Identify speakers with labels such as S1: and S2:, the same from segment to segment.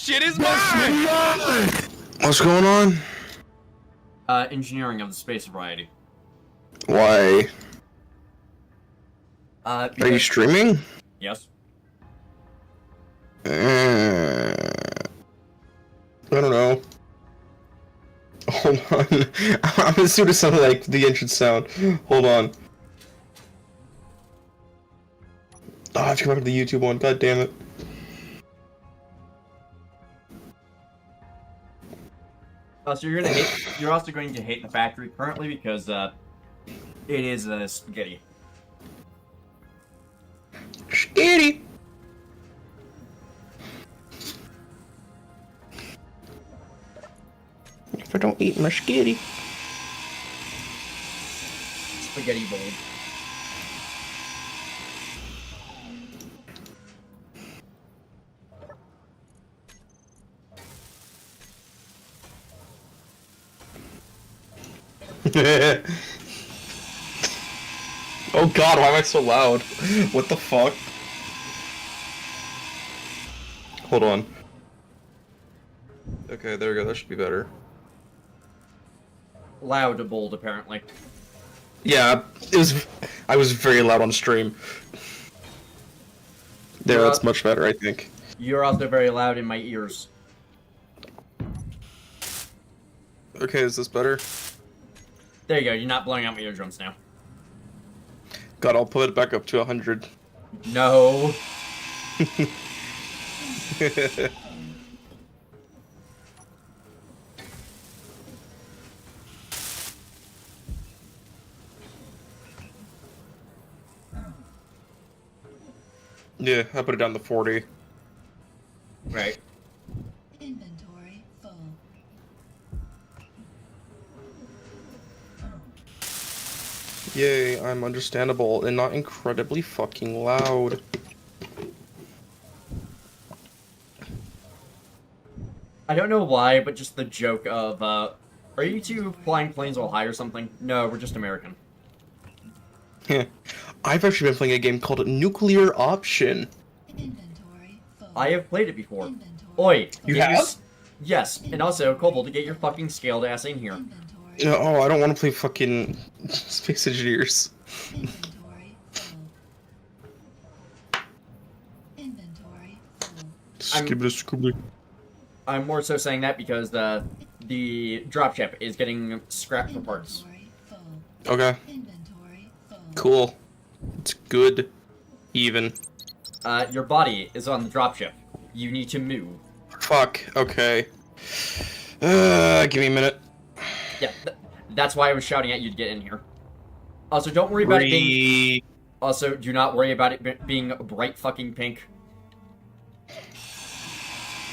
S1: shit is mine!
S2: What's going on?
S3: Engineering of the space variety.
S2: Why? Are you
S3: Because...
S2: streaming?
S3: Yes.
S2: I don't know. Hold on. I'm gonna do something like the entrance sound. Hold on. Oh, I have to come back to the YouTube one. God damn it.
S3: So you're also going to hate the factory currently because, it is, spaghetti.
S2: Spaghetti! If I don't eat my spaghetti.
S3: Spaghetti bowl.
S2: Oh god, why am I so loud? What the fuck? Hold on. Okay, there we go, that should be better.
S3: Loud bold, apparently.
S2: Yeah, I was very loud on stream. There, that's much better, I think.
S3: You're also very loud in my ears.
S2: Okay, is this better?
S3: There you go, you're not blowing out my eardrums now.
S2: God, I'll put it back up to 100.
S3: No.
S2: Yeah, I put it down to 40.
S3: Right.
S4: Inventory full.
S2: Yay, I'm understandable and not incredibly fucking loud.
S3: I don't know why, but just the joke of, are you two flying planes while high or something? No, we're just American.
S2: Yeah. I've actually been playing a game called Nuclear Option.
S4: Inventory full.
S3: I have played it before.
S4: Inventory.
S3: Oi!
S2: You
S3: get
S2: have?
S3: Yes, and also, Kobold, to get your fucking scaled ass in here.
S4: Inventory.
S2: Oh, I don't want to play fucking Space Engineers.
S4: Inventory full. Inventory full.
S2: Skibidi.
S3: I'm more so saying that because the dropship is getting scrapped for parts.
S4: Inventory full.
S2: Okay,
S4: Inventory full.
S2: cool. It's good. Even.
S3: Your body is on the dropship. You need to move.
S2: Fuck, okay. Give me a minute.
S3: Yeah, that's why I was shouting at you to get in here. Also, don't worry about it being... Also, do not worry about it being bright fucking pink.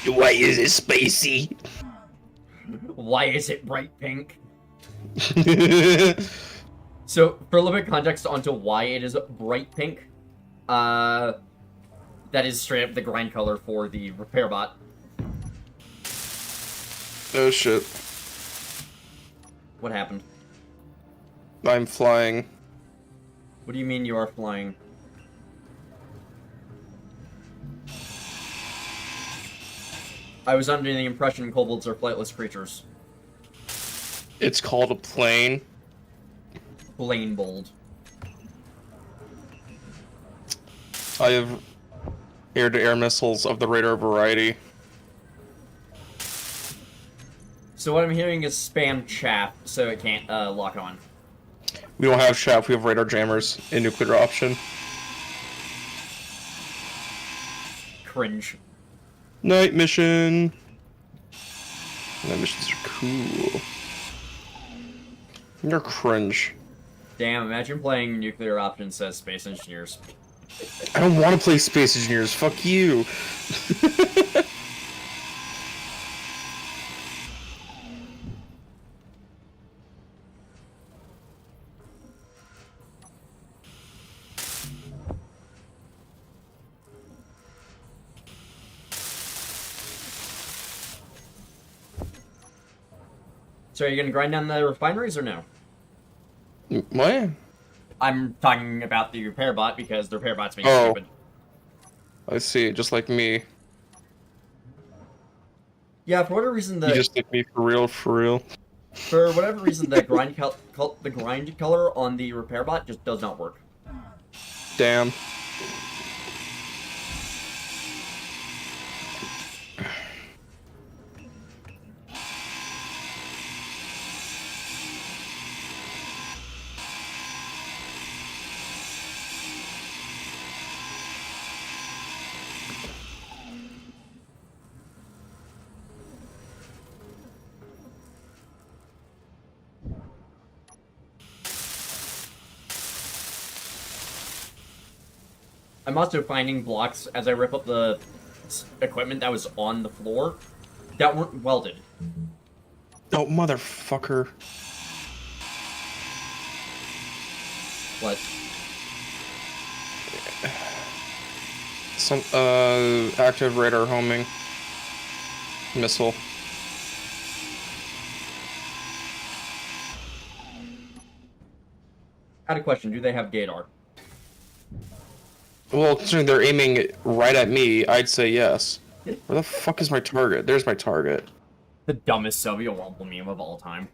S2: Why is it spacey?
S3: Why is it bright pink? So, for a little bit of context onto why it is bright pink, that is straight up the grind color for the repair bot.
S2: Oh shit.
S3: What happened?
S2: I'm flying.
S3: What do you mean you are flying? I was under the impression kobolds are flightless creatures.
S2: It's called a plane.
S3: Plain bold.
S2: I have air-to-air missiles of the radar variety.
S3: So what I'm hearing is spam chaff, so it can't lock on.
S2: We don't have chaff, we have radar jammers in Nuclear Option.
S3: Cringe.
S2: Night mission. Night missions are cool. You're cringe.
S3: Damn, imagine playing Nuclear Option says Space Engineers.
S2: I don't want to play Space Engineers. Fuck you.
S3: So are you gonna grind down the refineries or no?
S2: What?
S3: I'm talking about the repair bot because the repair bot's being
S2: Oh.
S3: stupid.
S2: I see, just like me.
S3: Yeah, for whatever reason,
S2: You just hit me for real, for real.
S3: for whatever reason, the grind color on the repair bot just does not work.
S2: Damn.
S3: I'm also finding blocks as I rip up the equipment that was on the floor that weren't welded.
S2: Oh, motherfucker.
S3: What?
S2: Some, active radar homing. Missile.
S3: I had a question. Do they have Gator?
S2: Well, considering they're aiming right at me, I'd say yes. Where the fuck is my target? There's my target.
S3: The dumbest Soviet Womble meme of all time.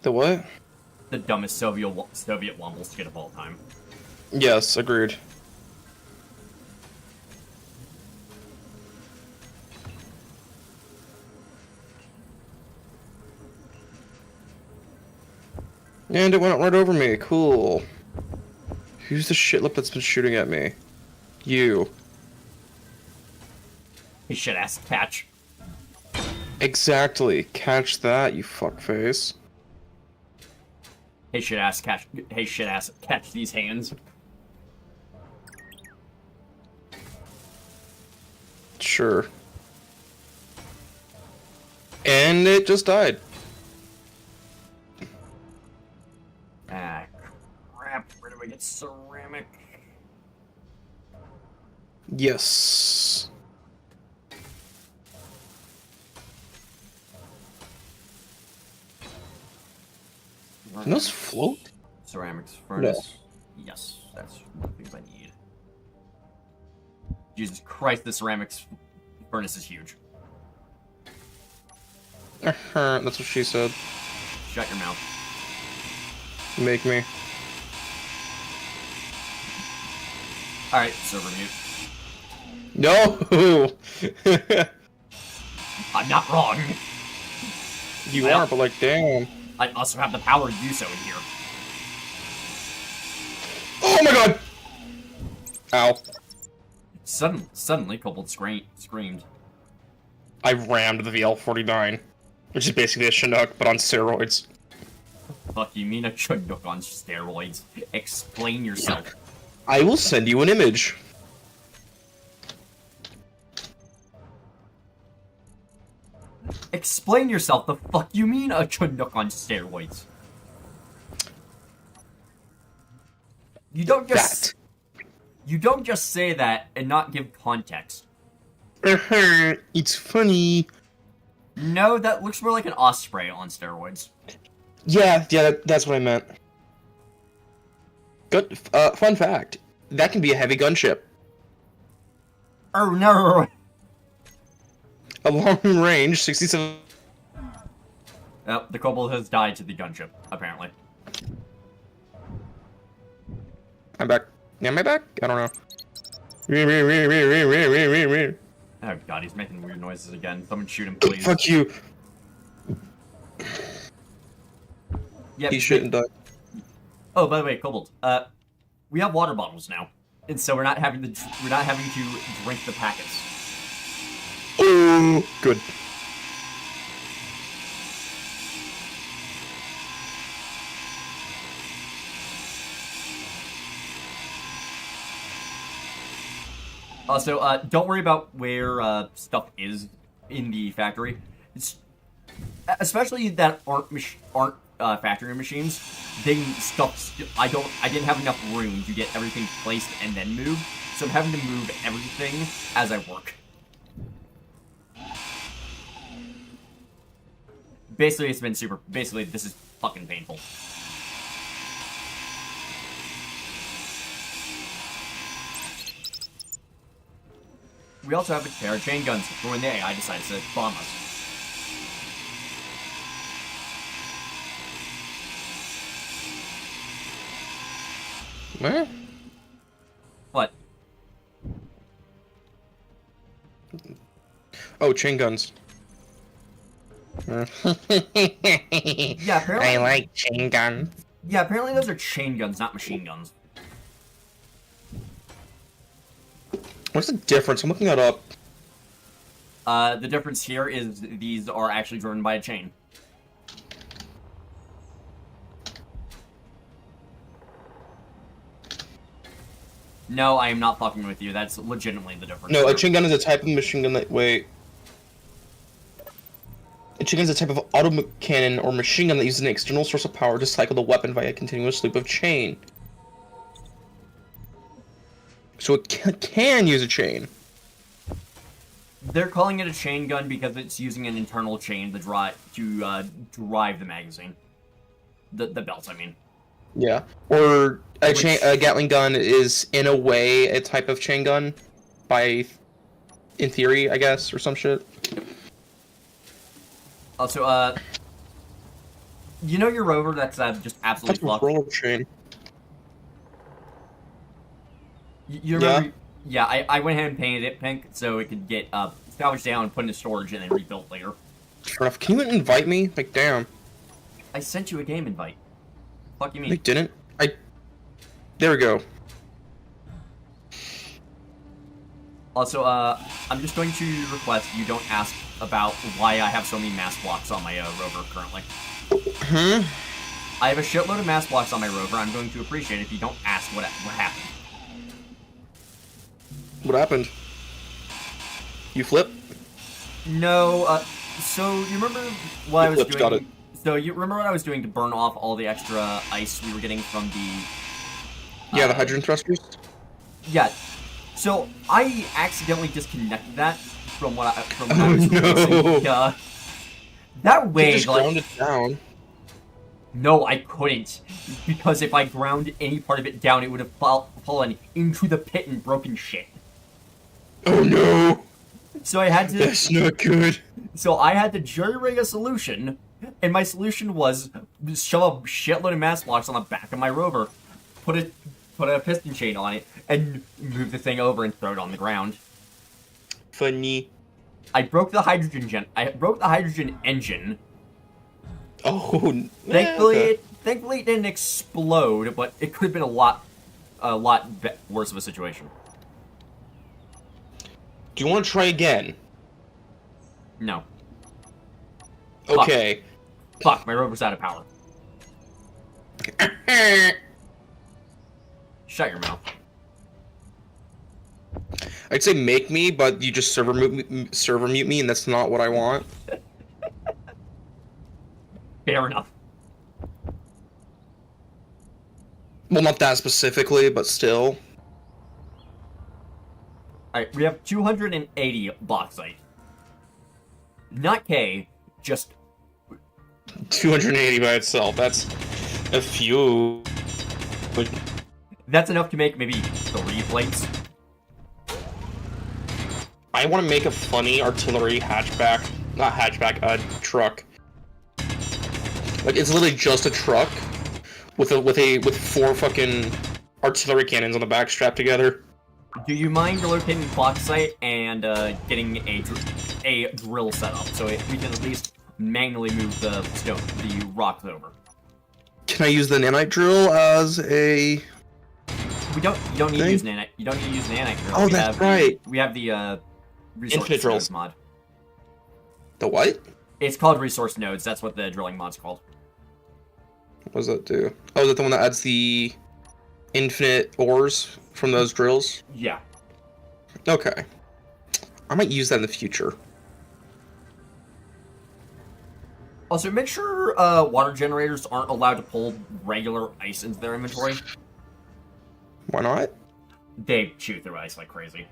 S2: The what?
S3: The dumbest Soviet Womble skit of all time.
S2: Yes, agreed. And it went right over me. Cool. Who's the shitlip that's been shooting at me? You.
S3: He shit ass catch.
S2: Exactly. Catch that, you fuckface.
S3: Hey shit ass catch. Hey shit ass catch these hands.
S2: Sure. And it just died.
S3: Ah, crap. Where do I get ceramic?
S2: Yes. Can those float?
S3: Ceramics furnace. Yes, that's one of the things I need. Jesus Christ, the ceramics furnace is huge.
S2: That's what she said.
S3: Shut your mouth.
S2: Make me.
S3: Alright, server mute.
S2: No!
S3: I'm not wrong.
S2: You
S3: Well.
S2: are, but like, damn.
S3: I also have the power to do so in here.
S2: Oh my god! Ow.
S3: Suddenly, Kobold screamed.
S2: I rammed the VL-49, which is basically a Chinook, but on steroids.
S3: Fuck, you mean a Chinook on steroids? Explain yourself.
S2: I will send you an image.
S3: Explain yourself. The fuck you mean a Chinook on steroids? You don't just... You don't just say that and not give context.
S2: It's funny.
S3: No, that looks more like an osprey on steroids.
S2: Yeah, that's what I meant. Good, fun fact. That can be a heavy gunship.
S3: Oh no!
S2: A long range, 67...
S3: Oh, the kobold has died to the gunship, apparently.
S2: I'm back. Am I back? I don't know.
S3: Oh god, he's making weird noises again. Someone shoot him, please.
S2: Fuck you.
S3: Yeah,
S2: He shouldn't die.
S3: Oh, by the way, Kobold, we have water bottles now, and so we're not having to drink the packets.
S2: Oh, good.
S3: Also, don't worry about where stuff is in the factory. It's especially that aren't factory machines. I didn't have enough room to get everything placed and then move, so I'm having to move everything as I work. Basically, it's been super. Basically, this is fucking painful. we also have a pair of chain guns for when the AI decides to bomb us.
S2: What?
S3: What?
S2: Oh, chain guns.
S3: Yeah, apparently.
S2: I like chain guns.
S3: Yeah, apparently those are chain guns, not machine guns.
S2: What's the difference? I'm looking that up.
S3: The difference here is these are actually driven by a chain. No, I am not fucking with you. That's legitimately the difference.
S2: No, a chain gun is a type of machine gun that... Wait. A chain gun is a type of cannon or machine gun that uses an external source of power to cycle the weapon via a continuous loop of chain. So it can use a chain.
S3: They're calling it a chain gun because it's using an internal chain to drive the magazine. The belt, I mean.
S2: Yeah. Or a Gatling gun is, in a way, a type of chain gun, in theory, I guess, or some shit.
S3: Also, you know your rover that's just absolutely fucked?
S2: Roller chain.
S3: You remember? Yeah, I went ahead and painted it pink so it could get salvaged down, put into storage, and then rebuilt later.
S2: Fair enough. Can you invite me? Like, damn.
S3: I sent you a game invite. Fuck you mean?
S2: I didn't. There we go.
S3: Also, I'm just going to request you don't ask about why I have so many mass blocks on my rover currently. I have a shitload of mass blocks on my rover. I'm going to appreciate it if you don't ask what happened.
S2: What happened? You flip?
S3: No, so you remember what I was doing?
S2: Got it.
S3: So you remember what I was doing to burn off all the extra ice we were getting from the...
S2: Yeah, the hydrogen thrusters?
S3: Yeah. So I accidentally disconnected that from what I was
S2: no.
S3: using. That way,
S2: You just ground it down.
S3: No, I couldn't. Because if I ground any part of it down, it would have fallen into the pit and broken shit.
S2: Oh no!
S3: So I had to...
S2: That's not good.
S3: So I had to jury-rig a solution, and my solution was shove a shitload of mass blocks on the back of my rover, put a piston chain on it, and move the thing over and throw it on the ground.
S2: Funny.
S3: I broke the hydrogen engine.
S2: Oh,
S3: Thankfully it didn't explode, but it could have been a lot worse of a situation.
S2: Do you want to try again?
S3: No.
S2: Okay.
S3: Fuck, my rover's out of power. Shut your mouth.
S2: I'd say make me, but you just server mute me, and that's not what I want.
S3: Fair enough.
S2: Well, not that specifically, but still.
S3: Alright, we have 280 bauxite. Not K, just...
S2: 280 by itself, that's a few.
S3: That's enough to make maybe 3 plates.
S2: I want to make a funny artillery hatchback. Not hatchback, truck. Like, it's literally just a truck with 4 fucking artillery cannons on the back strapped together.
S3: Do you mind locating bauxite and getting a drill set up so we can at least manually move the rocks over?
S2: Can I use the nanite drill as a...
S3: You don't need to use nanite. You don't need to use nanite drill.
S2: Oh, that's right.
S3: We have the resource
S2: Infinite drills
S3: nodes mod.
S2: The what?
S3: It's called resource nodes. That's what the drilling mod's called.
S2: What does that do? Oh, is that the one that adds the infinite ores from those drills?
S3: Yeah.
S2: Okay. I might use that in the future.
S3: Also, make sure water generators aren't allowed to pull regular ice into their inventory.
S2: Why not?
S3: They chew through ice like crazy.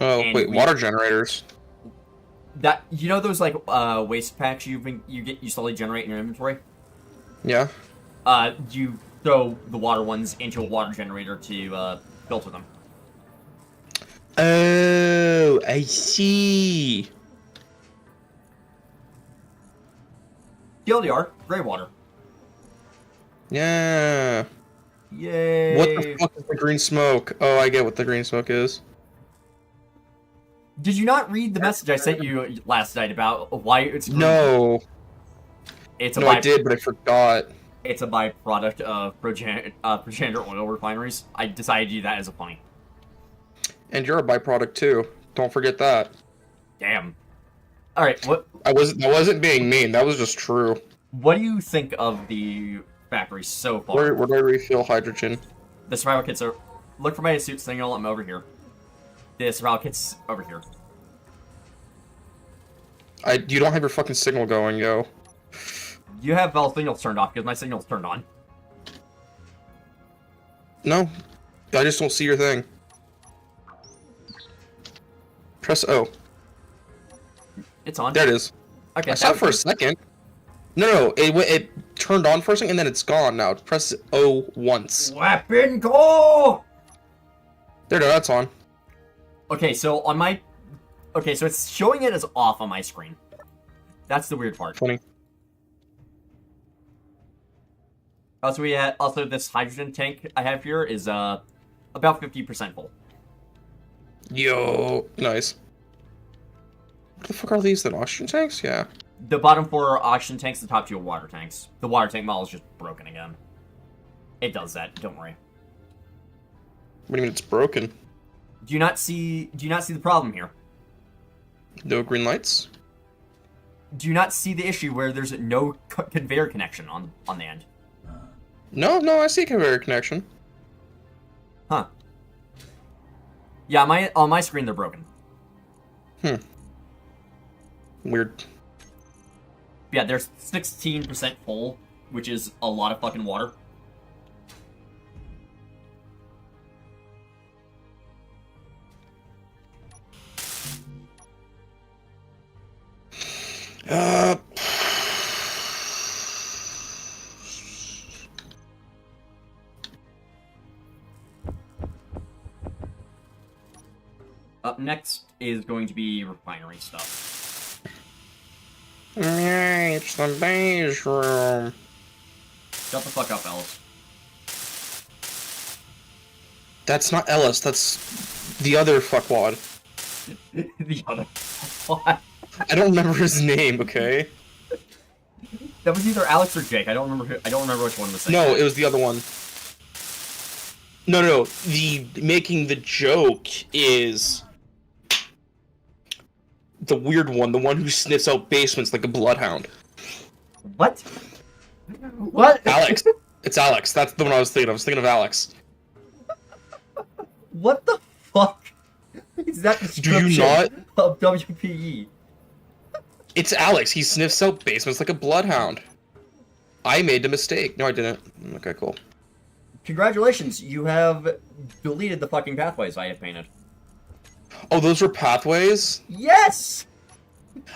S2: Oh,
S3: And
S2: wait, water generators.
S3: That you know those like waste packs you slowly generate in your inventory?
S2: Yeah.
S3: You throw the water ones into a water generator to filter them.
S2: Oh, I see.
S3: TLDR, gray water.
S2: Yeah.
S3: Yay.
S2: What the fuck is the green smoke? Oh, I get what the green smoke is.
S3: Did you not read the message I sent you last night about why it's green?
S2: No.
S3: It's a
S2: No, I did, but I forgot.
S3: It's a byproduct of progenitor oil refineries. I decided to do that as a funny.
S2: And you're a byproduct too. Don't forget that.
S3: Damn. All right,
S2: That wasn't being mean. That was just true.
S3: what do you think of the factory so far?
S2: Where do I refill hydrogen?
S3: The survival kits are. Look for my suit signal. I'm over here. The survival kits over here.
S2: You don't have your fucking signal going, yo.
S3: You have all signals turned off because my signal's turned on.
S2: No, I just don't see your thing. Press O.
S3: It's on.
S2: There it is.
S3: Okay.
S2: I saw it for a second. No, it turned on for a second and then it's gone now. Press O once.
S3: Weapon go!
S2: There, no, that's on.
S3: Okay, so on my... Okay, so it's showing it as off on my screen. That's the weird part.
S2: Funny.
S3: Also, this hydrogen tank I have here is about 50% full.
S2: Yo, nice. What the fuck are these then? Oxygen tanks? Yeah.
S3: The bottom 4 are oxygen tanks, the top 2 are water tanks. The water tank model is just broken again. It does that, don't worry.
S2: What do you mean it's broken?
S3: Do you not see the problem here?
S2: No green lights?
S3: Do you not see the issue where there's no conveyor connection on the end?
S2: No, I see a conveyor connection.
S3: Huh. Yeah, on my screen they're broken.
S2: Weird.
S3: Yeah, there's 16% full, which is a lot of fucking water. Up next is going to be refinery stuff.
S2: Yeah, it's the beige room.
S3: Shut the fuck up, Ellis.
S2: That's not Ellis, that's the other fuckwad.
S3: The other what?
S2: I don't remember his name, okay?
S3: That was either Alex or Jake. I don't remember which one was saying.
S2: No, it was the other one. No. The making the joke is the weird one, the one who sniffs out basements like a bloodhound.
S3: What? What?
S2: Alex. It's Alex. That's the one I was thinking of. I was thinking of Alex.
S3: What the fuck is that description
S2: Do you not?
S3: of WPE?
S2: It's Alex. He sniffs out basements like a bloodhound. I made a mistake. No, I didn't. Okay, cool.
S3: Congratulations, you have deleted the fucking pathways I had painted.
S2: Oh, those were pathways?
S3: Yes!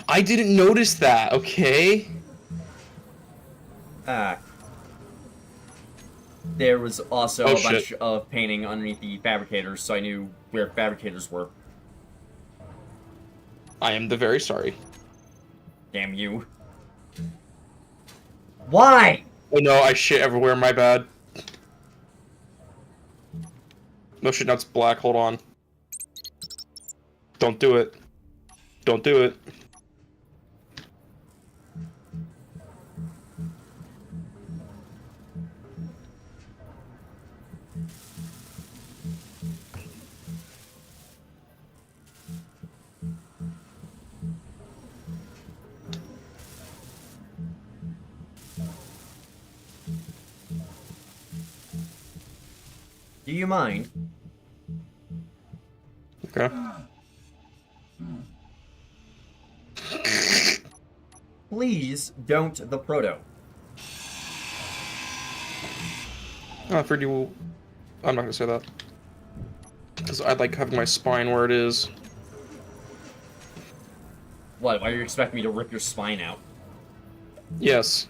S2: I didn't notice that, okay?
S3: There was also
S2: Oh,
S3: a bunch
S2: shit.
S3: of painting underneath the fabricators, so I knew where fabricators were.
S2: I am the very sorry.
S3: Damn you. Why?
S2: Oh no, I shit everywhere, my bad. No shit, now it's black, hold on. Don't do it. Don't do it.
S3: Do you mind?
S2: Okay.
S3: Please don't the proto.
S2: Oh, I figured you... I'm not gonna say that. Because I like having my spine where it is.
S3: What, why are you expecting me to rip your spine out?
S2: Yes.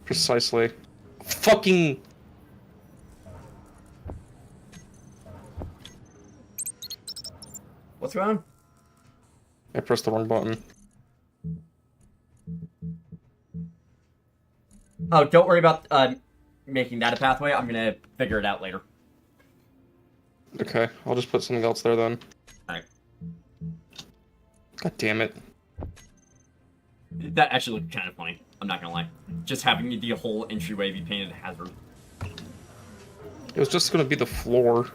S2: Precisely. Fucking...
S3: What's going on?
S2: I pressed the wrong button.
S3: Oh, don't worry about making that a pathway. I'm gonna figure it out later.
S2: Okay, I'll just put something else there then.
S3: Alright.
S2: God damn it.
S3: That actually looked kind of funny. I'm not gonna lie. Just having the whole entryway be painted hazard.
S2: It was just gonna be the floor.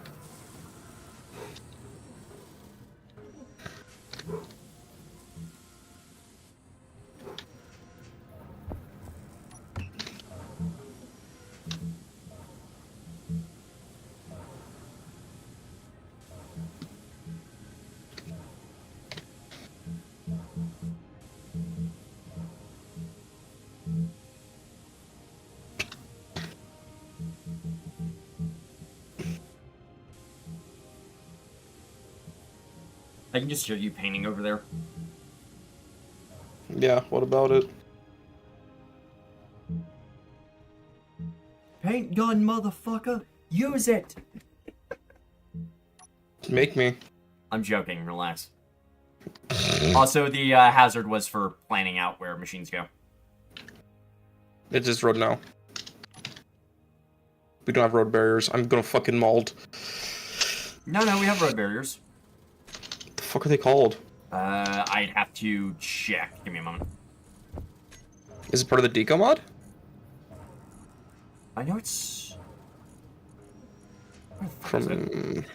S3: I can just hear you painting over there.
S2: Yeah, what about it?
S3: Paint gun, motherfucker! Use it!
S2: Make me.
S3: I'm joking, relax. Also, the hazard was for planning out where machines go.
S2: It's just road now. We don't have road barriers. I'm gonna fucking mold.
S3: No, we have road barriers.
S2: What the fuck are they called?
S3: I'd have to check. Give me a moment.
S2: Is it part of the deco mod?
S3: I know it's... Where the fuck
S2: From...
S3: is it?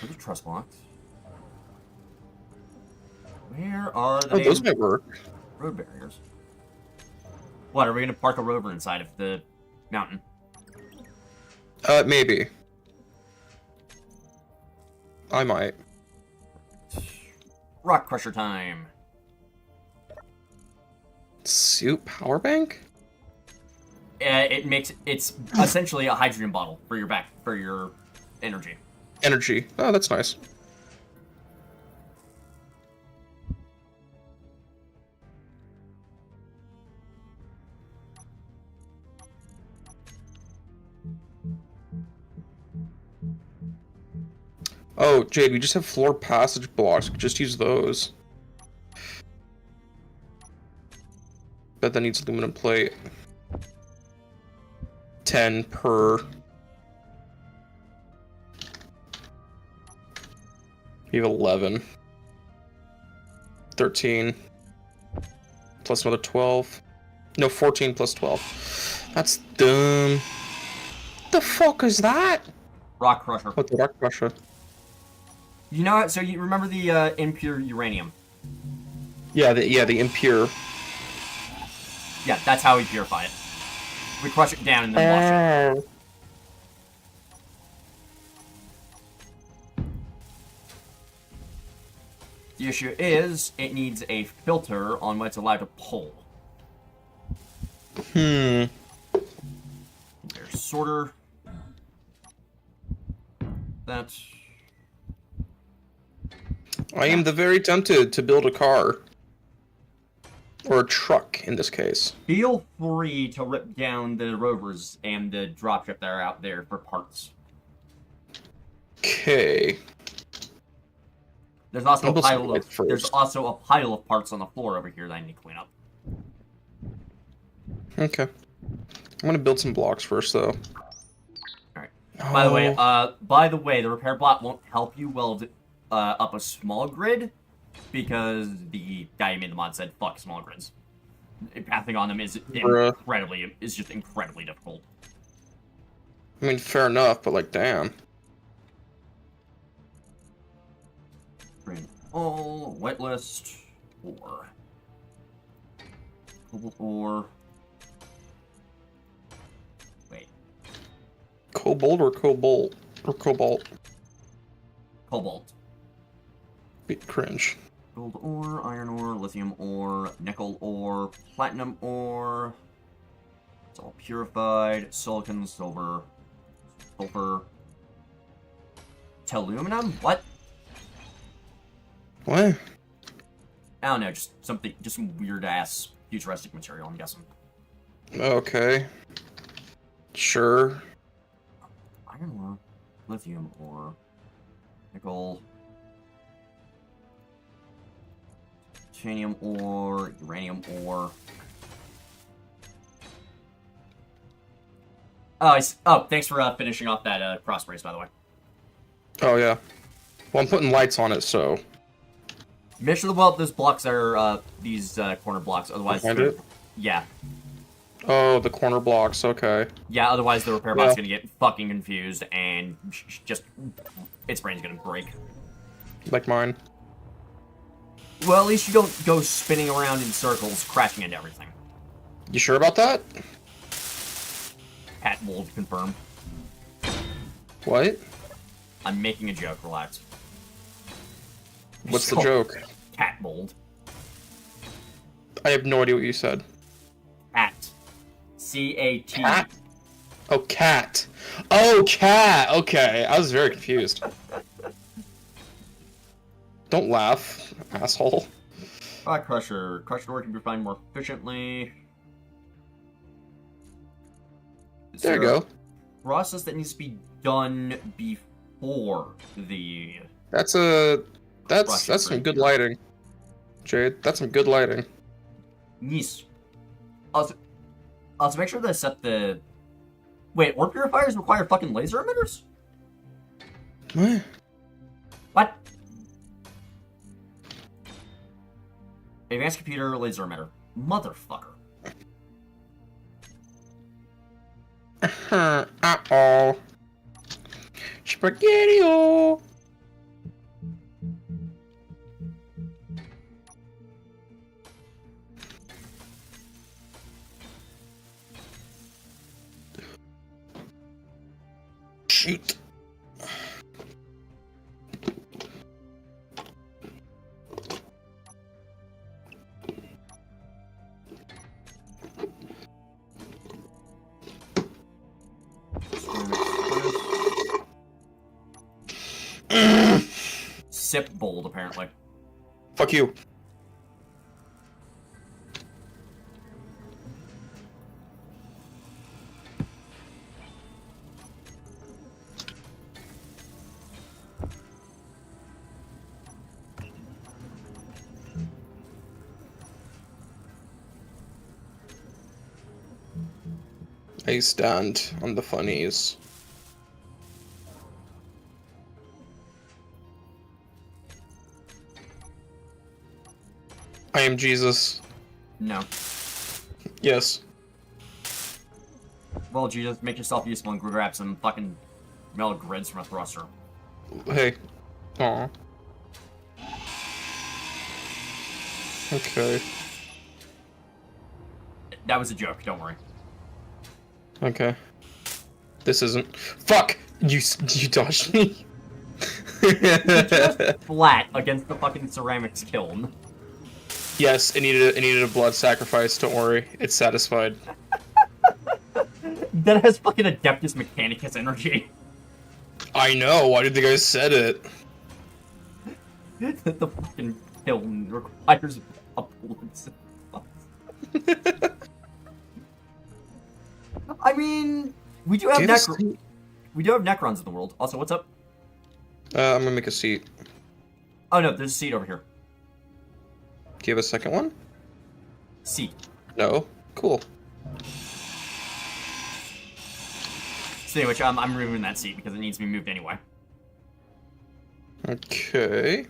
S3: Are the truss blocks? Where are the
S2: Oh, those might work.
S3: road barriers? What, are we gonna park a rover inside of the mountain?
S2: Maybe. I might.
S3: Rock crusher time.
S2: Suit power bank?
S3: It's essentially a hydrogen bottle for your energy.
S2: Energy. Oh, that's nice. Oh, Jade, we just have floor passage blocks. We just use those. Bet that needs aluminum plate. 10 per. You have 11. 13. Plus another 12. No, 14 plus 12. That's dumb. The fuck is that?
S3: Rock crusher.
S2: What, the rock crusher?
S3: You know what? So you remember the impure uranium?
S2: Yeah, the impure.
S3: Yeah, that's how we purify it. We crush it down and then wash it. The issue is, it needs a filter on what it's allowed to pull.
S2: Hmm.
S3: There's sorter. That's...
S2: I am the very tempted to build a car. Or a truck, in this case.
S3: Feel free to rip down the rovers and the dropship that are out there for parts.
S2: Okay.
S3: There's also
S2: I'll
S3: a pile
S2: build
S3: of
S2: some
S3: there's
S2: first.
S3: also a pile of parts on the floor over here that I need to clean up.
S2: Okay. I'm gonna build some blocks first, though.
S3: Alright.
S2: Oh.
S3: By the way, the repair block won't help you weld up a small grid because the guy who made the mod said fuck small grids. Pathing on them is just incredibly difficult.
S2: I mean, fair enough, but like, damn.
S3: Green all whitelist ore. Cobalt ore. Wait.
S2: Cobalt or cobalt? Or cobalt?
S3: Cobalt.
S2: Bit cringe.
S3: Gold ore, iron ore, lithium ore, nickel ore, platinum ore. It's all purified. Silicon, silver, sulfur. Aluminum? What?
S2: What?
S3: I don't know, just some weird ass futuristic material, I'm guessing.
S2: Okay. Sure.
S3: iron ore, lithium ore, nickel, titanium ore, uranium ore. Oh, thanks for finishing off that cross brace, by the way.
S2: Oh yeah. Well, I'm putting lights on it, so.
S3: Make sure those blocks are these corner blocks, otherwise.
S2: Behind it?
S3: Yeah.
S2: Oh, the corner blocks. Okay.
S3: Yeah, otherwise the repair bot's gonna get fucking confused and just its brain's gonna break.
S2: Like mine.
S3: Well, at least you don't go spinning around in circles, crashing into everything.
S2: You sure about that?
S3: Cat mold confirmed.
S2: What?
S3: I'm making a joke, relax.
S2: What's the joke?
S3: Cat mold.
S2: I have no idea what you said.
S3: Cat. C-A-T.
S2: Cat? Oh, cat. Oh, cat. Okay, I was very confused. Don't laugh, asshole.
S3: Crusher. Crusher ore can be refined more efficiently.
S2: There you go.
S3: Process that needs to be done before the...
S2: That's some good lighting. Jade, that's some good lighting.
S3: Yes. Also, make sure to set the... Wait, ore purifiers require fucking laser emitters?
S2: What?
S3: What? Advanced computer laser emitter. Motherfucker.
S2: Uh-oh. Spaghetti-o. Shoot.
S3: Sip bold, apparently.
S2: Fuck you. I stand on the funnies. I am Jesus.
S3: No.
S2: Yes.
S3: Well, Jesus, make yourself useful and grab some fucking metal grids from a thruster.
S2: Hey. Aw. Okay.
S3: That was a joke, don't worry.
S2: Okay. This isn't. Fuck! You dodged me.
S3: Just flat against the fucking ceramics kiln.
S2: Yes, it needed a blood sacrifice. Don't worry, it's satisfied.
S3: That has fucking Adeptus Mechanicus energy.
S2: I know. Why did the guy said it?
S3: The fucking kiln requires a blood sacrifice. I mean, we do have Necrons in the world. Also, what's up?
S2: I'm gonna make a seat.
S3: Oh no, there's a seat over here.
S2: Do you have a second one?
S3: Seat.
S2: No. Cool.
S3: Speaking of which, I'm removing that seat because it needs to be moved anyway.
S2: Okay.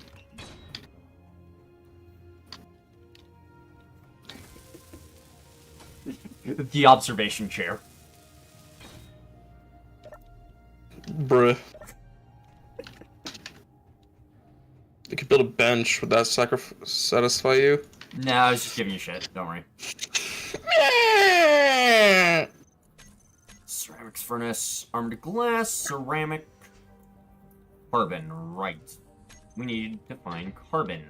S3: The observation chair.
S2: Bruh. You could build a bench. Would that satisfy you?
S3: No, I was just giving you shit. Don't worry. Ceramics furnace, armored glass, ceramic, carbon. Right. We need to find carbon.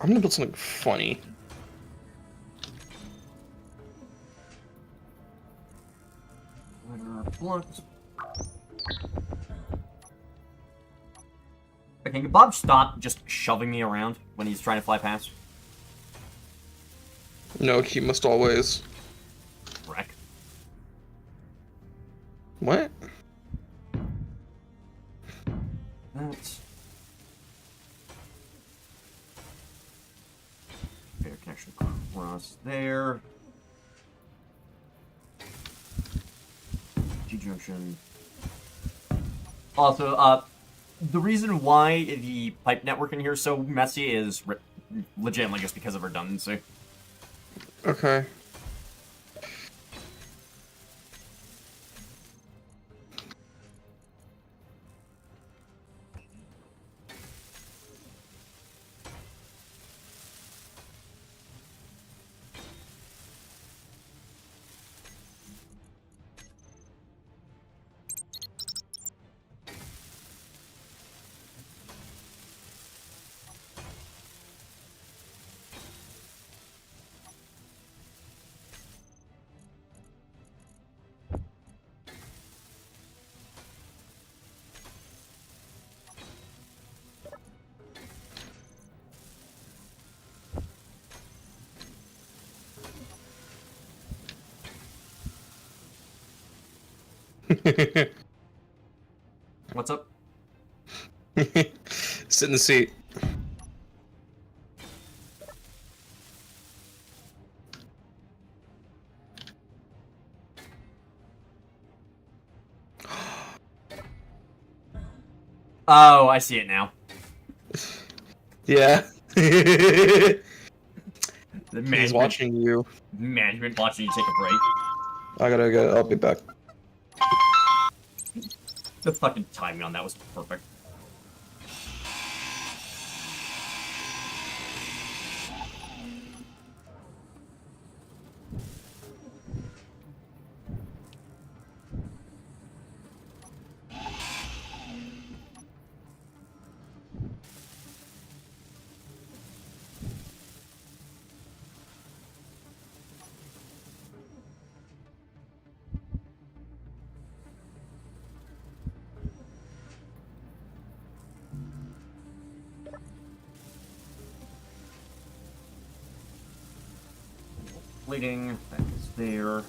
S2: I'm gonna build something funny.
S3: Blocks. Can Bob stop just shoving me around when he's trying to fly past?
S2: No, he must always.
S3: Wreck.
S2: What?
S3: That's... Fair connection across there. G-junction. Also, the reason why the pipe network in here is so messy is legitimately just because of redundancy.
S2: Okay.
S3: What's up?
S2: Sit in the seat.
S3: Oh, I see it now.
S2: Yeah.
S3: The
S2: He's
S3: management,
S2: watching you.
S3: management watching you take a break.
S2: I gotta go. I'll be back.
S3: The fucking timing on that was perfect. Plating, that is there.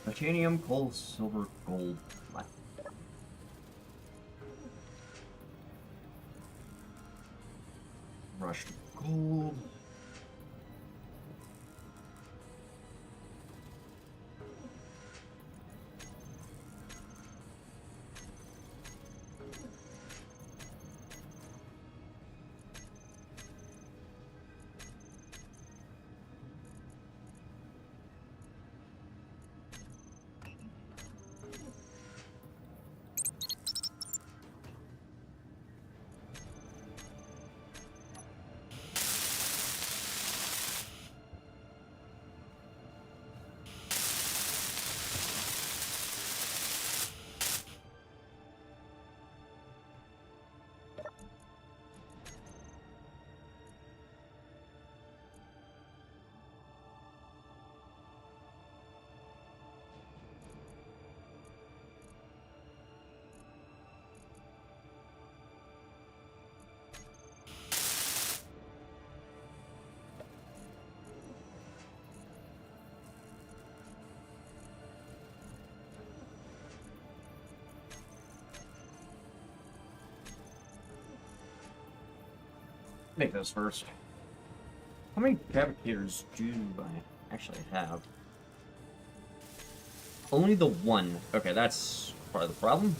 S3: Titanium, coal, silver, gold, lead. Rushed gold. Make those first. How many fabricators do I actually have? Only the one. Okay, that's part of the problem.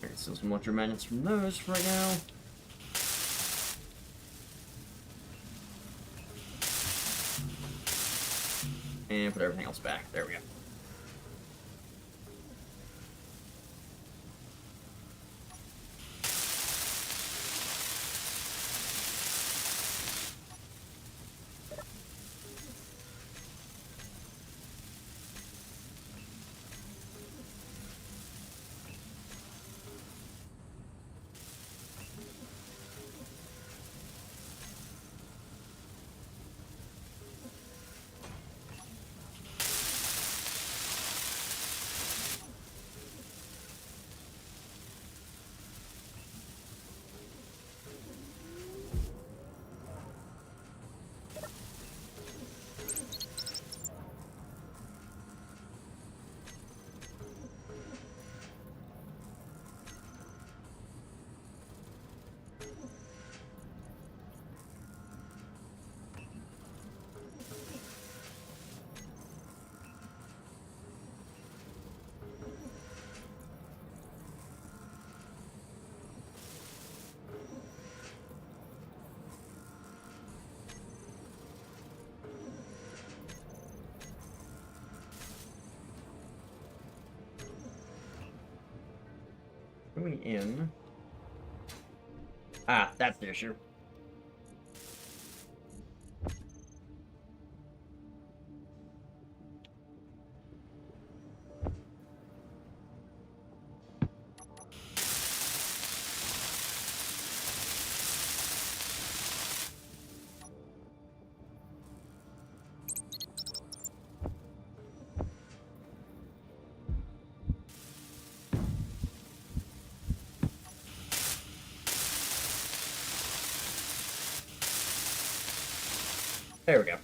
S3: Alright, so some electromagnets from those right now. And put everything else back. There we go. Coming in. Ah, that's the issue. There we go.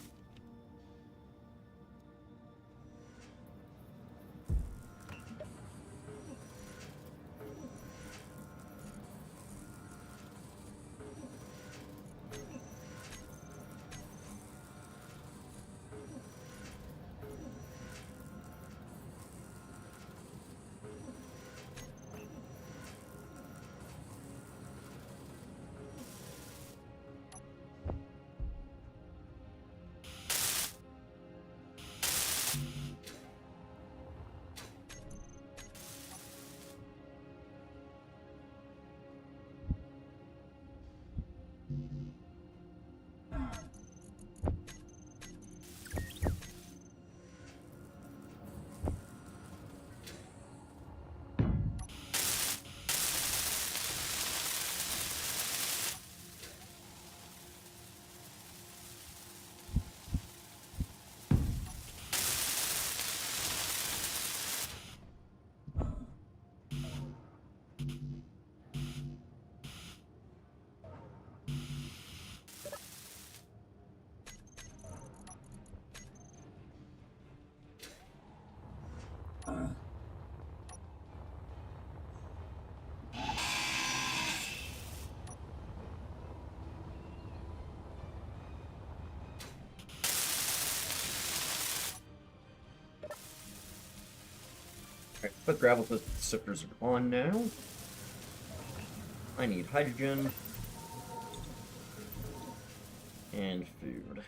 S3: But gravel sifters are on now. I need hydrogen. And food.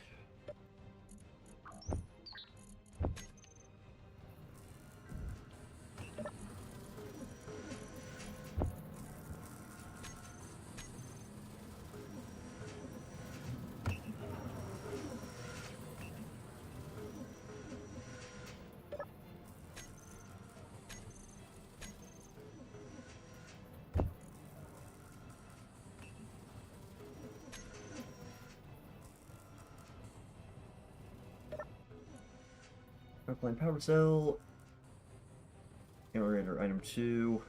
S3: Alkaline power cell. Generator item 2.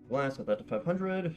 S3: Blast, set that to 500.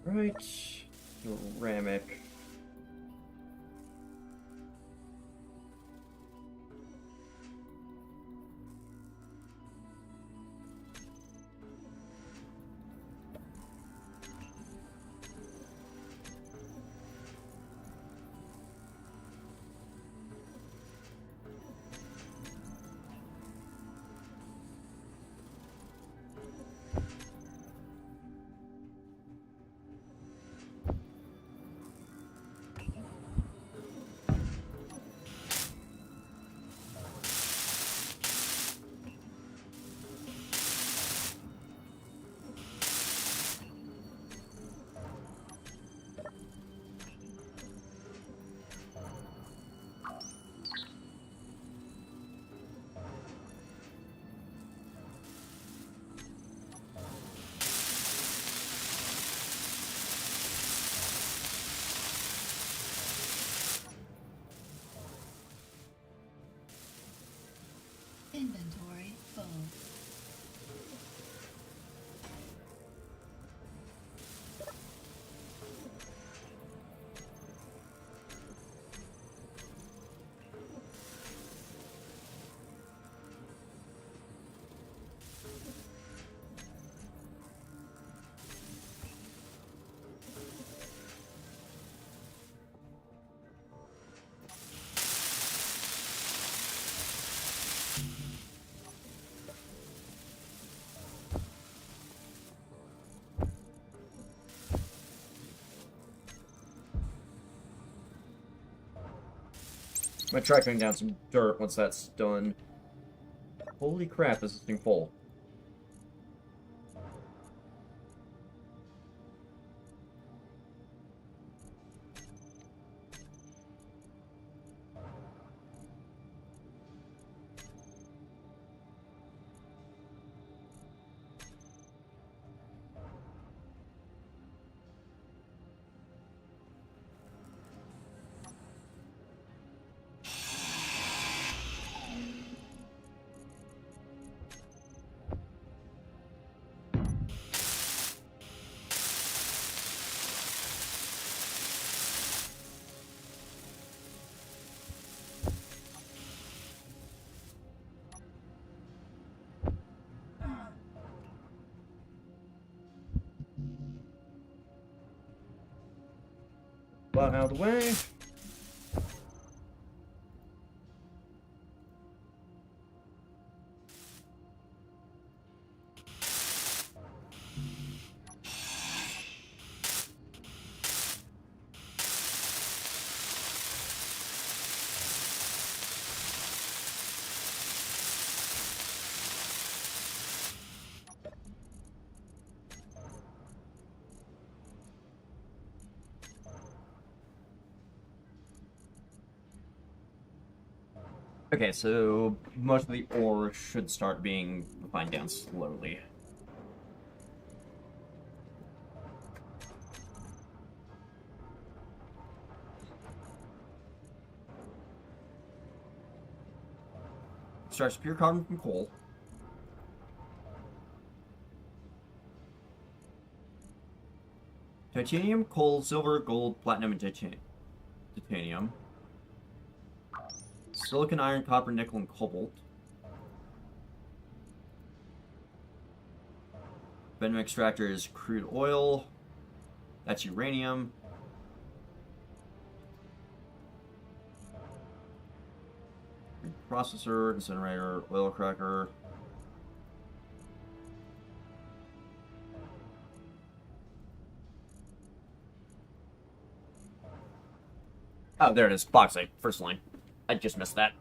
S3: Right. Ceramic.
S4: Inventory full. I'm gonna try cutting down some dirt once that's done. Holy crap, this thing full. out of the way. Okay, so most of the ore should start being refined down slowly. Starts pure carbon from coal. Titanium, coal, silver, gold, platinum, and titanium. Silicon, iron, copper, nickel, and cobalt. Venom extractor is crude oil. That's uranium. Processor, incinerator, oil cracker. Oh, there it is. Bauxite, first line. I just missed that.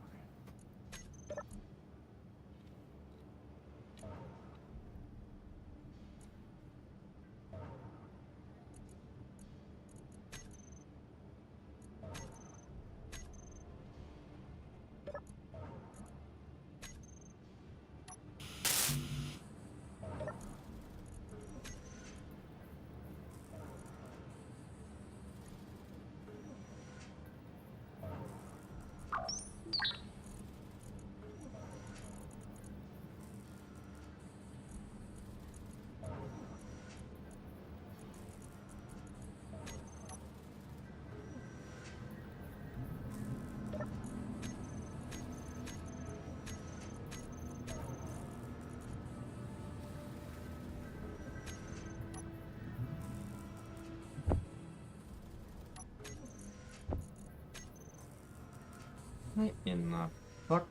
S4: What in the fuck?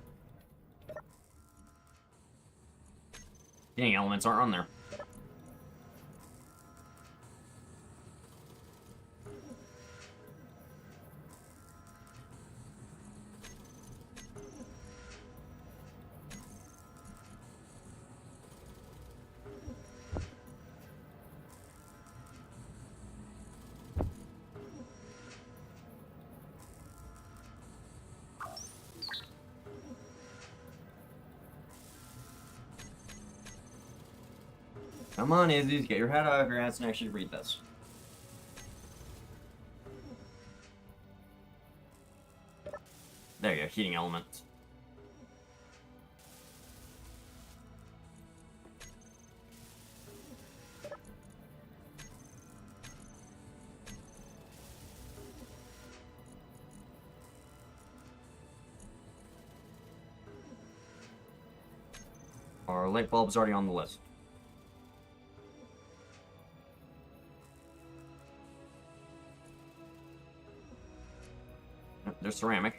S4: Dang, elements aren't on there. Come on, Izzy, get your head out of your ass and actually read this. There you go, heating elements. Our light bulb's already on the list. There's ceramic.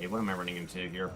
S3: Hey, what am I running into here?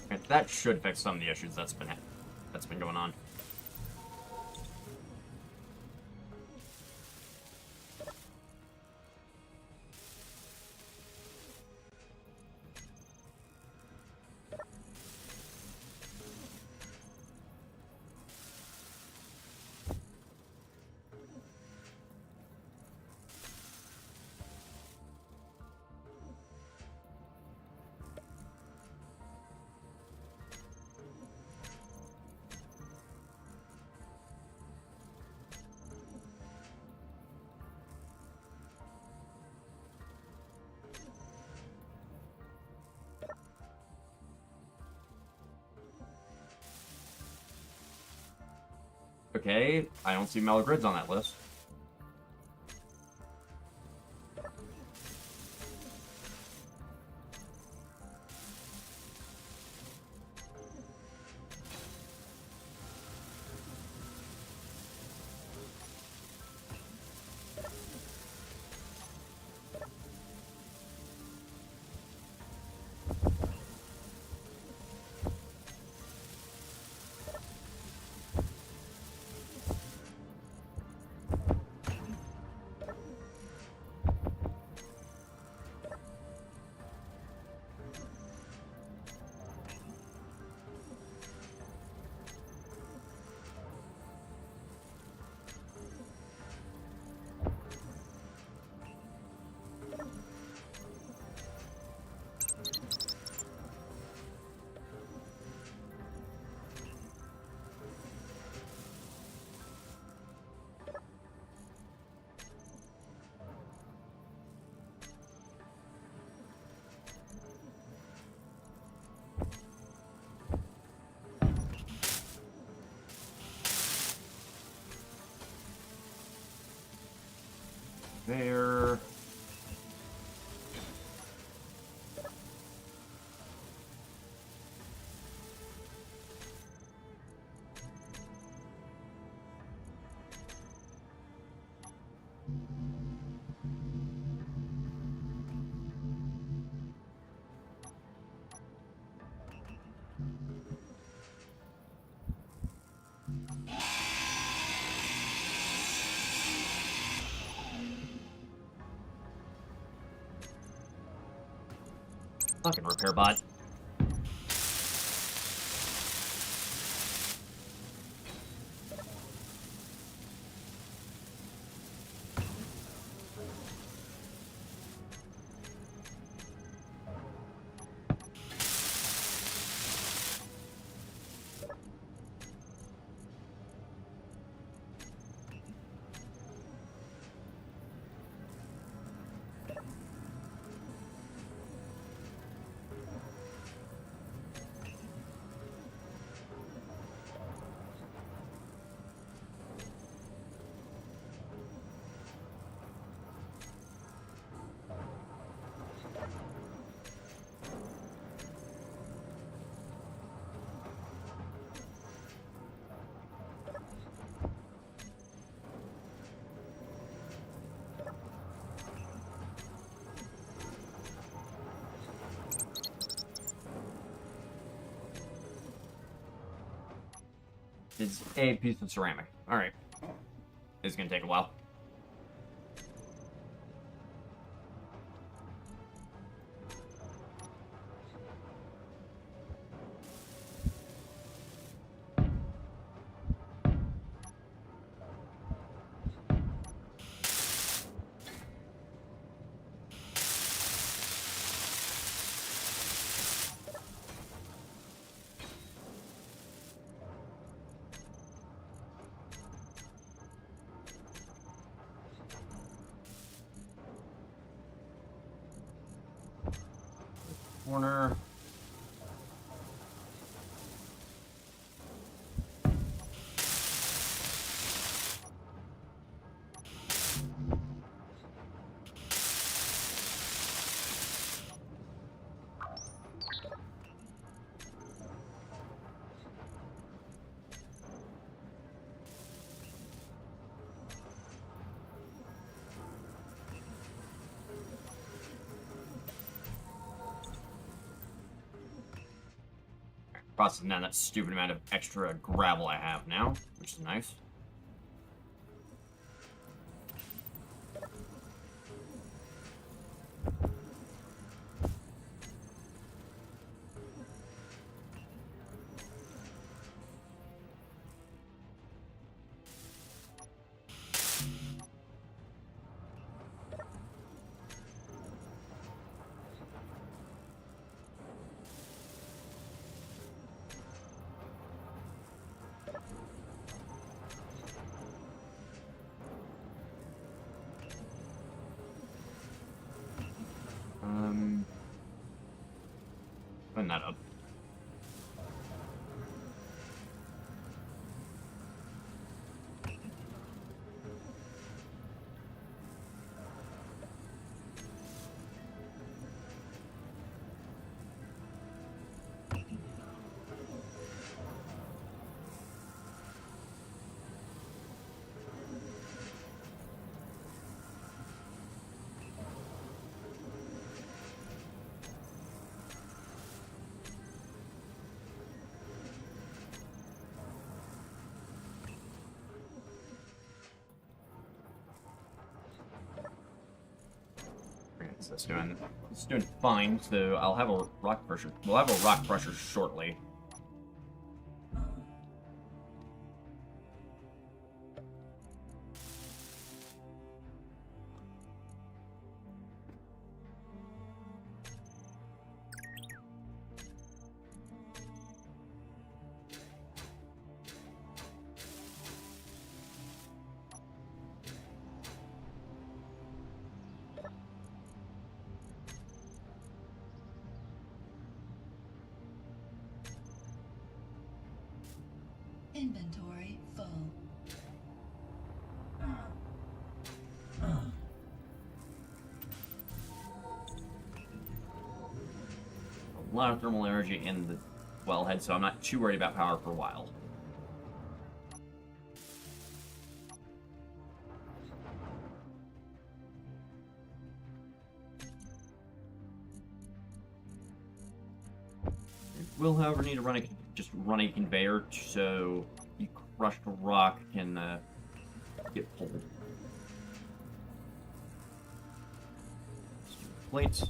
S3: Right, that should fix some of the issues that's been going on. Okay, I don't see metal grids on that list. There. Fucking repair bot. It's a piece of ceramic. Alright. It's gonna take a while. corner. Processing down that stupid amount of extra gravel I have now, which is nice. Putting that up. So it's doing fine. So I'll have a rock pressure. We'll have a rock pressure shortly.
S5: Inventory full.
S3: A lot of thermal energy in the wellhead, so I'm not too worried about power for a while. We'll, however, need to run a conveyor so the crushed rock can get pulled. Plates.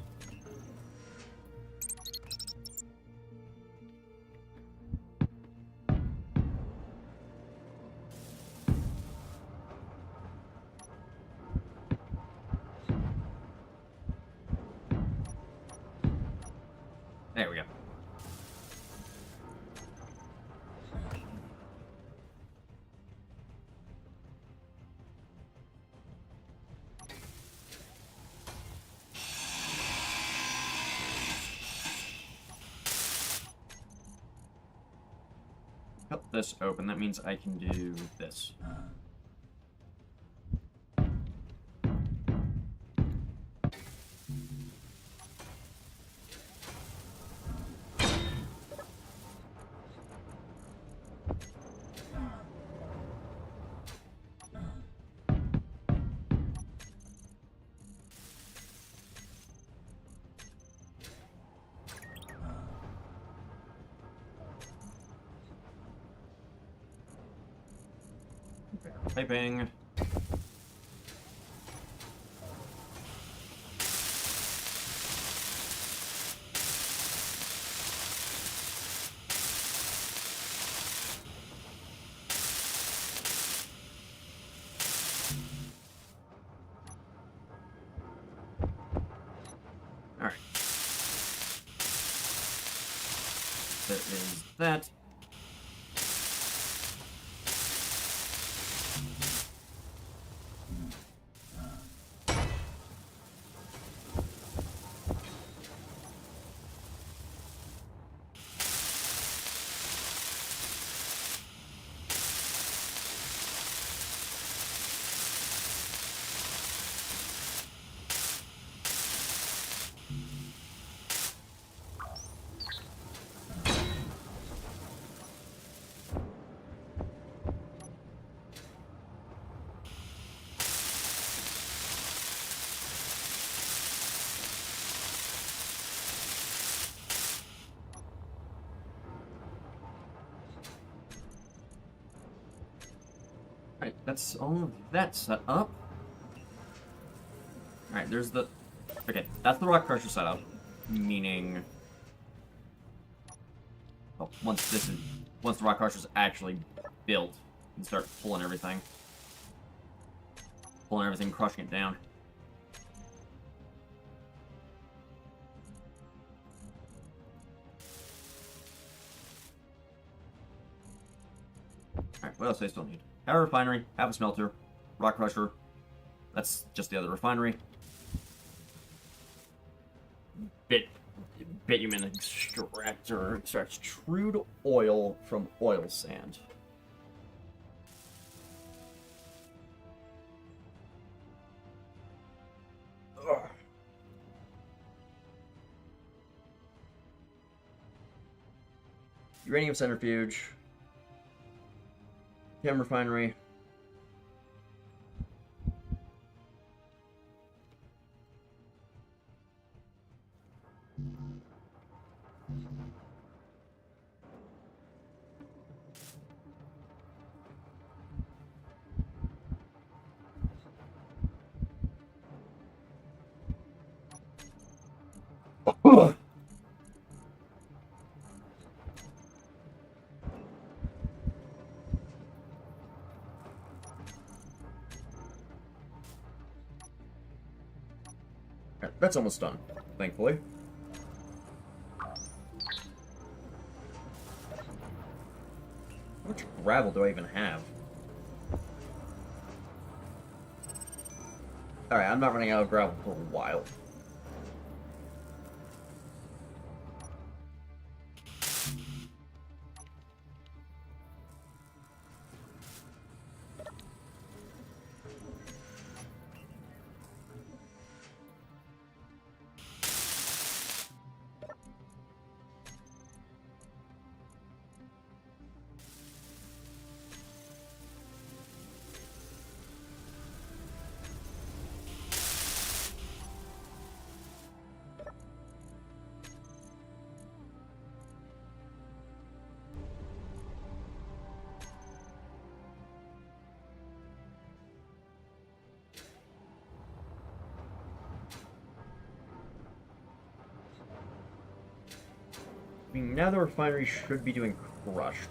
S3: There we go. Cut this open. That means I can do this. Piping. All right. There is that. Alright, that's all of that set up. Alright, there's the... Okay, that's the rock crusher setup. Meaning... Well, once the rock crusher's actually built, you can start pulling everything. Pulling everything, crushing it down. Alright, what else do I still need? Have a refinery, have a smelter, rock crusher. That's just the other refinery. Bitumen extractor extracts crude oil from oil sand. Ugh. Uranium centrifuge. Chem refinery. That's almost done, thankfully. How much gravel do I even have? Alright, I'm not running out of gravel for a while. I mean, now the refinery should be doing crushed.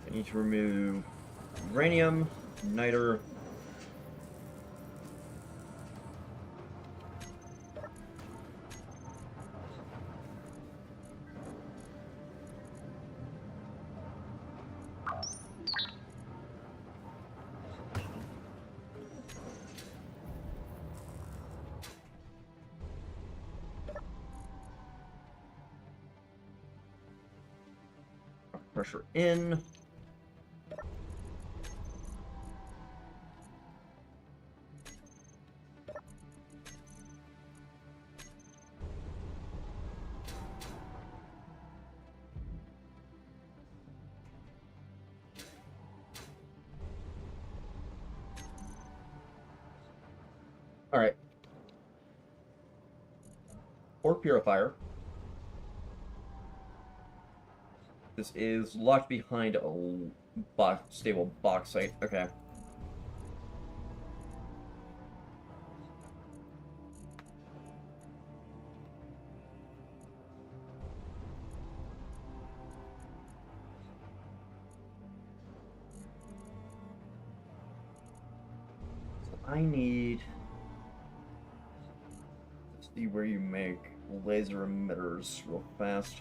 S3: I need to remove uranium, niter. Pressure in. All right. Ore purifier. This is locked behind a stable bauxite. Okay. So I need to see where you make laser emitters real fast.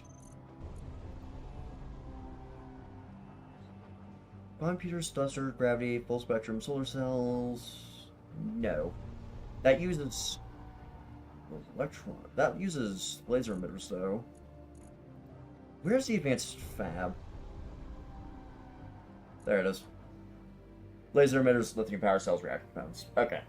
S3: Computers, duster, gravity, full spectrum, solar cells. No. That uses Electron. That uses laser emitters, though. Where's the advanced fab? There it is. Laser emitters, lithium power cells, reactor components. Okay.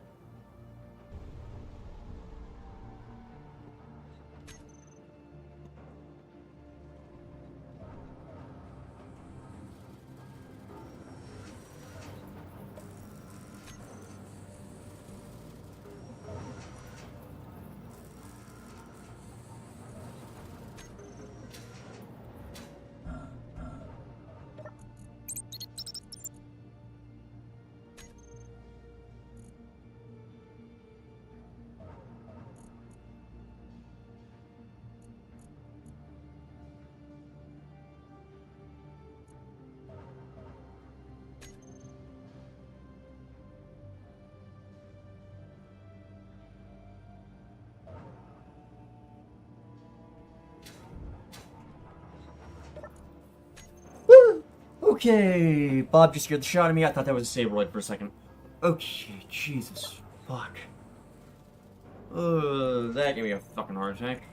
S3: Okay, Bob just scared the shit out of me. I thought that was a Saberoid for a second. Okay, Jesus. Fuck. That gave me a fucking heart attack.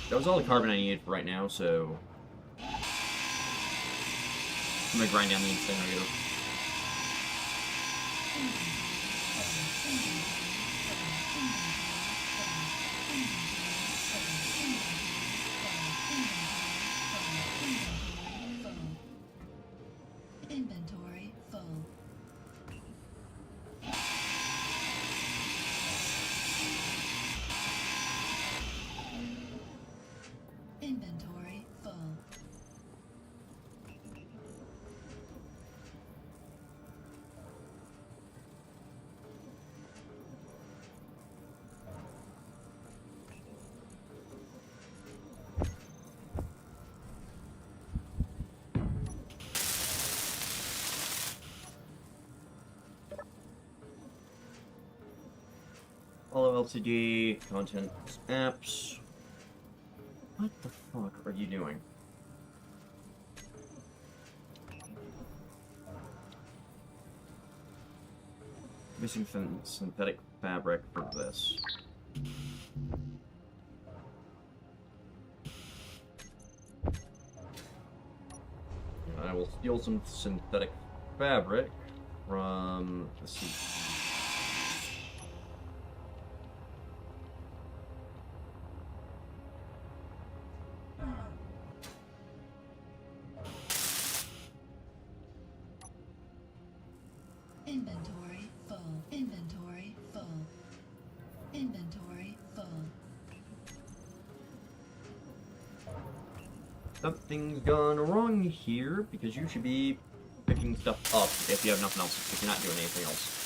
S3: That was all the carbon I needed for right now, so... I'm gonna grind down the incinerator.
S5: Inventory full. Inventory full.
S3: Follow LCD, content, apps. What the fuck are you doing? Missing synthetic fabric for this. I will steal some synthetic fabric from, let's see.
S5: Inventory full. Inventory full. Inventory full.
S3: Something's gone wrong here, because you should be picking stuff up if you have nothing else, if you're not doing anything else.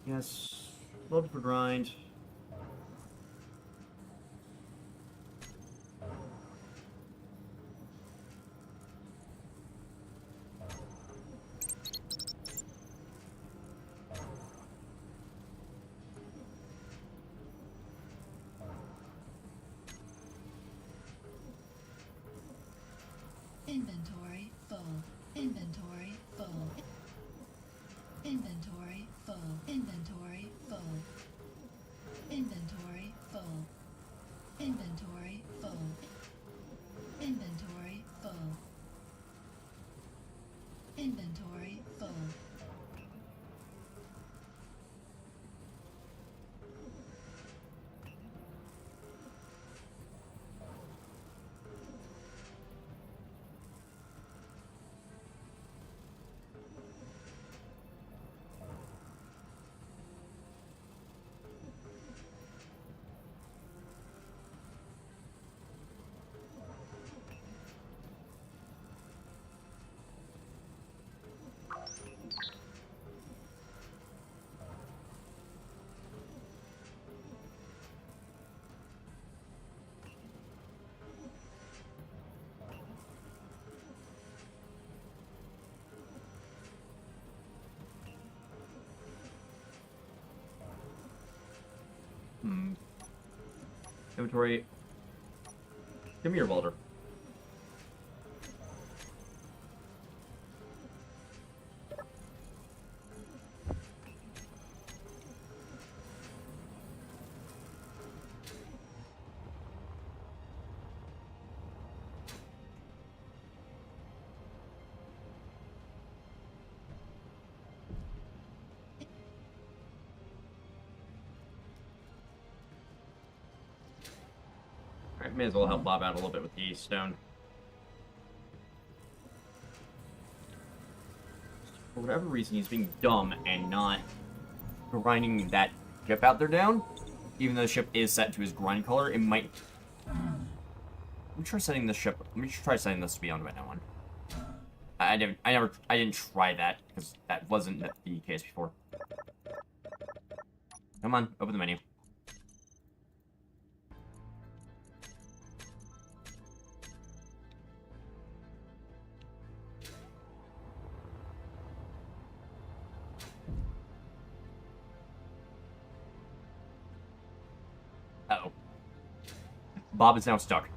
S3: Yes, load for grind.
S5: Inventory full. Inventory full. Inventory full. Inventory full. Inventory full. Inventory full. Inventory full. Inventory full.
S3: Inventory. Give me your welder. Alright, may as well help Bob out a little bit with the stone. For whatever reason, he's being dumb and not grinding that ship out there down. Even though the ship is set to his grind color, it might... Let me try setting this ship... Let me try setting this to be on right now one. I didn't try that, because that wasn't the case before. Come on, open the menu. Uh-oh. Bob is now stuck.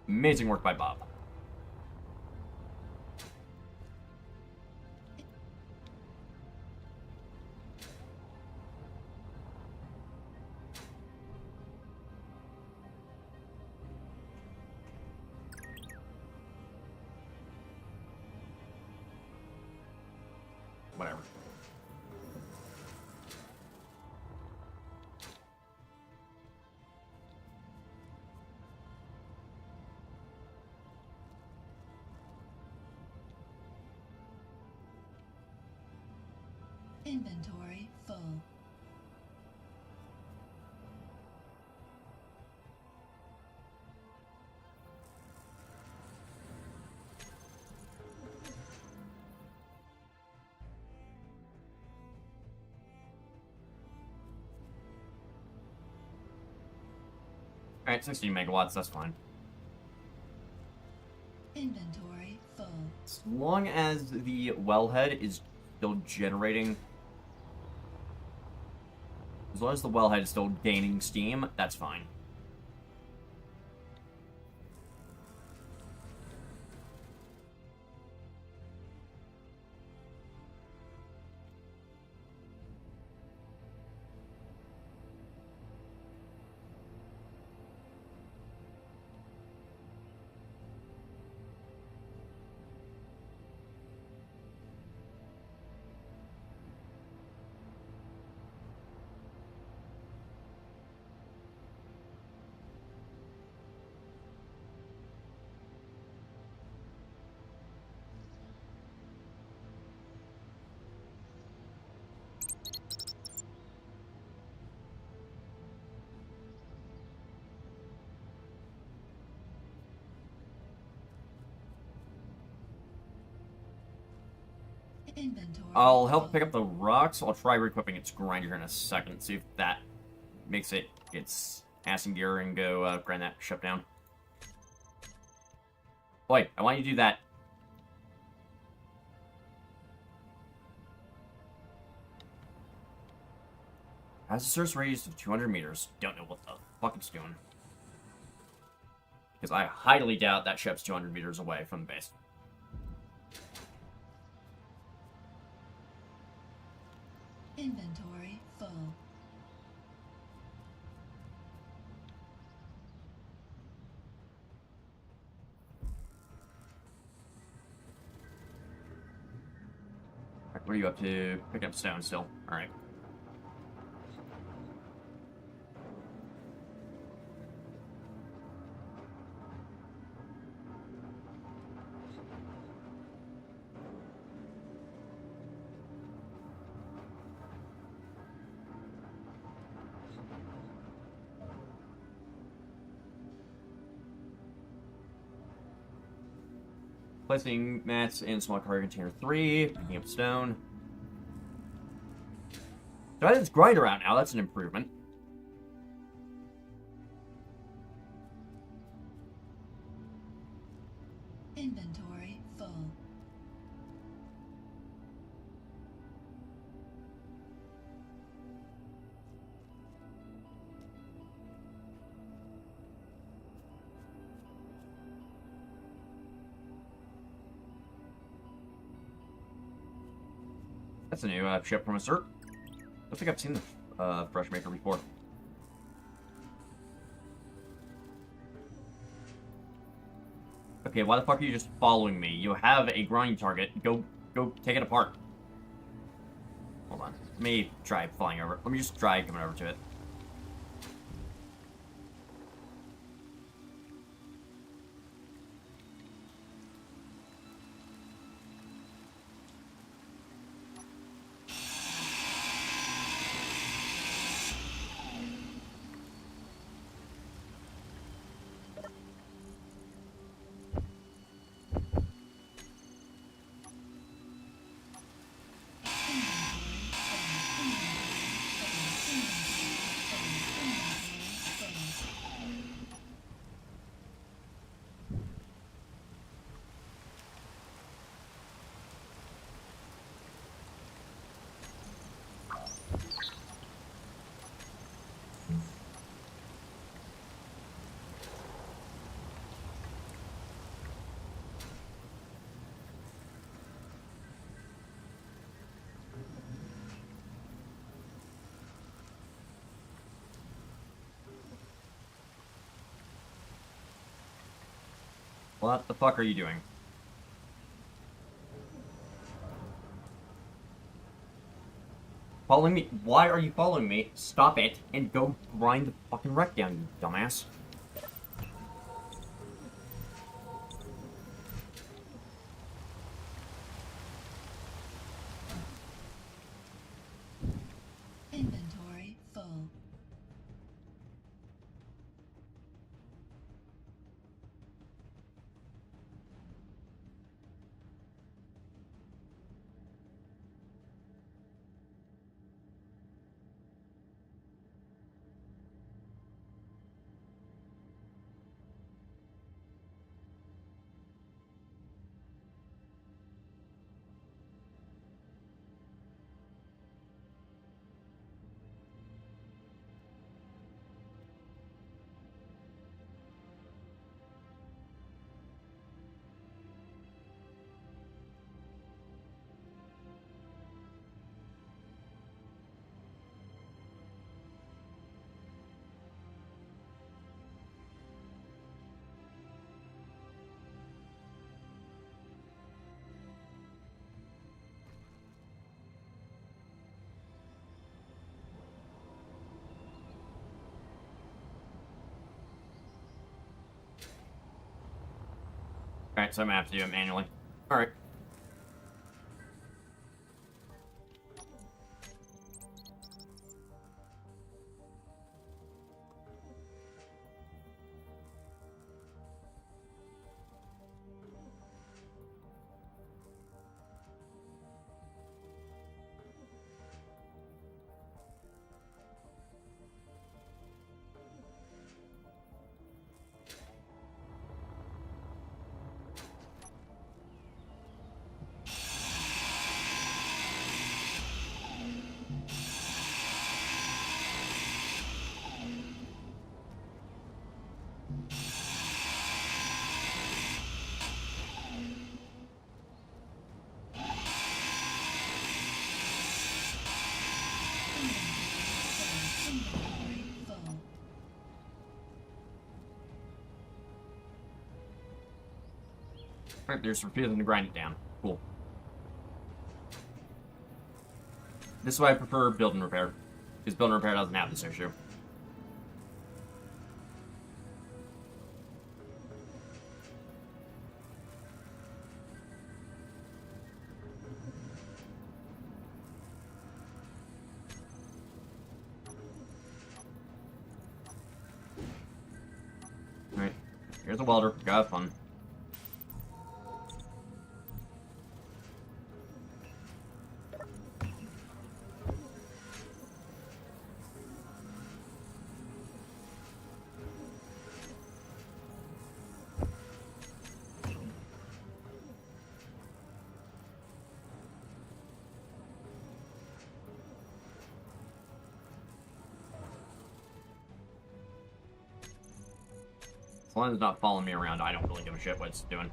S3: Amazing work by Bob. Whatever.
S5: Inventory full.
S3: Alright, 16 megawatts, that's fine.
S5: Inventory full.
S3: As long as the wellhead is still generating... As long as the wellhead is still gaining steam, that's fine.
S5: Inventory.
S3: I'll help pick up the rocks. I'll try re-equipping its grinder here in a second, see if that makes it its ass in gear and go grind that ship down. Boy, I want you to do that. Has a surface radius of 200 meters. Don't know what the fuck it's doing. Because I highly doubt that ship's 200 meters away from the base.
S5: Inventory full.
S3: What are you up to? Picking up stone still. Alright. Placing mats in small cargo container 3, picking up stone. So that is grinder out now, that's an improvement.
S5: Inventory full.
S3: That's a new ship from a cert. I don't think I've seen the Fresh Maker before. Okay, why the fuck are you just following me? You have a grind target. Go take it apart. Hold on. Let me try flying over. Let me just try coming over to it. What the fuck are you doing? Following me? Why are you following me? Stop it and go grind the fucking wreck down, you dumbass.
S5: Inventory full.
S3: Alright, so I'm gonna have to do it manually. Alright.
S5: Inventory full.
S3: Alright, there's refusing to grind it down. Cool. This is why I prefer build and repair. Because build and repair doesn't have this issue. Alright, here's a welder. Go have fun. As long as it's not following me around, I don't really give a shit what it's doing.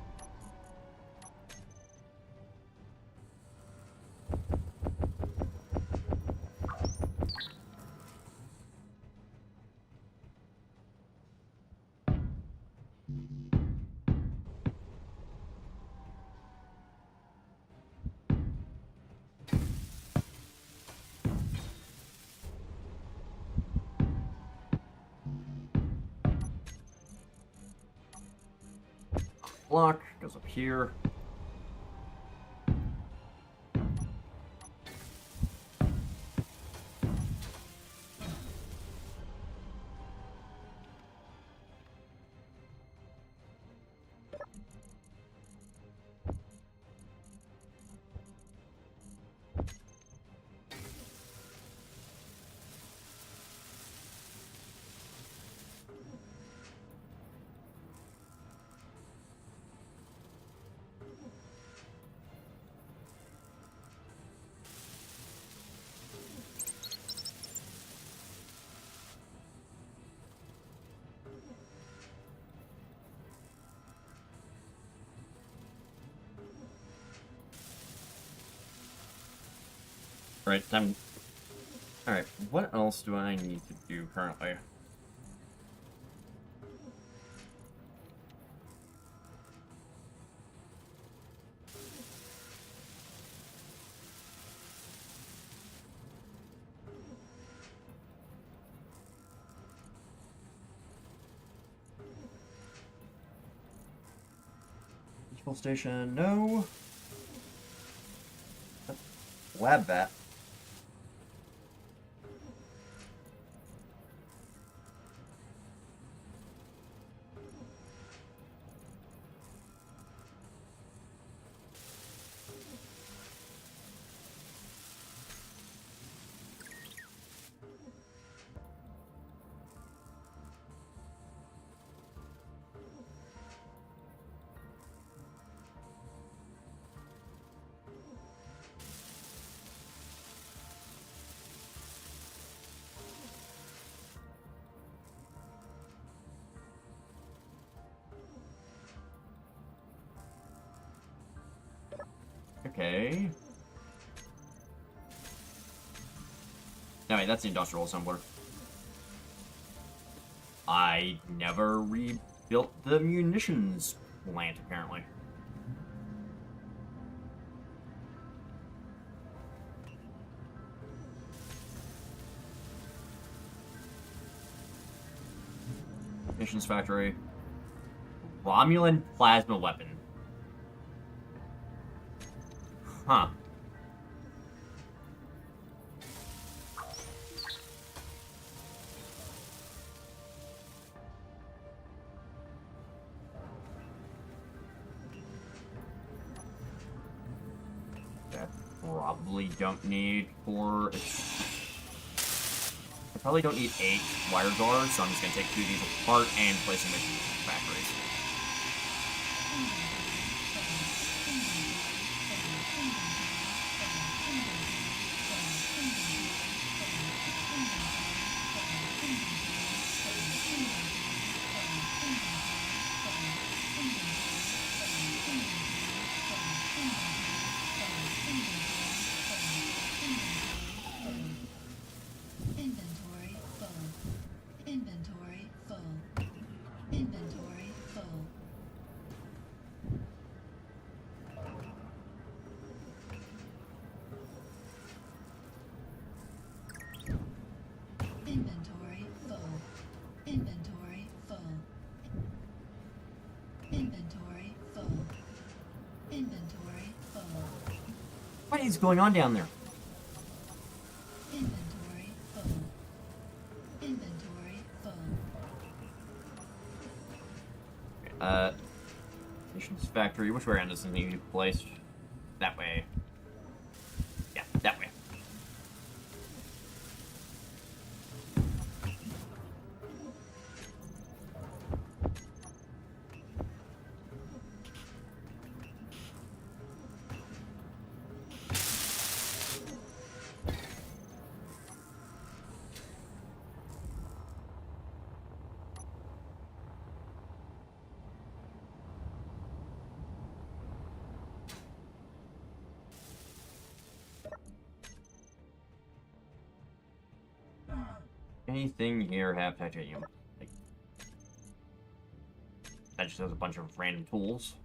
S3: block, goes up here. Right, time. Alright, what else do I need to do currently? Control station, no. Lab bat. Okay. No, wait, that's the industrial assembler. I never rebuilt the munitions plant, apparently. Munitions factory. Romulan plasma weapon. Huh. That probably don't need for... I probably don't need 8 wire guards, so I'm just gonna take 2 of these apart and place them in factories.
S5: Inventory full. Inventory full. Inventory full. Inventory full. Inventory full. Inventory full. Inventory full.
S3: What is going on down there?
S5: Inventory full. Inventory full.
S3: Nations factory. Which way around does this need to be placed? That way. Yeah, that way. Anything here have titanium? Like, that just has a bunch of random tools.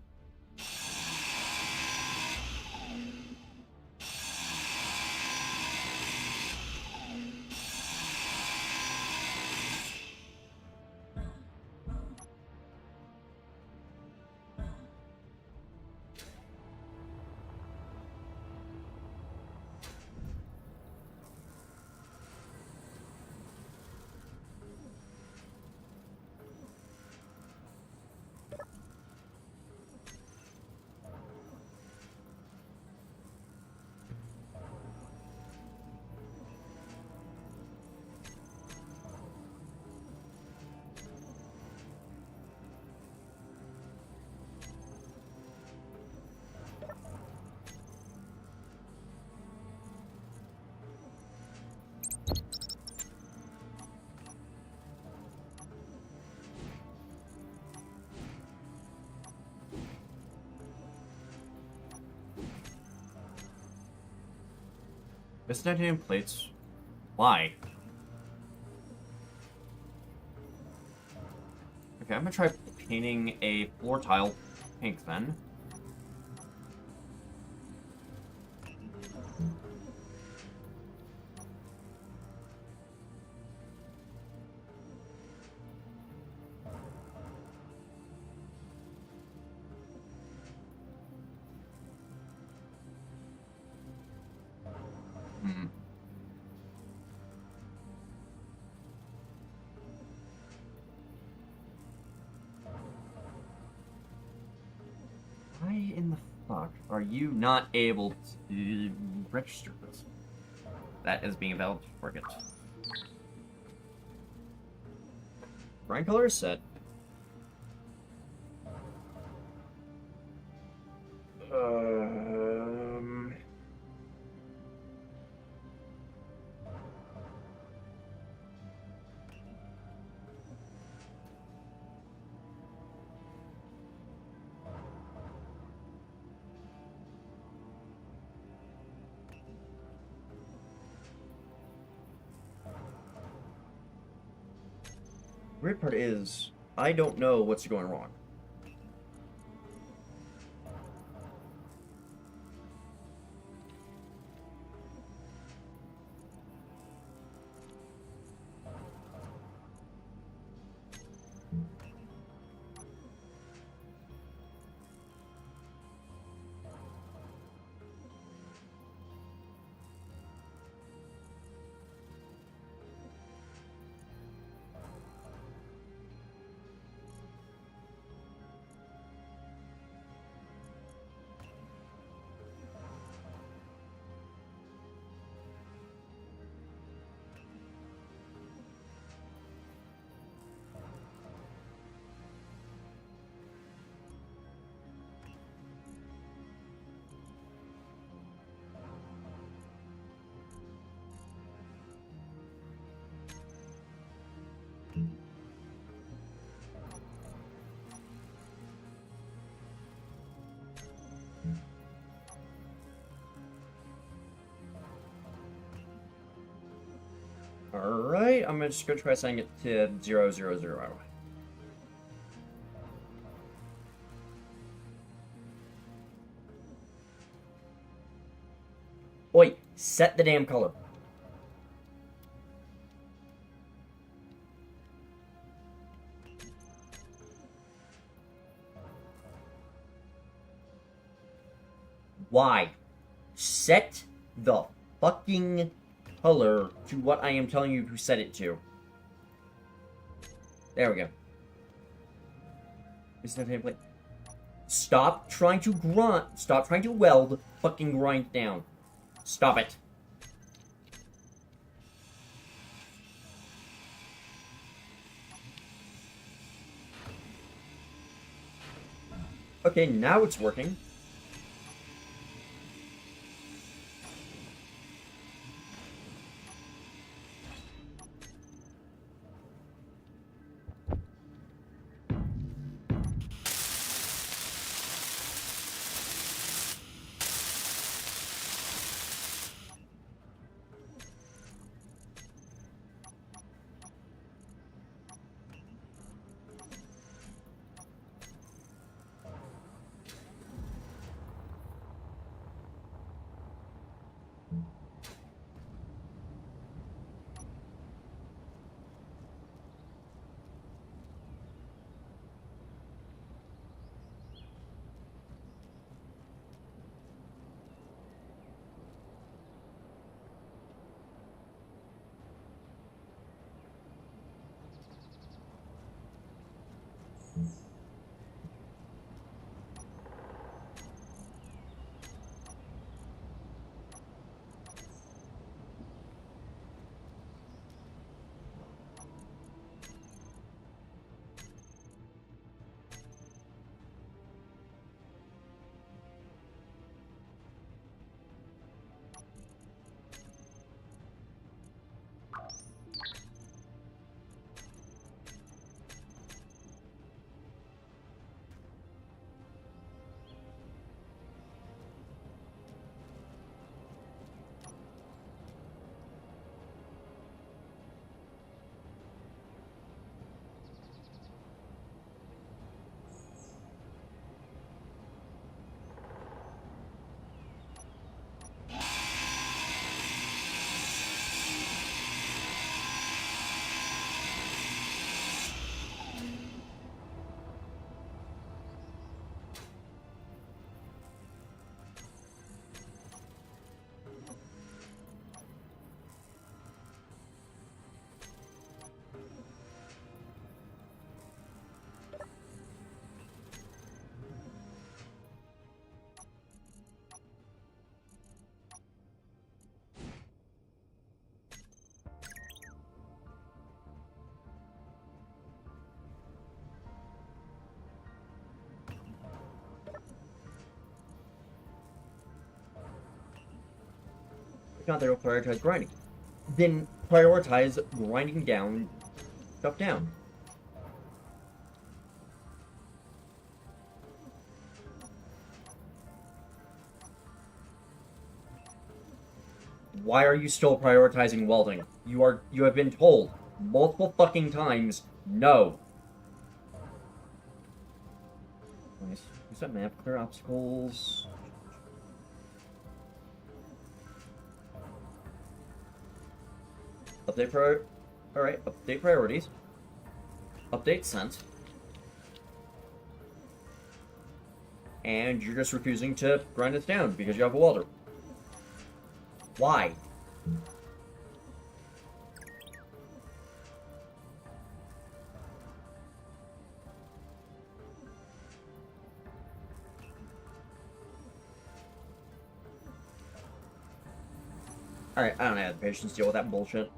S3: This titanium plates. Why? Okay, I'm gonna try painting a floor tile pink then. Hmm. Why in the fuck are you not able to register this? That is being valid target. Bright color is set. Weird part is, I don't know what's going wrong. Alright, I'm just gonna try setting it to 0, 0, 0. Oi, set the damn color. Why? Set the fucking color to what I am telling you to set it to. There we go. Isn't that template? Stop trying to grunt. Stop trying to weld. Fucking grind down. Stop it. Okay, now it's working. God, they will prioritize grinding. Then prioritize grinding down stuff down. Why are you still prioritizing welding? You have been told multiple fucking times, no. Nice. Use that map, clear obstacles. Alright, update priorities. Update sent. And you're just refusing to grind this down because you have a welder. Why? Alright, I don't have the patience to deal with that bullshit.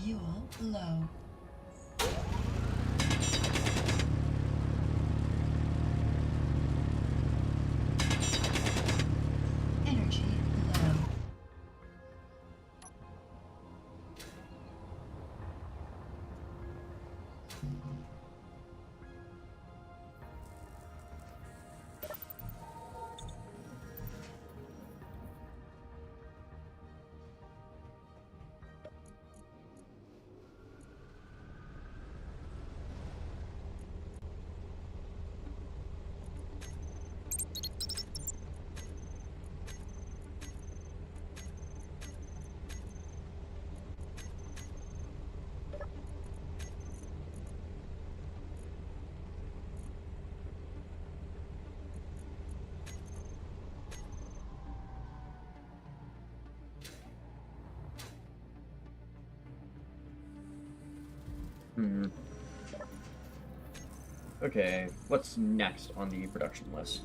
S5: Fuel low. Energy low.
S3: Okay, what's next on the production list?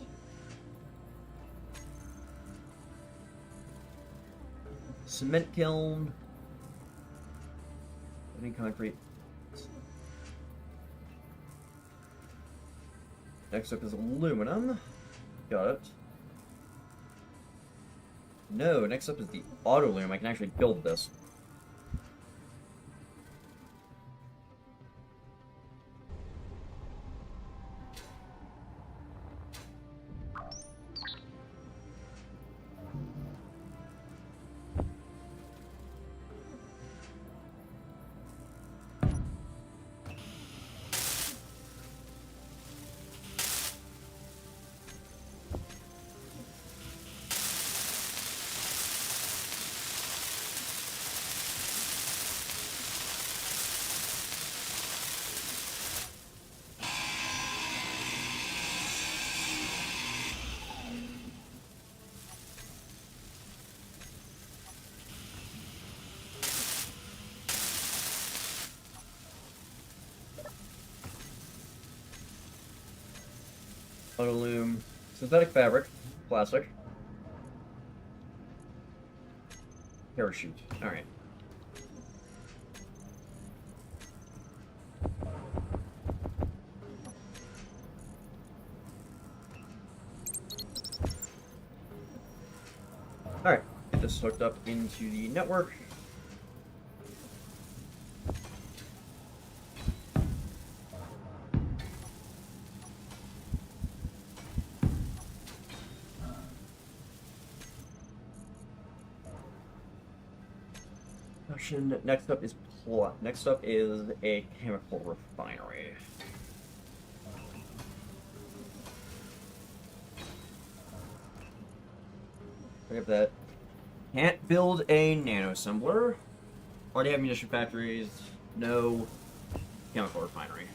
S3: Cement kiln. Any concrete? Next up is aluminum. Got it. No, next up is the auto loom. I can actually build this. Auto loom, synthetic fabric, plastic, parachute. All right. All right. Get this hooked up into the network. Next up is a chemical refinery. We have that. Can't build a nano assembler. Already have munition factories. No chemical refinery.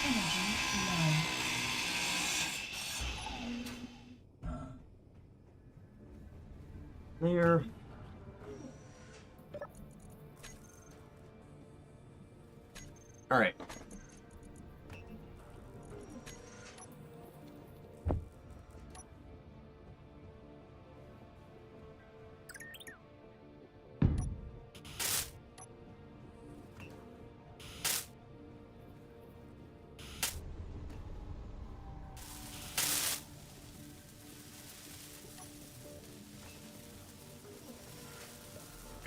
S5: Energy low.
S3: There. All right.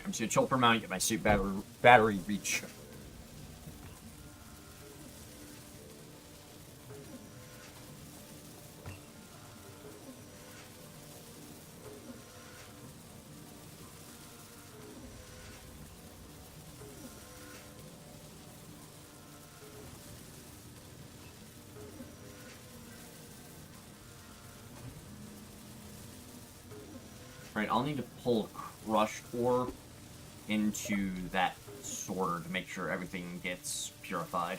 S3: I'm just gonna chill for a moment, get my suit battery reach. Right, I'll need to pull crushed ore into that sorter to make sure everything gets purified.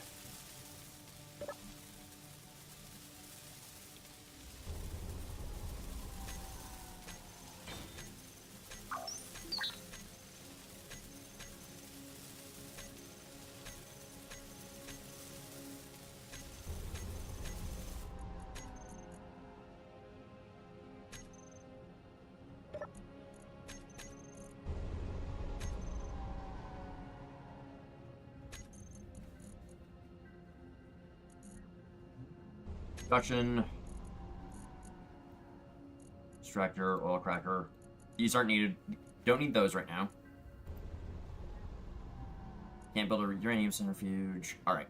S3: Production. Extractor, oil cracker. These aren't needed. Don't need those right now. Can't build a uranium centrifuge. Alright.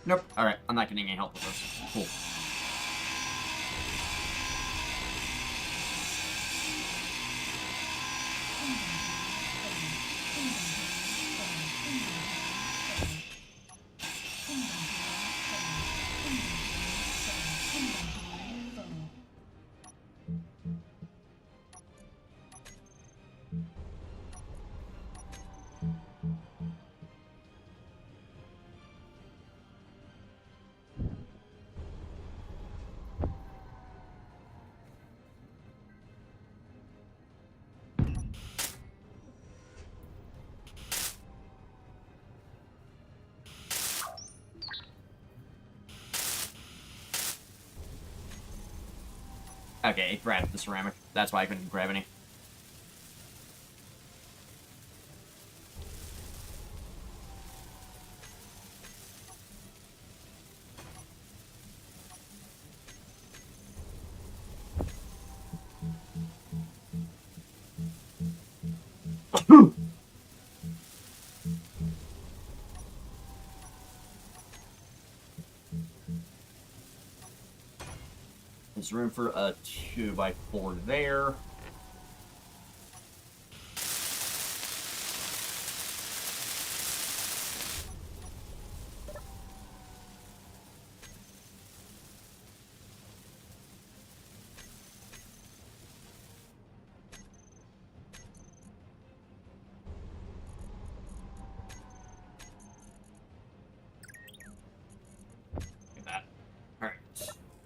S3: Nope. Alright, I'm not getting any help with this. Cool. Okay, it grabbed the ceramic. That's why I couldn't grab any. room for a 2x4 there.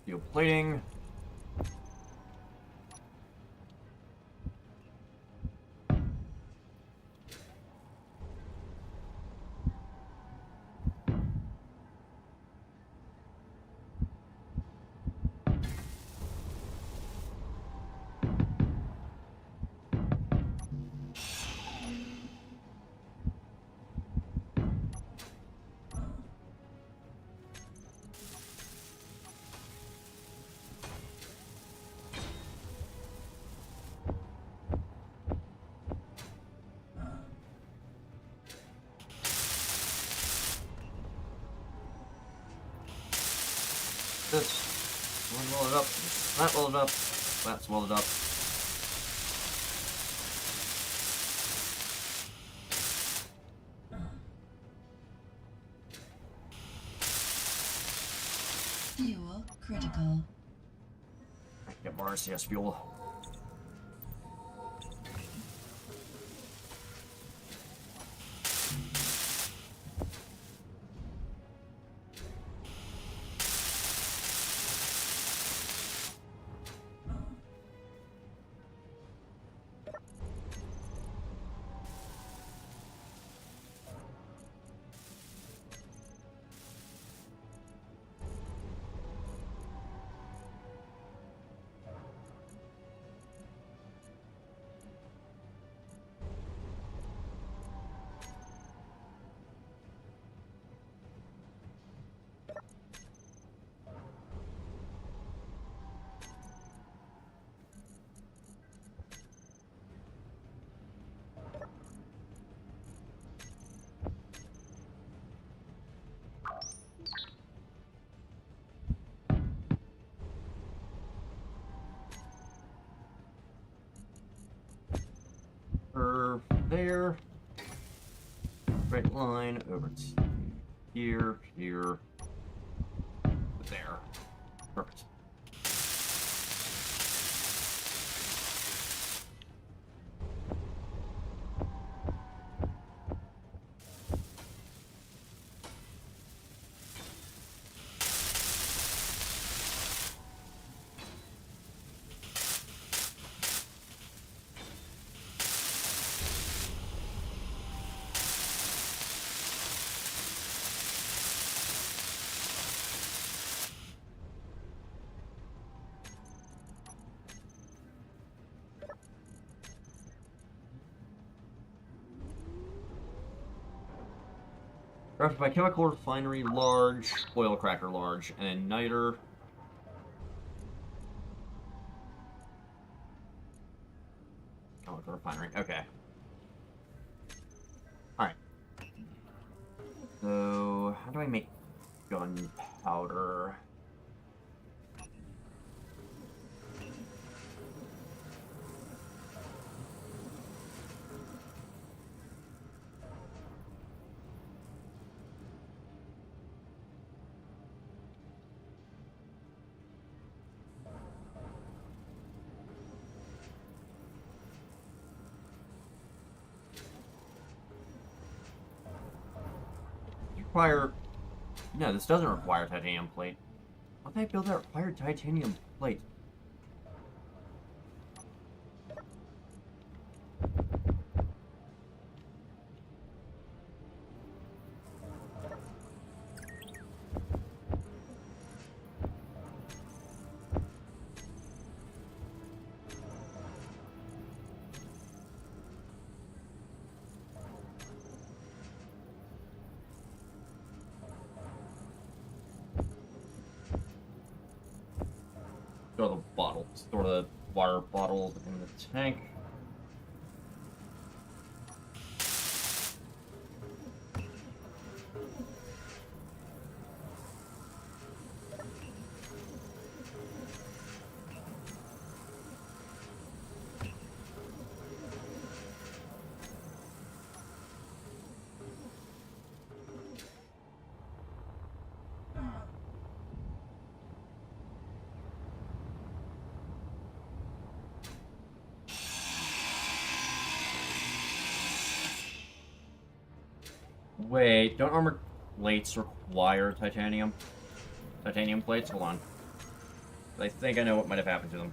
S3: Steel plating. This one welded up, that welded up, that's welded up.
S5: Fuel critical.
S3: Get more RCS fuel. There. Straight line over to here, here, there. Perfect. Crafted by chemical refinery large, oil cracker large, and niter. Chemical refinery, okay. Alright. So, how do I make gunpowder? Require... No, this doesn't require titanium plate. Why did I build that required titanium plate? Store the bottle. Store the water bottle in the tank. Wait, don't armor plates require titanium? Titanium plates? Hold on. I think I know what might have happened to them.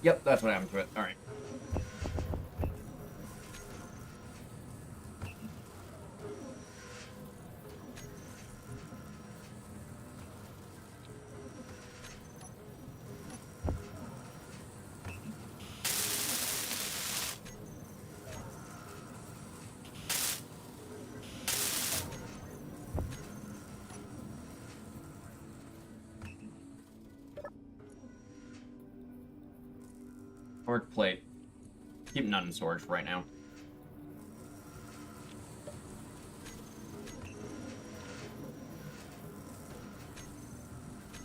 S3: Yep, that's what happened to it. Alright. Armored plate. Keep none in storage right now.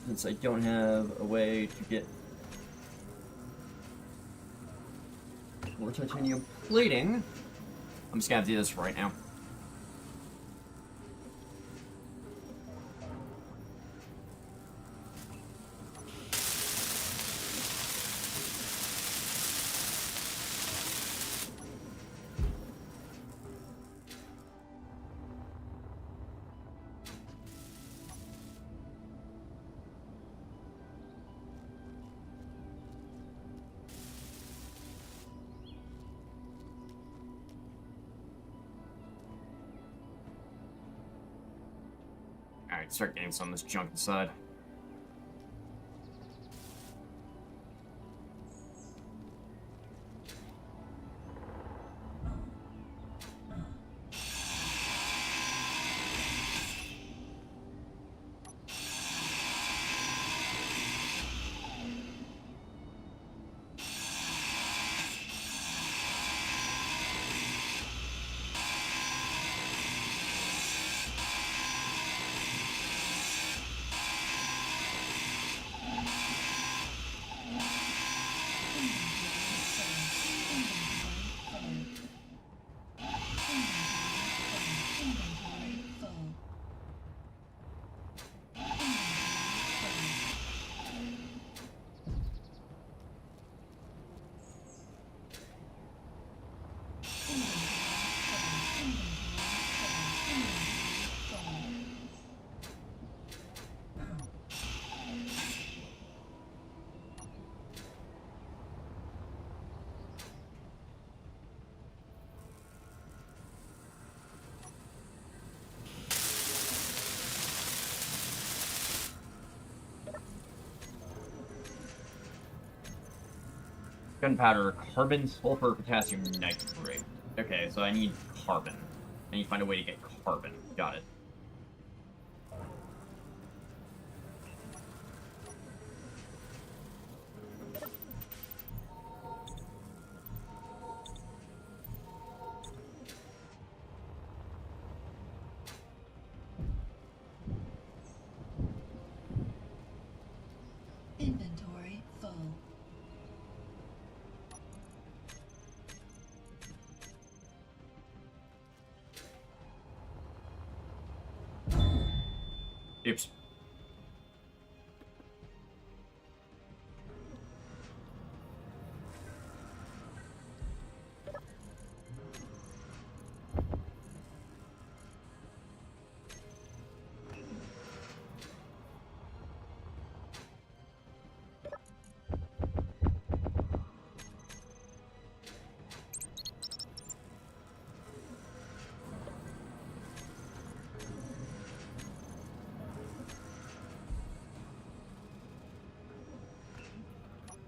S3: Since I don't have a way to get more titanium plating, I'm just gonna have to do this right now. Alright, start getting some of this junk inside. Gunpowder, carbon, sulfur, potassium, nitrate. Okay, so I need carbon. I need to find a way to get carbon. Got it.
S5: Inventory full.
S3: Oops.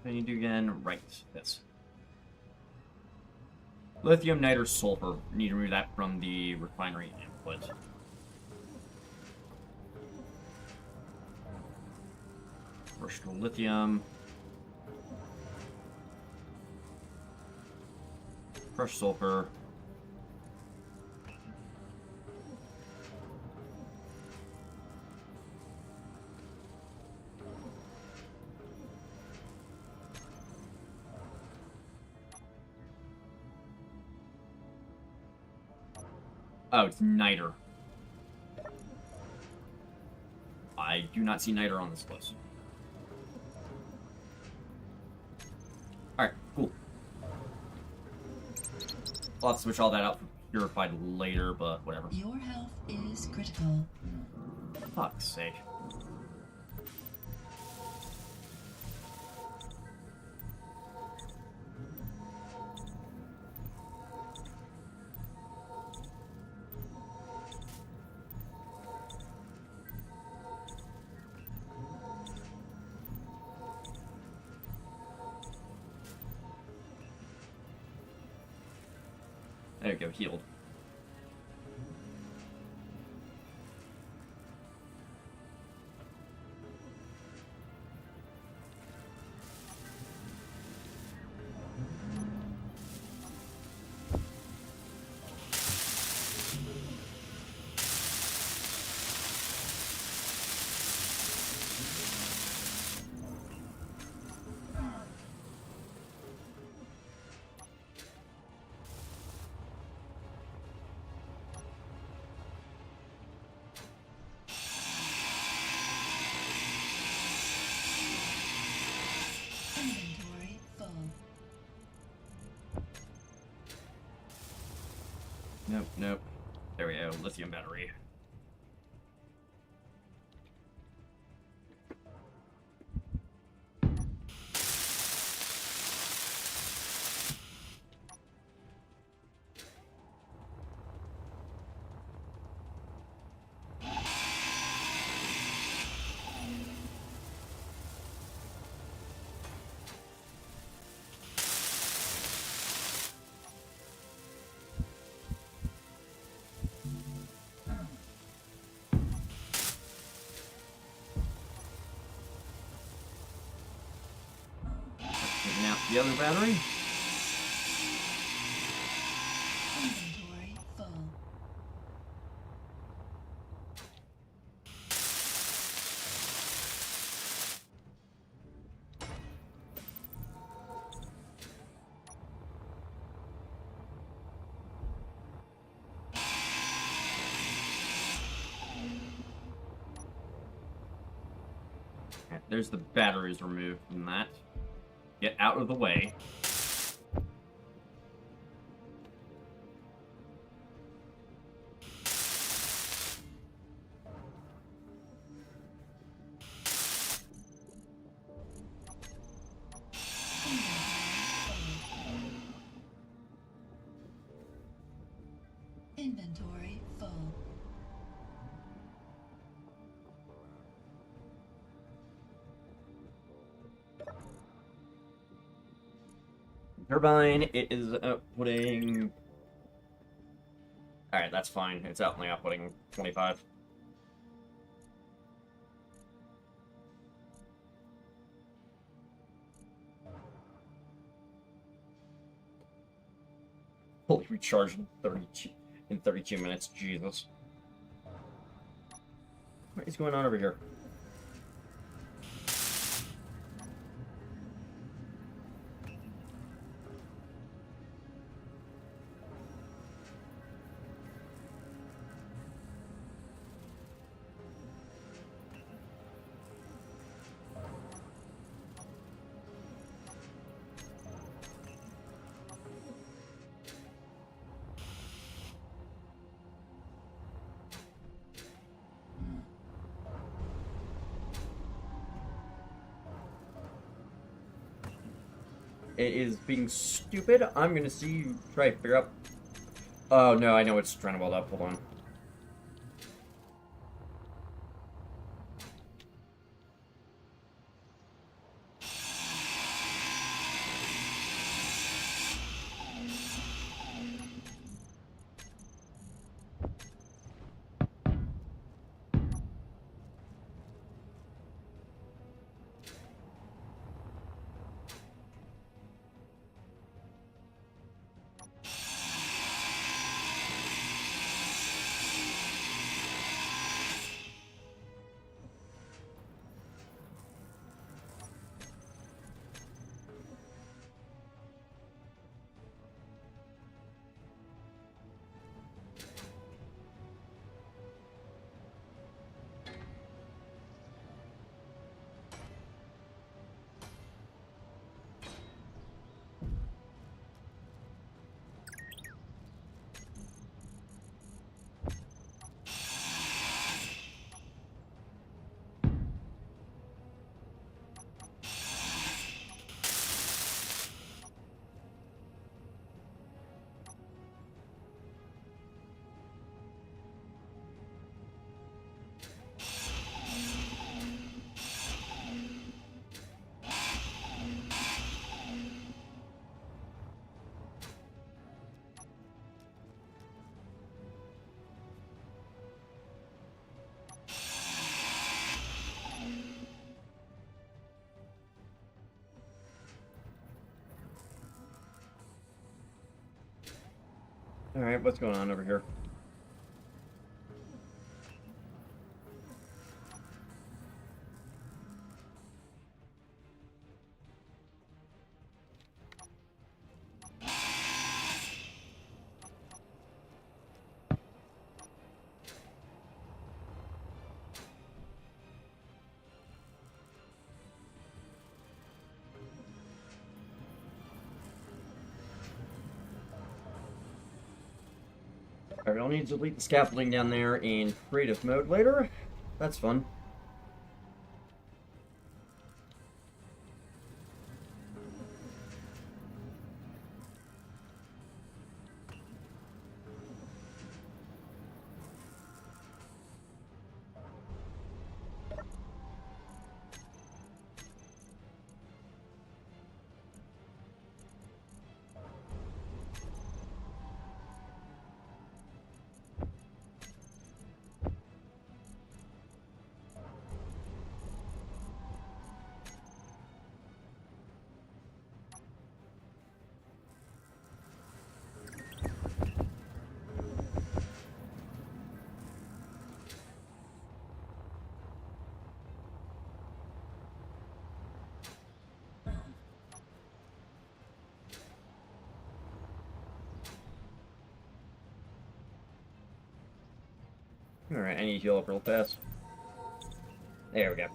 S3: I need to again, right, this. Lithium, niter, sulfur. Need to remove that from the refinery input. First lithium. Crushed sulfur. Oh, it's niter. I do not see niter on this list. I'll have to switch all that out for purified later, but whatever.
S5: Your health is critical.
S3: Fuck's sake. There you go, healed.
S5: Inventory full.
S3: Nope, nope. There we go, lithium battery. Taking out the other battery.
S5: Inventory full.
S3: Okay, there's the batteries removed from that. Get out of the way.
S5: Inventory full.
S3: Turbine, it is outputting... Alright, that's fine. It's only outputting 25. Fully recharged in 32 minutes. Jesus. What is going on over here? It is being stupid. I'm gonna see you try to figure out... Oh, no, I know it's trying to weld up. Hold on. Alright, what's going on over here? Alright, I'll need to delete the scaffolding down there in creative mode later. That's fun. Alright, I need to heal up real fast. There we go.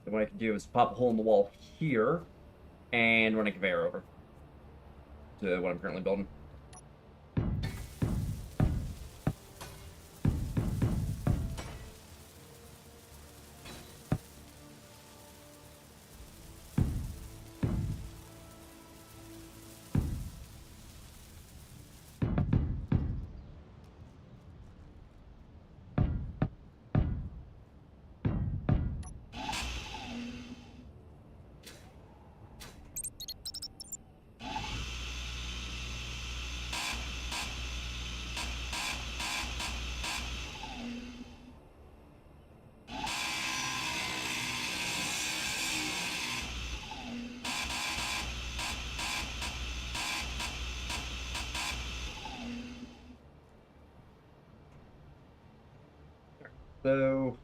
S3: So what I can do is pop a hole in the wall here and run a conveyor over to what I'm currently building. So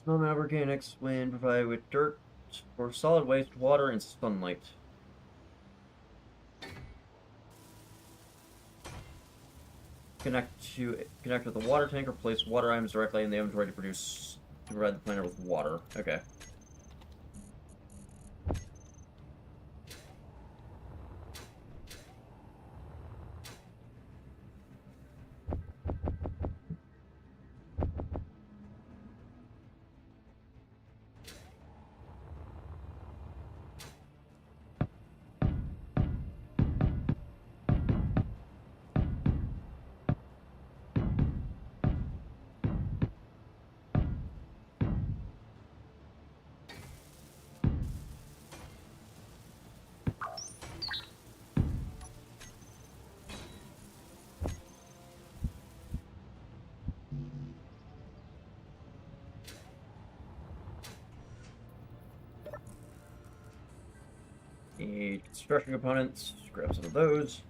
S3: small amount of organics when provided with dirt or solid waste, water, and sunlight. Connect with the water tank or place water items directly in the inventory to provide the planter with water. Okay. Need construction components. Grab some of those.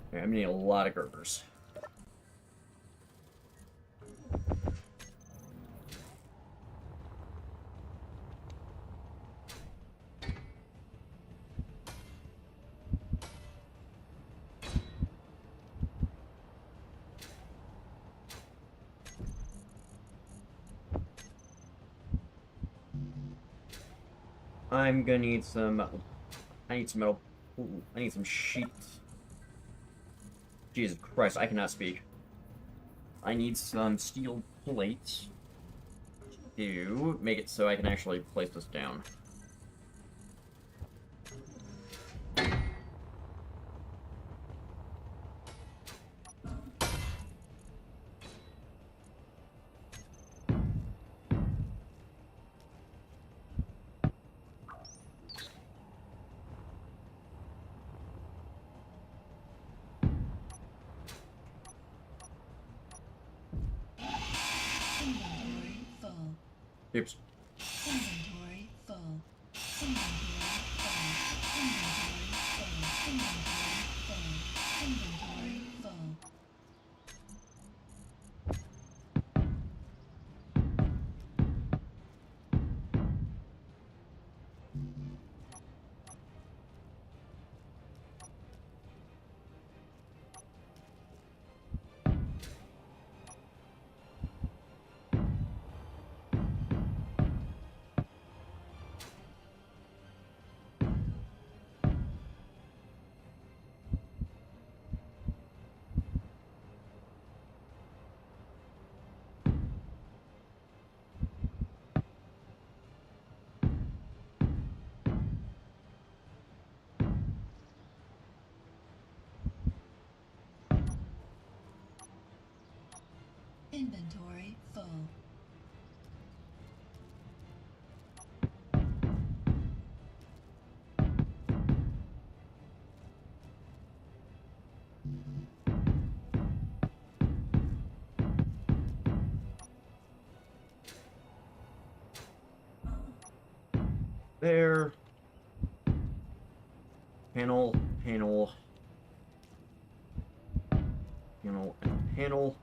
S3: Okay, I'm gonna need a lot of girders. I'm gonna need some metal. I need some metal. Ooh, I need some sheets. Jesus Christ, I cannot speak. I need some steel plates to make it so I can actually place this down.
S5: Inventory full.
S3: Oops.
S5: Inventory full. Inventory full. Inventory full. Inventory full. Inventory full. Inventory full.
S3: There. Panel, panel. Panel, and panel.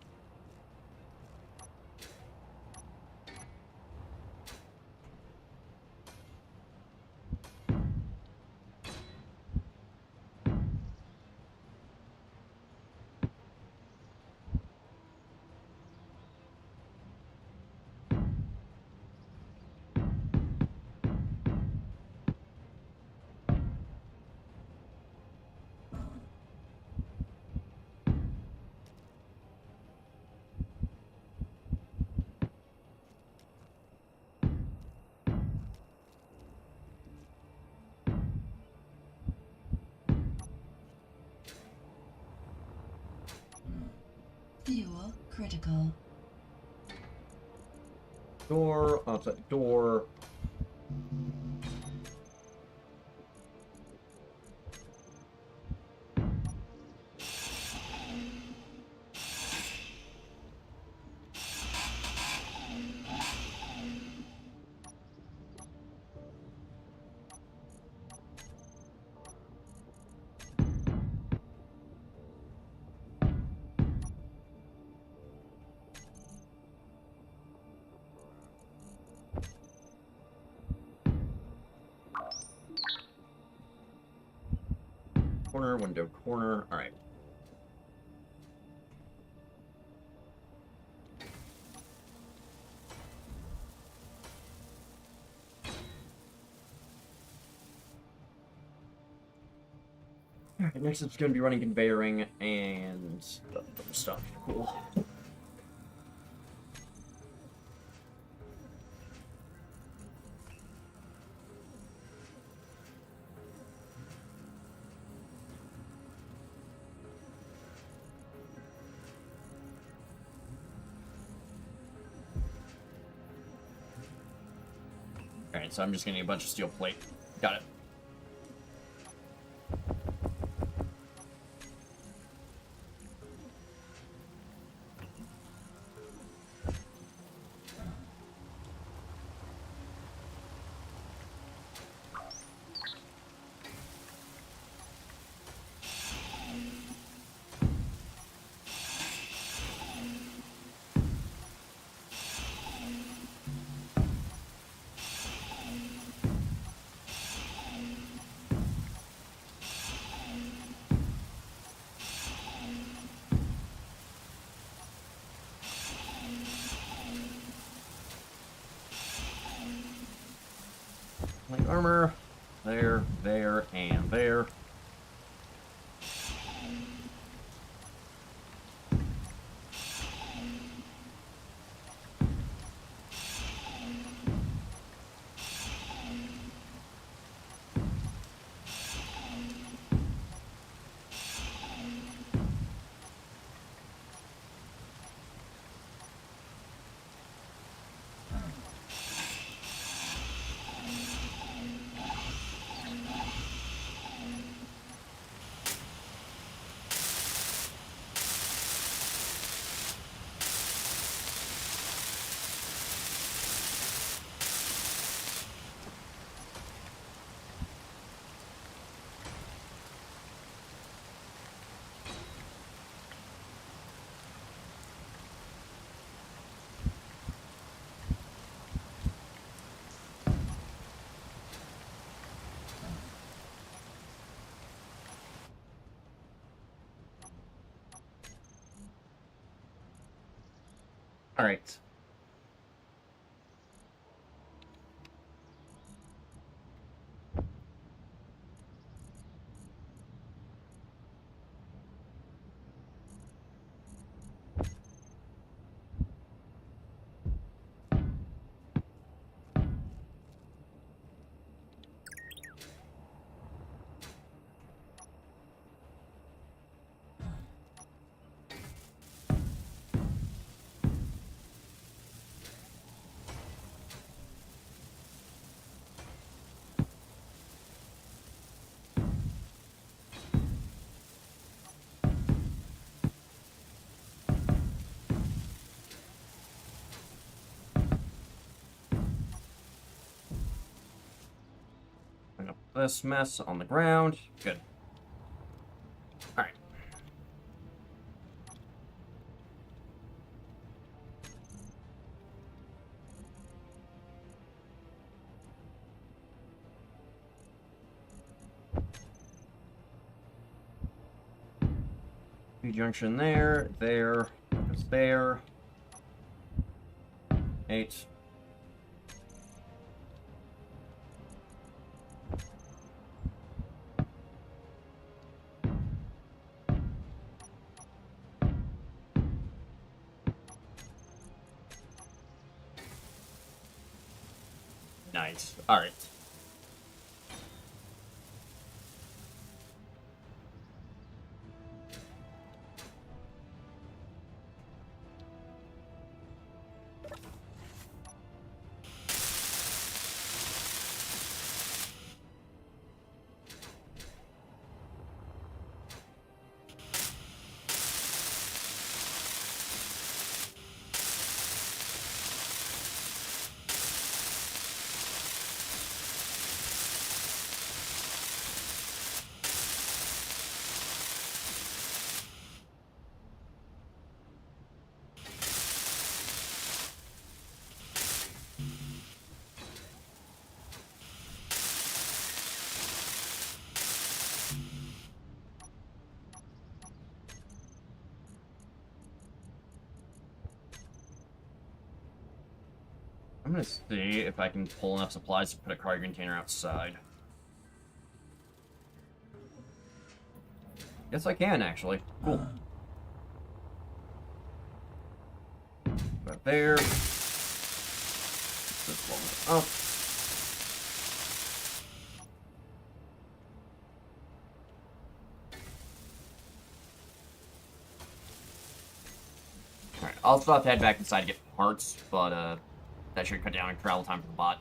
S5: Fuel critical.
S3: Door, outside door. Corner, window, corner. All right. Alright, next it's going to be running conveying and other stuff. Cool. Alright, so I'm just getting a bunch of steel plate. Got it. Light armor. There, and there. All right. Bring up this mess on the ground. Good. All right. Junction there, there, there. 8. Nice. All right. I'm gonna see if I can pull enough supplies to put a cargo container outside. Yes, I can, actually. Cool. Right there. This one up. Alright, I'll still have to head back inside to get parts, but, that should cut down on travel time for the bot.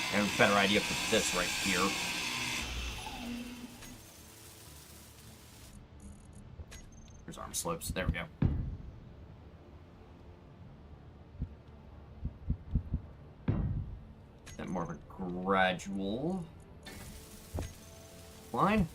S3: I have a better idea for this right here. There's arm slopes. There we go. Then more of a gradual line.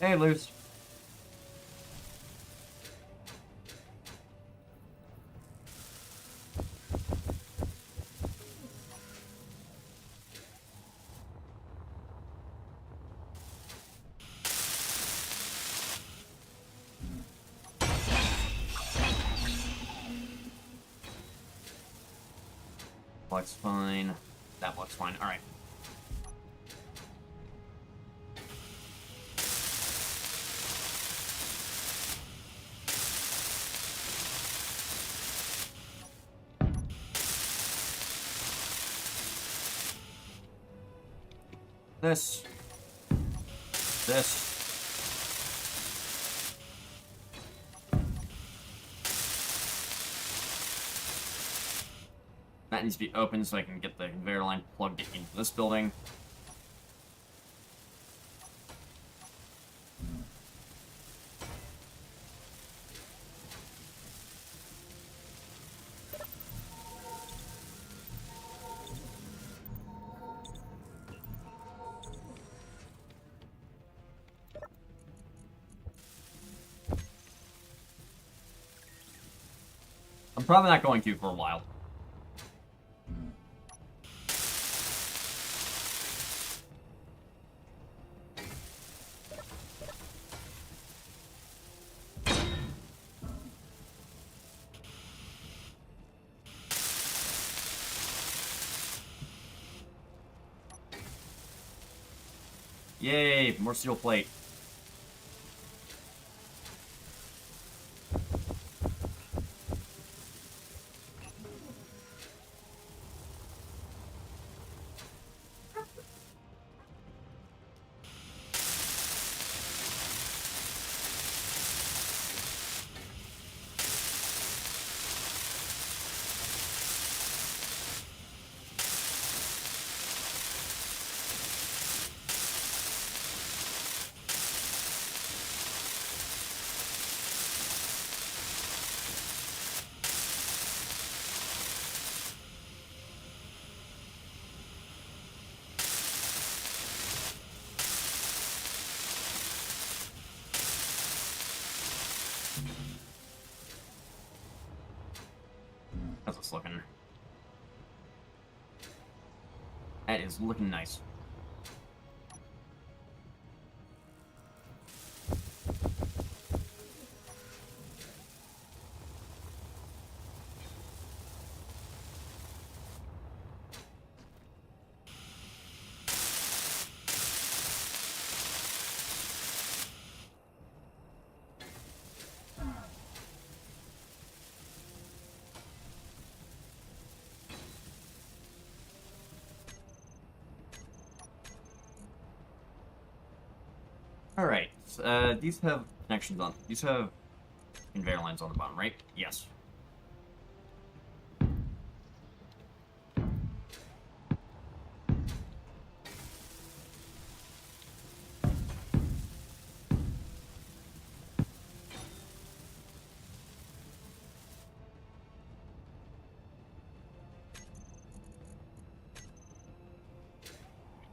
S3: Hey, Luce. Looks fine. That looks fine. All right. This. That needs to be open so I can get the conveyor line plugged into this building. I'm probably not going to for a while. Yay, more steel plate. How's this looking? is looking nice. Alright, these have connections on... These have conveyor lines on the bottom, right? Yes.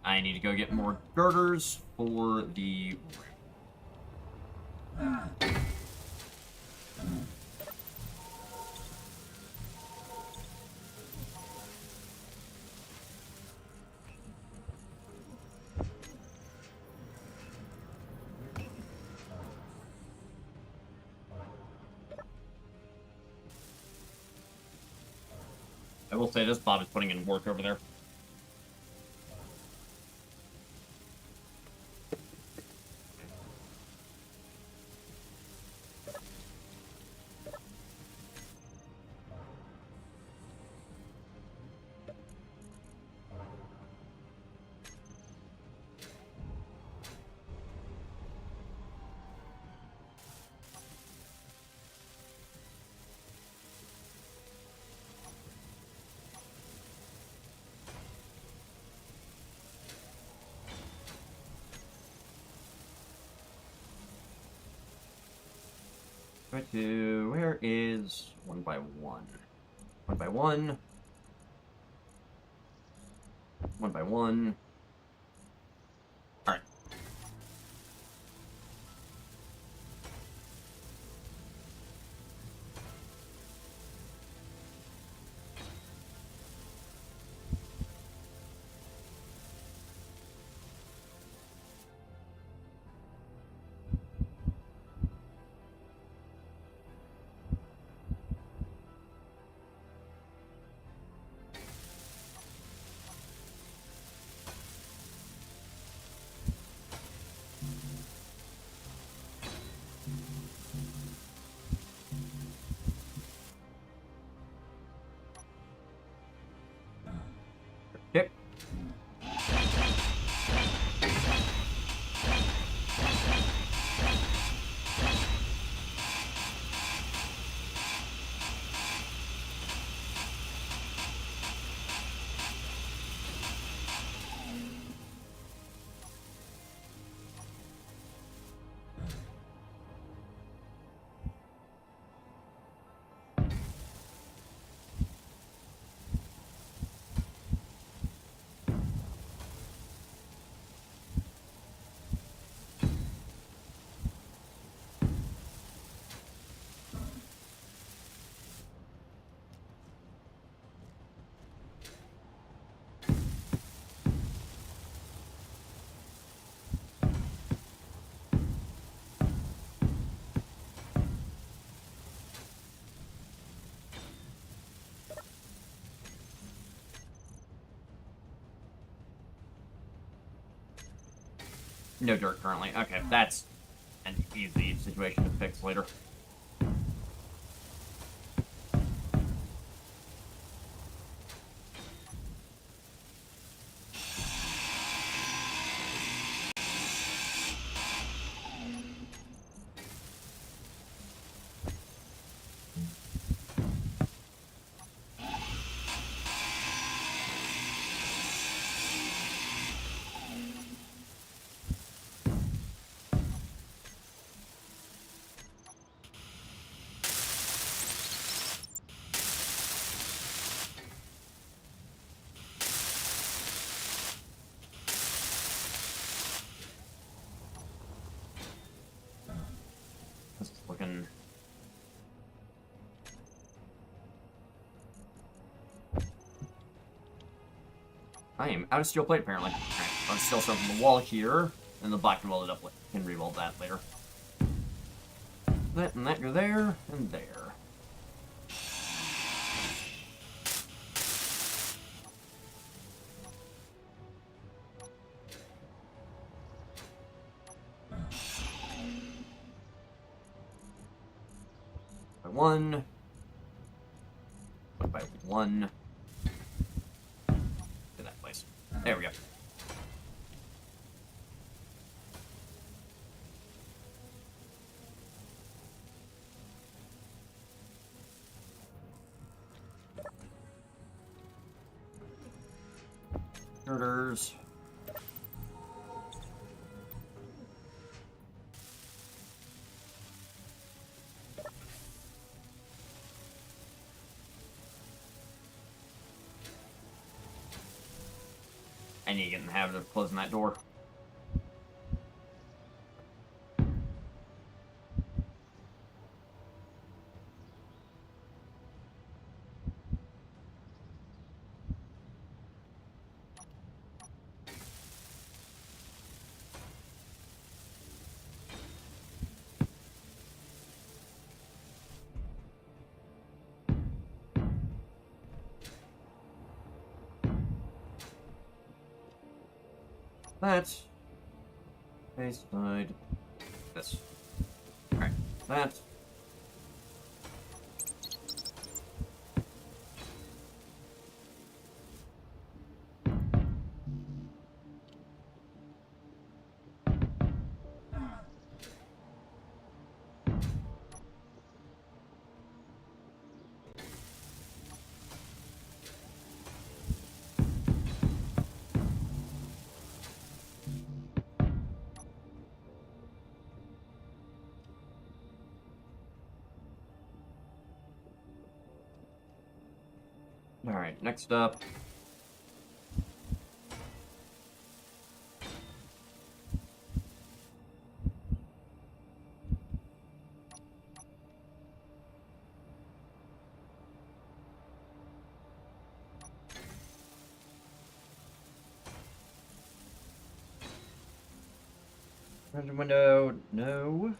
S3: I need to go get more girders for the... I will say this Bob is putting in work over there. Right to... Where is 1x1? 1x1. 1x1. Alright. Yep. No dirt currently. Okay, that's an easy situation to fix later. I am out of steel plate, apparently. Alright, I'll steal some from the wall here, and the black can weld it up. Can re-weld that later. That and that go there, and there. By one. By one. To that place. There we go. Girders. I need to get in the habit of closing that door. That. Face side. This. Alright. That. Alright, next up. Engine window, no.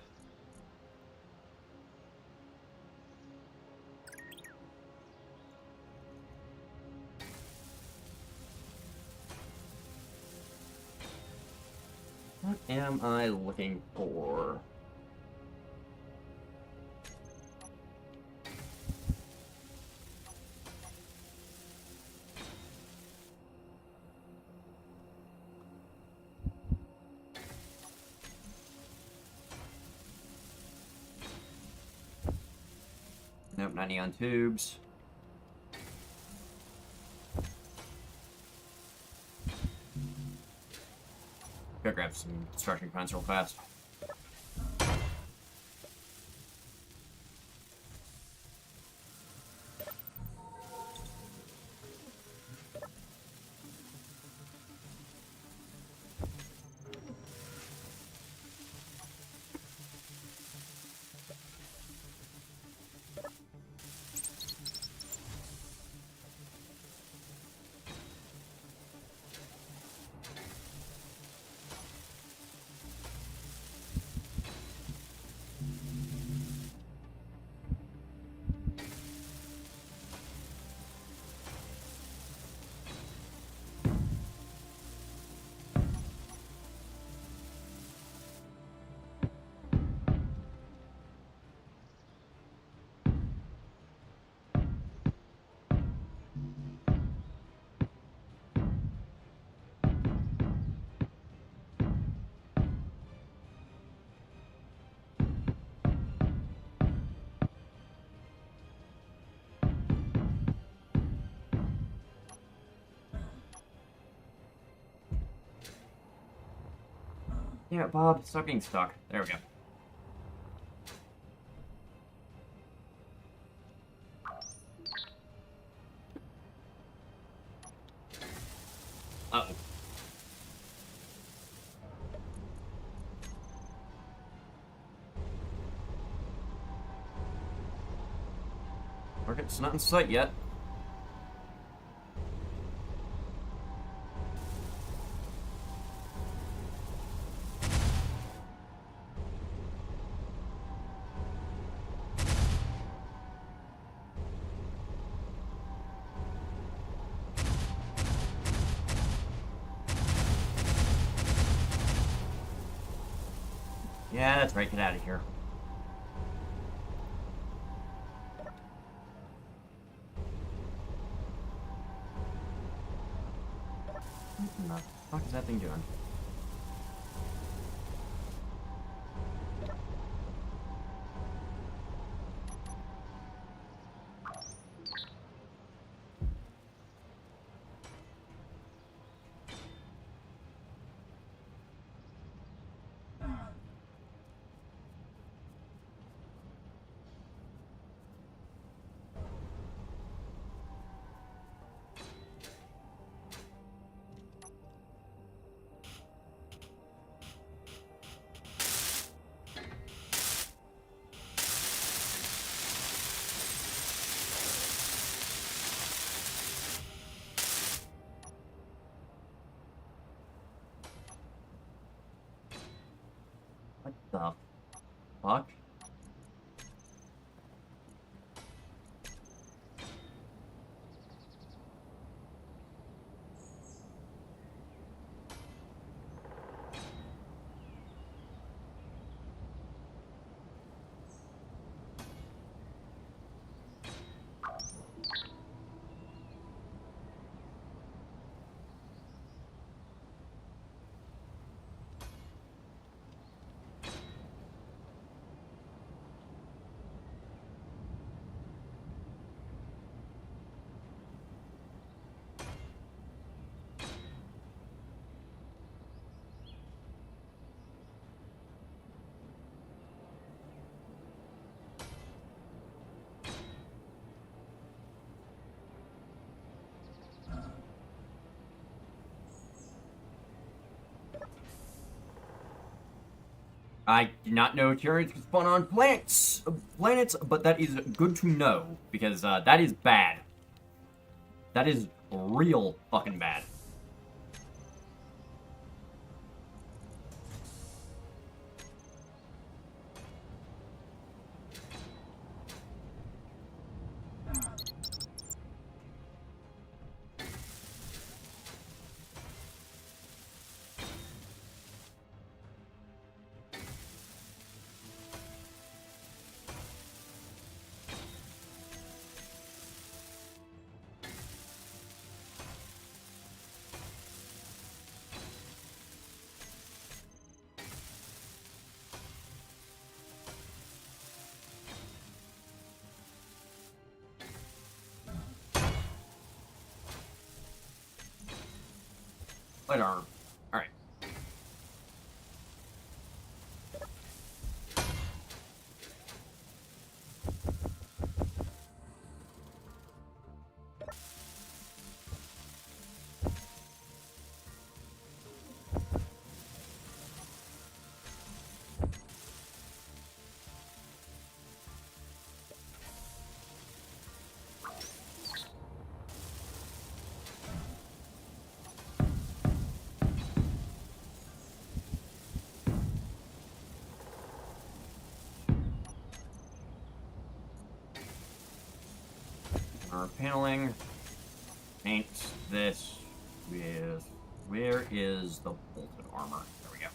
S3: What am I looking for? Nope, not neon tubes. Go grab some construction components real fast. Yeah, Bob, stop getting stuck. There we go. Uh-oh. Target's not in sight yet. Yeah, that's right. Get out of here. What the fuck is that thing doing? What the fuck? I do not know Tyranids can spawn on planets, but that is good to know, because that is bad. That is real fucking bad. Light armor. Alright. Our paneling. Paint this with... Where is the bolted armor? There we go.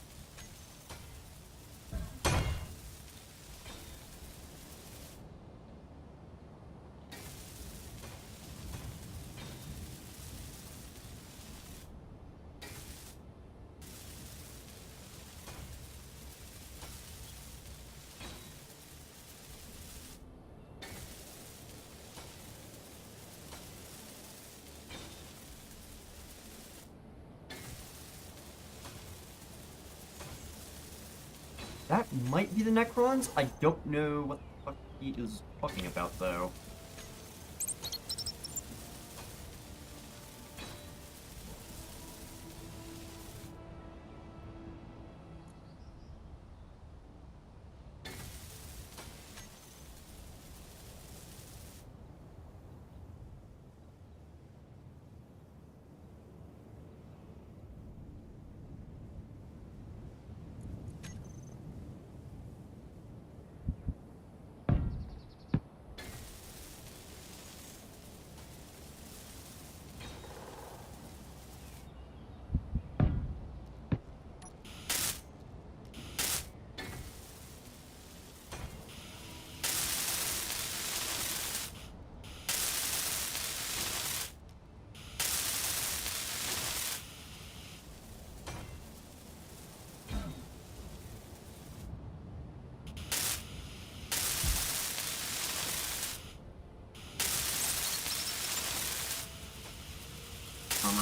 S3: That might be the Necrons. I don't know what the fuck he is talking about, though.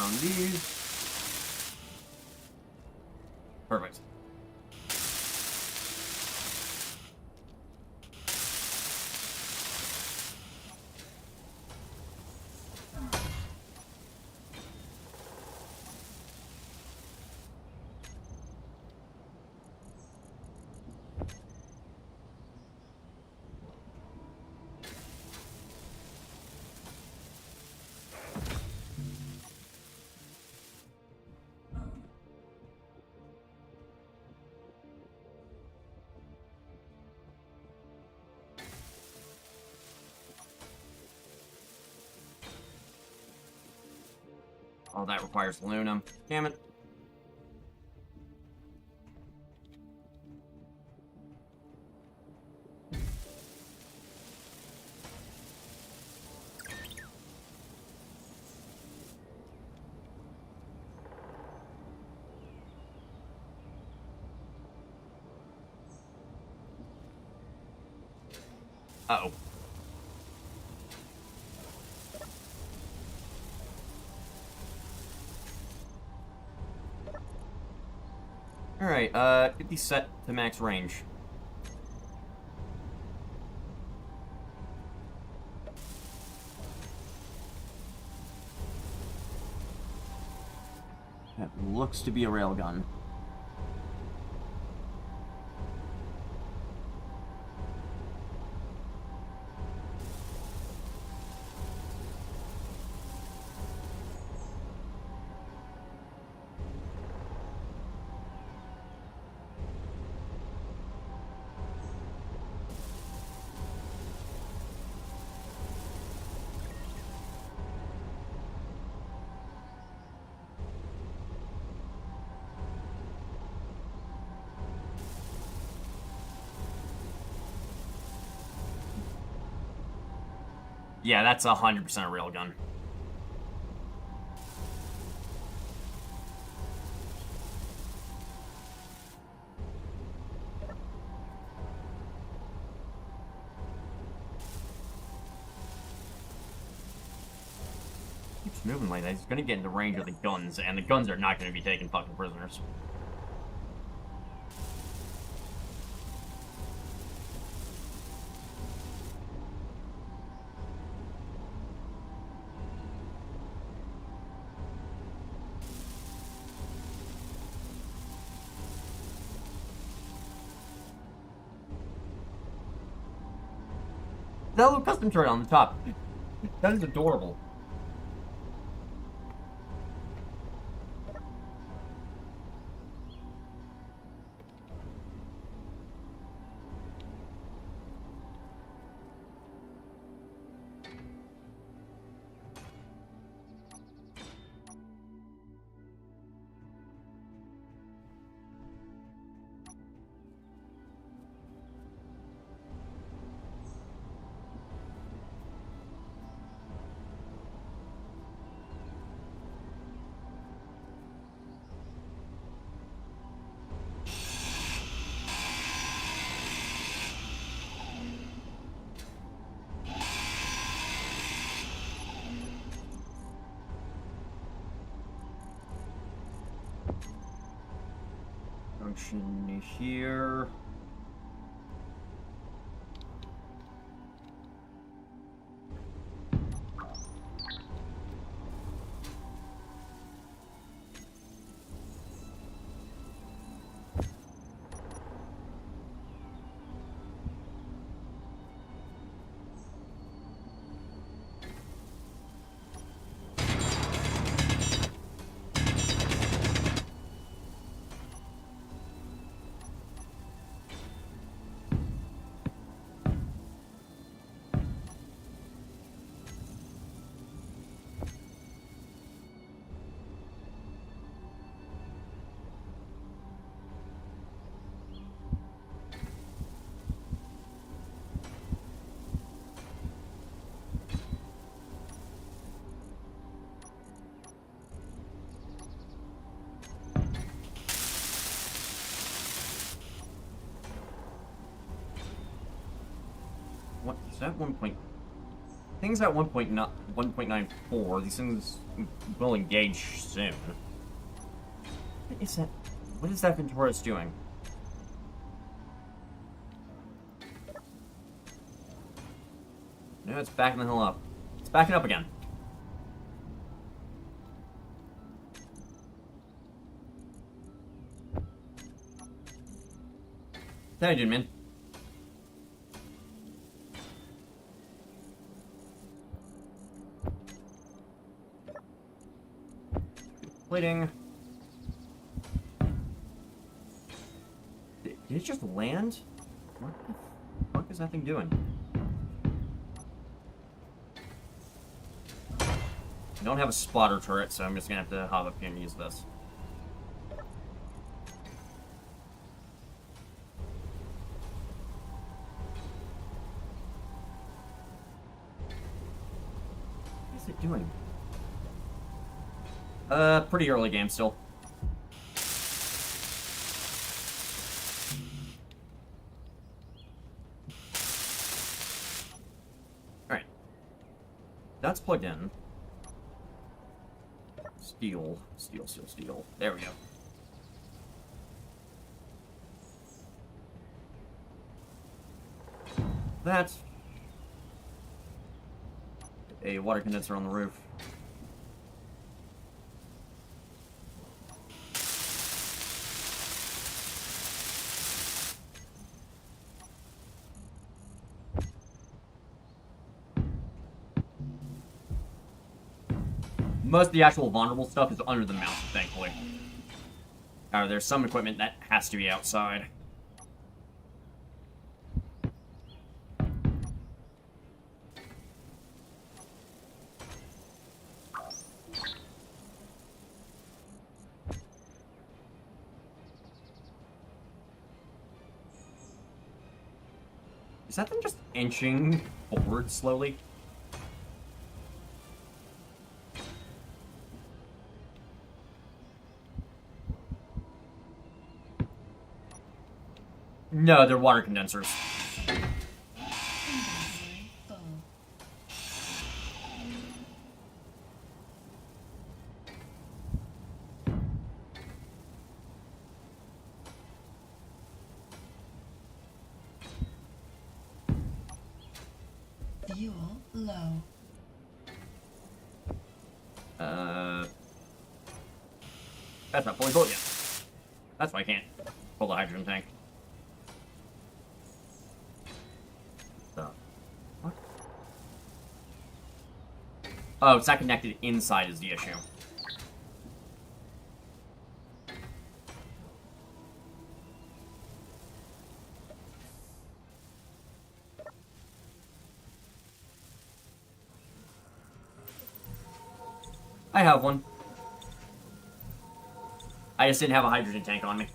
S3: down these. Perfect. Oh, that requires aluminum. Damn it. Uh-oh. Alright, get these set to max range. That looks to be a railgun. Yeah, that's 100% a railgun. Keeps moving like that. He's gonna get into range of the guns, and the guns are not gonna be taking fucking prisoners. That little custom turret on the top. That is adorable. Junction here. What is that 1 point? Things at 1.94. These things will engage soon. What is that? What is that Ventoris doing? No, it's backing the hell up. It's backing up again. How you doing, man? Plating. Did it just land? What the fuck is that thing doing? I don't have a spotter turret, so I'm just gonna have to hop up here and use this. What is it doing? Pretty early game still. Alright. That's plugged in. Steel. There we go. That's a water condenser on the roof. Most of the actual vulnerable stuff is under the mountain, thankfully. There's some equipment that has to be outside. Is that thing just inching forward slowly? No, they're water condensers.
S5: Inventory full. Fuel low.
S3: That's not fully built yet. That's why I can't pull the hydrogen tank. So, what? Oh, it's not connected inside is the issue. I have one. I just didn't have a hydrogen tank on me.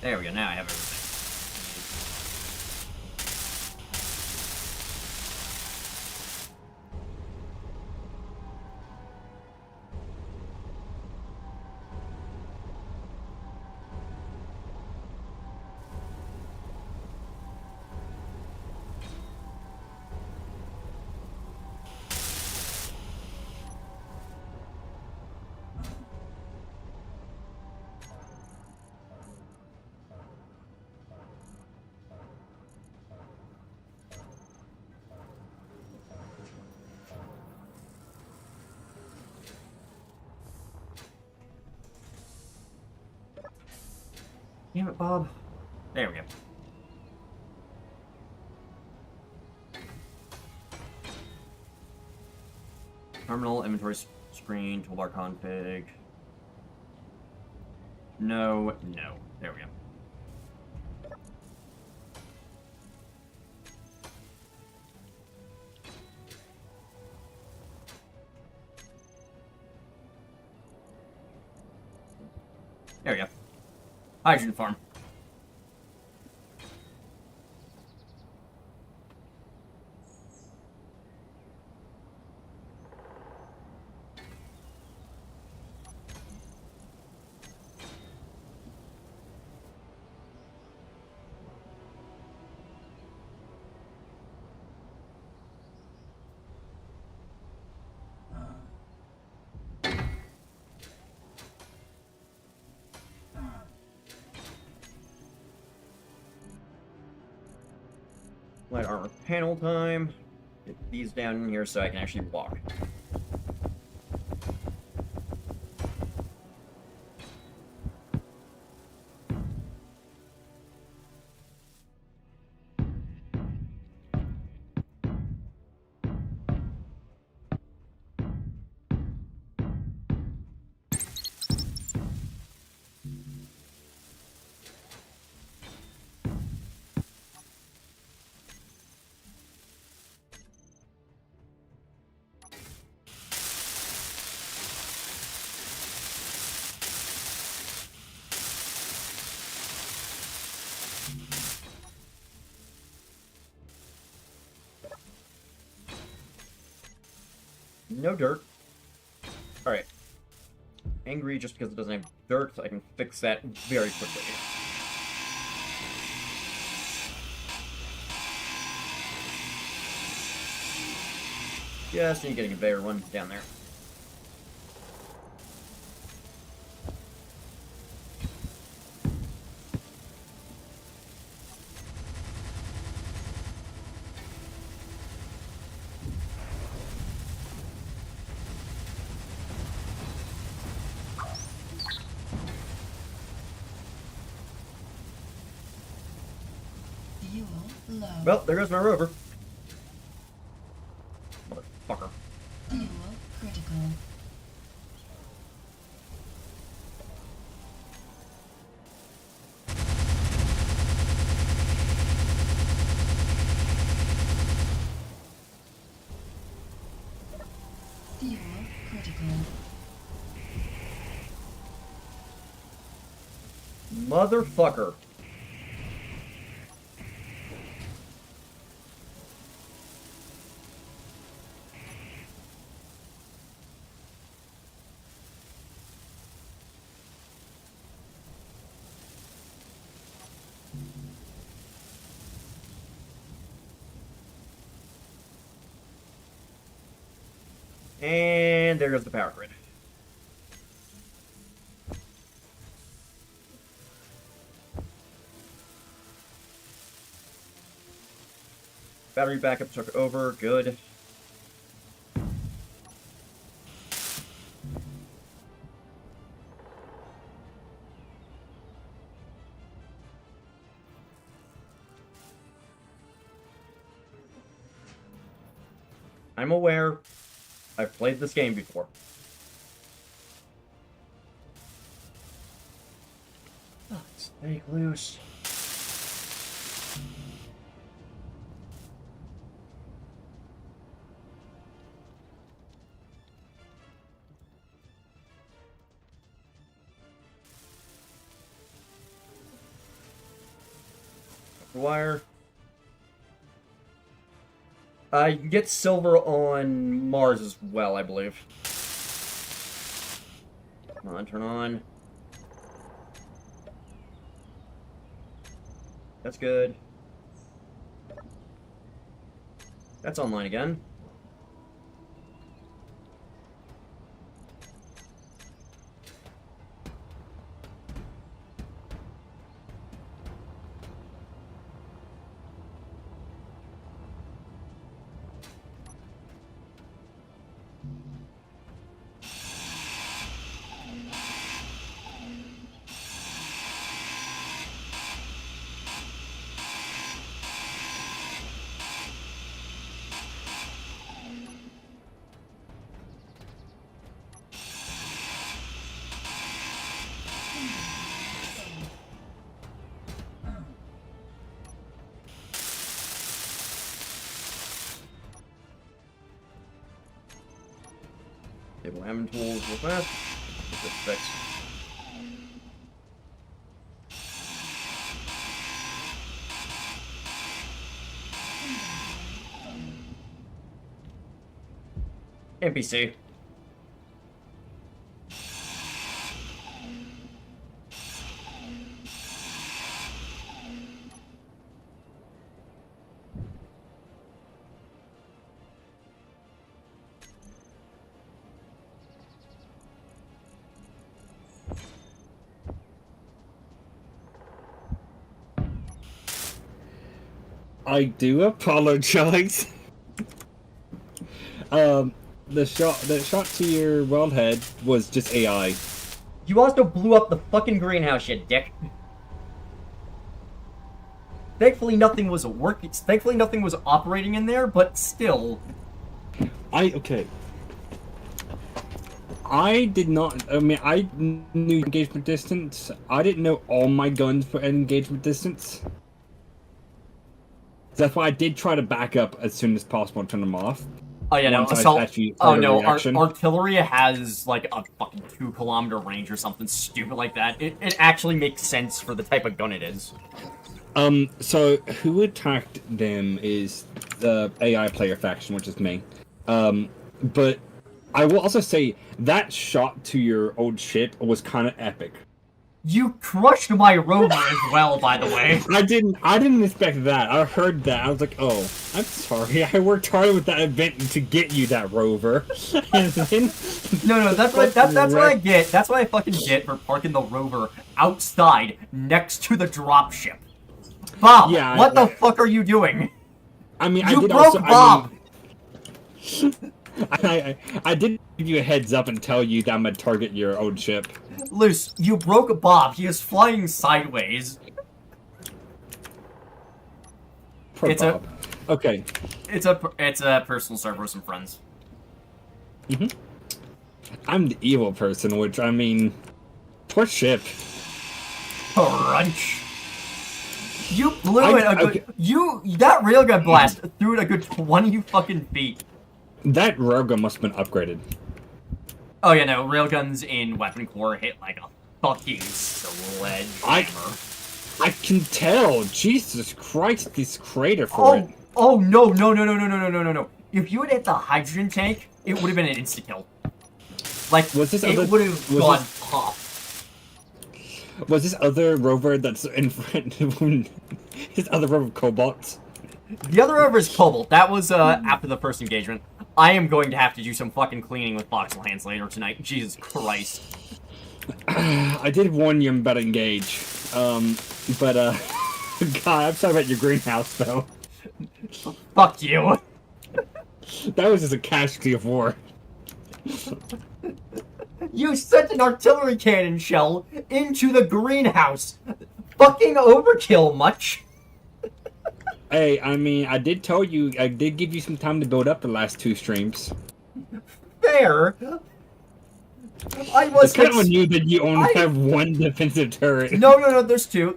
S3: There we go, now I have everything. Damn it, Bob. There we go. Terminal, inventory screen, toolbar config. No, no. There we go. Hydrogen farm. Light armor panel time. Get these down in here so I can actually walk. No dirt. Alright. Angry just because it doesn't have dirt, I can fix that very quickly. Just need getting a better one down there.
S5: Fuel low.
S3: Well, there goes my rover. Motherfucker.
S5: Fuel critical. Fuel critical.
S3: Motherfucker. And there goes the power grid. Battery backup took over, good. I'm aware. I've played this game before. Oh, snake loose. Wire. You can get silver on Mars as well, I believe. Come on, turn on. That's good. That's online again. Table hammering tools real fast. Get this fixed. NPC.
S1: I do apologize. The shot to your wellhead was just AI.
S3: You also blew up the fucking greenhouse, you dick. Thankfully, nothing was working. Thankfully, nothing was operating in there, but still.
S1: Okay. I did not. I mean, I knew engagement distance. I didn't know all my guns were at engagement distance. That's why I did try to back up as soon as possible and turn them off.
S3: Oh yeah, no,
S1: Once I
S3: assault.
S1: actually
S3: Oh
S1: heard a
S3: no,
S1: reaction.
S3: artillery has like a fucking 2-kilometer range or something stupid like that. It actually makes sense for the type of gun it is.
S1: So who attacked them is the AI player faction, which is me. But I will also say that shot to your old ship was kind of epic.
S3: You crushed my rover as well, by the way.
S1: I didn't expect that. I heard that. I was like, oh, I'm sorry. I worked hard with that event to get you that rover. And then,
S3: No, that's what I get. That's what I fucking get for parking the rover outside next to the dropship. Bob,
S1: Yeah,
S3: what the fuck are you doing?
S1: I mean,
S3: You
S1: I did
S3: broke
S1: also.
S3: Bob.
S1: I did give you a heads up and tell you that I'm gonna target your old ship.
S3: Luce, you broke Bob. He is flying sideways.
S1: Poor
S3: It's
S1: Bob. Okay.
S3: It's a personal server with some friends.
S1: I'm the evil person, which I mean, poor ship.
S3: Crunch. You blew it a good.
S1: okay.
S3: That railgun blast threw it a good 20 fucking feet.
S1: That railgun must have been upgraded.
S3: Oh yeah, no, railguns in Weapon Core hit like a fucking sledgehammer.
S1: I can tell. Jesus Christ, this crater for it.
S3: Oh no. If you had hit the hydrogen tank, it would have been an insta kill. Like
S1: Was this
S3: it
S1: other-
S3: would have
S1: was
S3: gone
S1: this-
S3: pop.
S1: Was this other rover that's in front of his other rover Cobalt?
S3: The other rover is Cobalt. That was after the first engagement. I am going to have to do some fucking cleaning with voxel hands later tonight. Jesus Christ.
S1: I did warn you about engage. But God, I'm sorry about your greenhouse though.
S3: Fuck you.
S1: That was just a casualty of war.
S3: You sent an artillery cannon shell into the greenhouse. Fucking overkill, much.
S1: Hey, I mean, I did tell you, I did give you some time to build up the last 2 streams.
S3: Fair. I was
S1: It's kind of on you that you only have 1 defensive turret.
S3: No, there's two.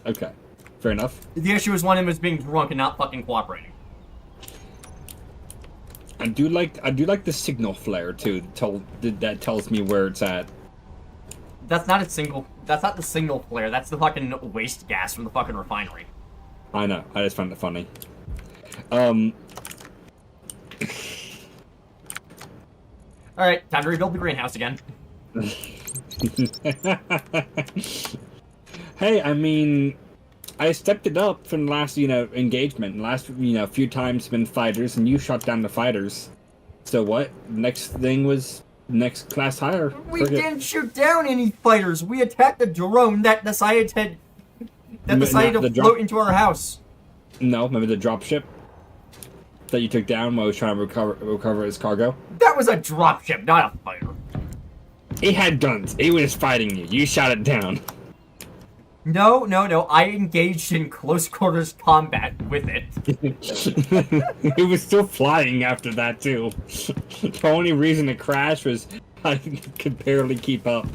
S1: Okay, fair enough.
S3: The issue is one of them is being drunk and not fucking cooperating.
S1: I do like the signal flare too. That tells me where it's at.
S3: That's not the signal flare. That's the fucking waste gas from the fucking refinery.
S1: I know. I just found it funny.
S3: Alright, time to rebuild the greenhouse again.
S1: Hey, I mean, I stepped it up from the last, engagement. Last, few times been fighters, and you shot down the fighters. So what? Next thing was next class higher.
S3: We didn't shoot down any fighters. We attacked a drone that decided to float into our house.
S1: No, remember the dropship that you took down while I was trying to recover his cargo?
S3: That was a dropship, not a fighter.
S1: It had guns. It was fighting you. You shot it down.
S3: No. I engaged in close quarters combat with it.
S1: It was still flying after that too. The only reason it crashed was I could barely keep up.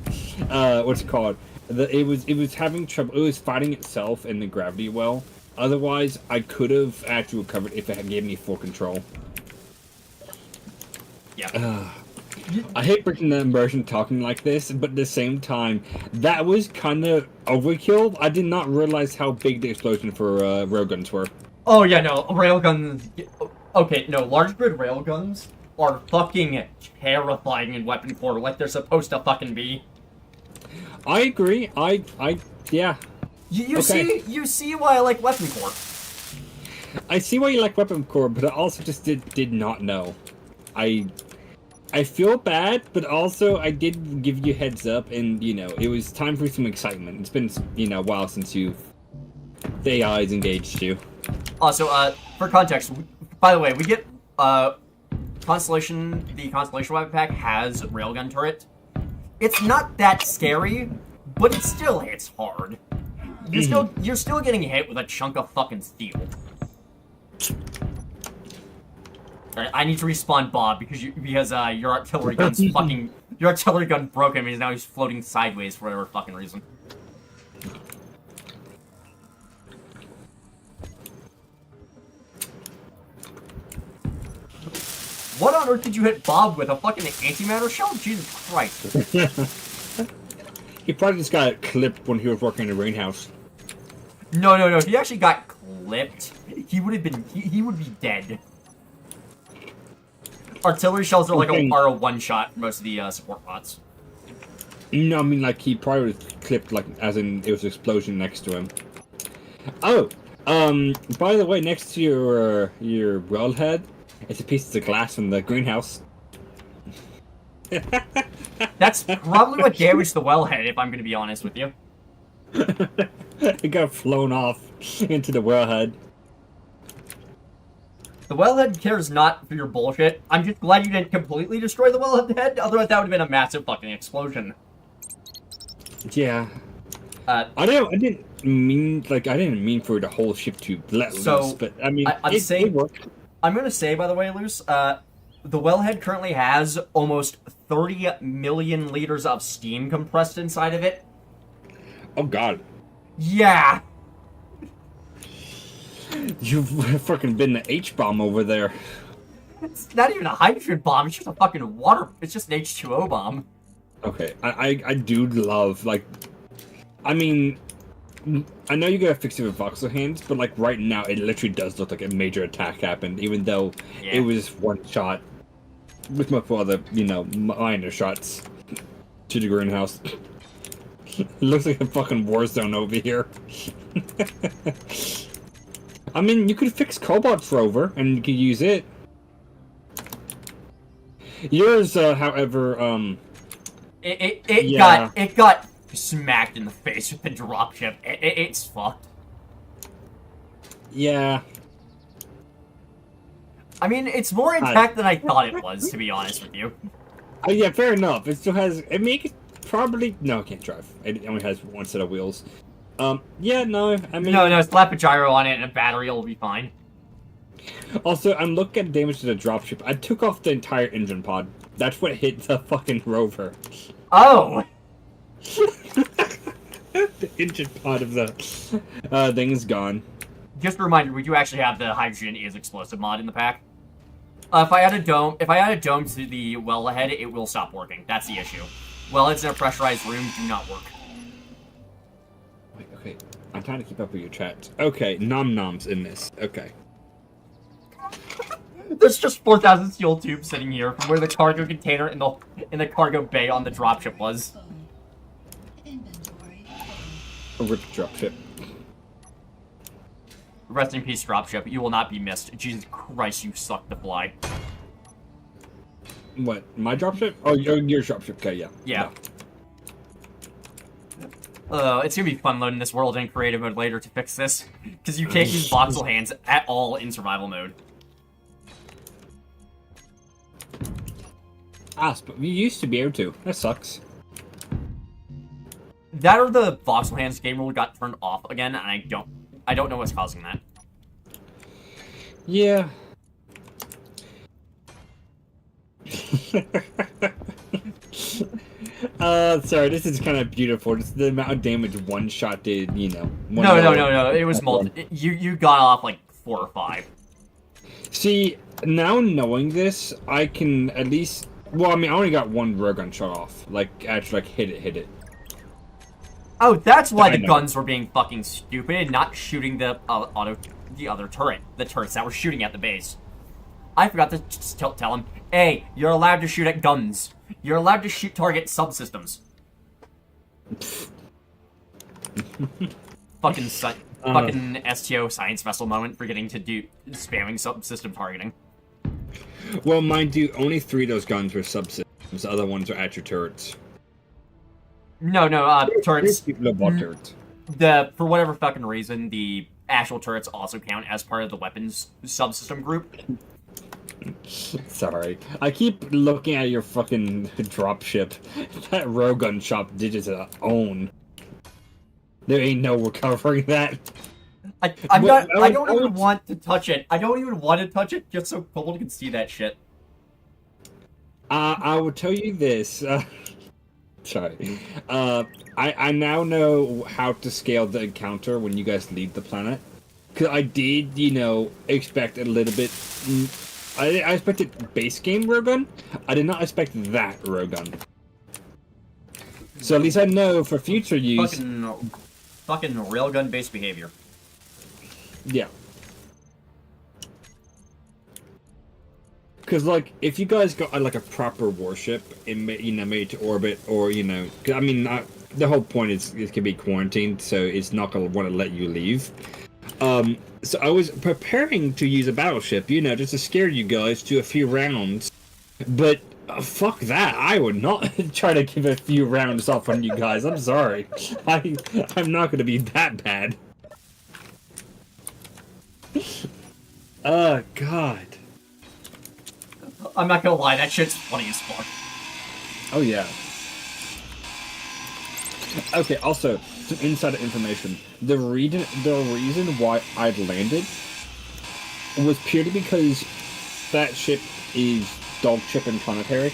S1: What's it called? It was having trouble. It was fighting itself in the gravity well. Otherwise, I could have actually recovered if it had gave me full control.
S3: Yeah.
S1: I hate breaking the immersion talking like this, but at the same time, that was kind of overkill. I did not realize how big the explosion for railguns were.
S3: Oh yeah, no railguns. Okay, no large grid railguns are fucking terrifying in Weapon Core, like they're supposed to fucking be.
S1: I agree. Yeah.
S3: You
S1: Okay.
S3: you see why I like Weapon Core.
S1: I see why you like Weapon Core, but I also just did not know. I feel bad, but also I did give you heads up, and it was time for some excitement. It's been a while since the AI's engaged you.
S3: Also, for context, by the way, we get Constellation. The Constellation weapon pack has railgun turret. It's not that scary, but it still hits hard. You're still getting hit with a chunk of fucking steel. Alright, I need to respawn Bob because your artillery gun's your artillery gun broke him and now he's floating sideways for whatever fucking reason. What on earth did you hit Bob with? A fucking antimatter shell? Jesus Christ.
S1: He probably just got clipped when he was working in the greenhouse.
S3: No. If he actually got clipped, he would be dead. Artillery shells are are a one-shot for most of the support bots.
S1: No, I mean, like, he probably was clipped, like, as in it was an explosion next to him. Oh, by the way, next to your wellhead, it's a piece of glass from the greenhouse.
S3: That's probably what damaged the wellhead, if I'm going to be honest with you.
S1: It got flown off into the wellhead.
S3: The wellhead cares not for your bullshit. I'm just glad you didn't completely destroy the wellhead, otherwise that would have been a massive fucking explosion.
S1: Yeah. I didn't mean for the whole ship to let loose, but I mean, it worked.
S3: I'm gonna say, by the way, Luce, the wellhead currently has almost 30 million liters of steam compressed inside of it.
S1: Oh god.
S3: Yeah!
S1: You've fucking been the H-bomb over there.
S3: It's not even a hydrogen bomb, it's just a fucking water... It's just an H2O bomb.
S1: Okay, I do love, like... I mean... I know you gotta fix it with voxel hands, but like right now it literally does look like a major attack happened, even though it was one shot with multiple other, minor shots to the greenhouse. It looks like a fucking war zone over here. I mean, you could fix Cobalt's rover and you could use it. Yours, however,
S3: It got smacked in the face with the dropship. It's fucked.
S1: Yeah.
S3: I mean, it's more intact than I thought it was, to be honest with you.
S1: Yeah, fair enough. It still has... I mean, it probably... No, it can't drive. It only has one set of wheels. Yeah, no, I mean...
S3: No, slap a gyro on it and a battery will be fine.
S1: Also, I'm looking at damage to the dropship. I took off the entire engine pod. That's what hit the fucking rover.
S3: Oh!
S1: The engine pod of the thing is gone.
S3: Just a reminder, we do actually have the hydrogen is explosive mod in the pack. If I add a dome to the wellhead, it will stop working. That's the issue. Wellheads in a pressurized room do not work.
S1: Wait, okay. I'm trying to keep up with your chat. Okay, nom-noms in this. Okay.
S3: There's just 4,000 steel tubes sitting here from where the cargo container in the cargo bay on the dropship was.
S5: Inventory.
S1: A ripped dropship.
S3: Rest in peace, dropship. You will not be missed. Jesus Christ, you suck to fly.
S1: What? My dropship? Oh, your dropship. Okay, yeah.
S3: Yeah. It's gonna be fun loading this world in creative mode later to fix this. Because you can't use voxel hands at all in survival mode.
S1: But we used to be able to. That sucks.
S3: That or the voxel hands game rule got turned off again, and I don't know what's causing that.
S1: Yeah. Sorry, this is kind of beautiful. Just the amount of damage one shot did,
S3: No. It was multi. You got off like 4 or 5.
S1: See, now knowing this, I can at least... Well, I mean, I only got one railgun shot off. Like, actually, like, hit it.
S3: Oh, that's why the guns were being fucking stupid and not shooting the other turret. The turrets that were shooting at the base. I forgot to tell him. Hey, you're allowed to shoot at guns. You're allowed to target subsystems. Fucking STO science vessel moment for getting to do spamming subsystem targeting.
S1: Well, mind you, only 3 of those guns were subsystems. The other ones are at your turrets.
S3: No, turrets.
S1: Turrets.
S3: For whatever fucking reason, the actual turrets also count as part of the weapons subsystem group.
S1: Sorry. I keep looking at your fucking dropship. That railgun shop did its own. There ain't no recovering that.
S3: I don't even want to touch it. I don't even want to touch it just so Cole can see that shit.
S1: I will tell you this. Sorry. I now know how to scale the encounter when you guys leave the planet. Because I did, expect a little bit... I expected base game railgun. I did not expect that railgun. So at least I know for future use...
S3: Fucking railgun-based behavior.
S1: Yeah. Because, like, if you guys got, like, a proper warship, made to orbit, or, I mean, the whole point is it can be quarantined, so it's not going to want to let you leave. So I was preparing to use a battleship, just to scare you guys to a few rounds. But, fuck that. I would not try to give a few rounds off on you guys. I'm sorry. I'm not going to be that bad. Oh, God.
S3: I'm not gonna lie, that shit's funny as fuck.
S1: Oh, yeah. Okay, also, some insider information. The reason why I landed was purely because that ship is dog ship and planetary.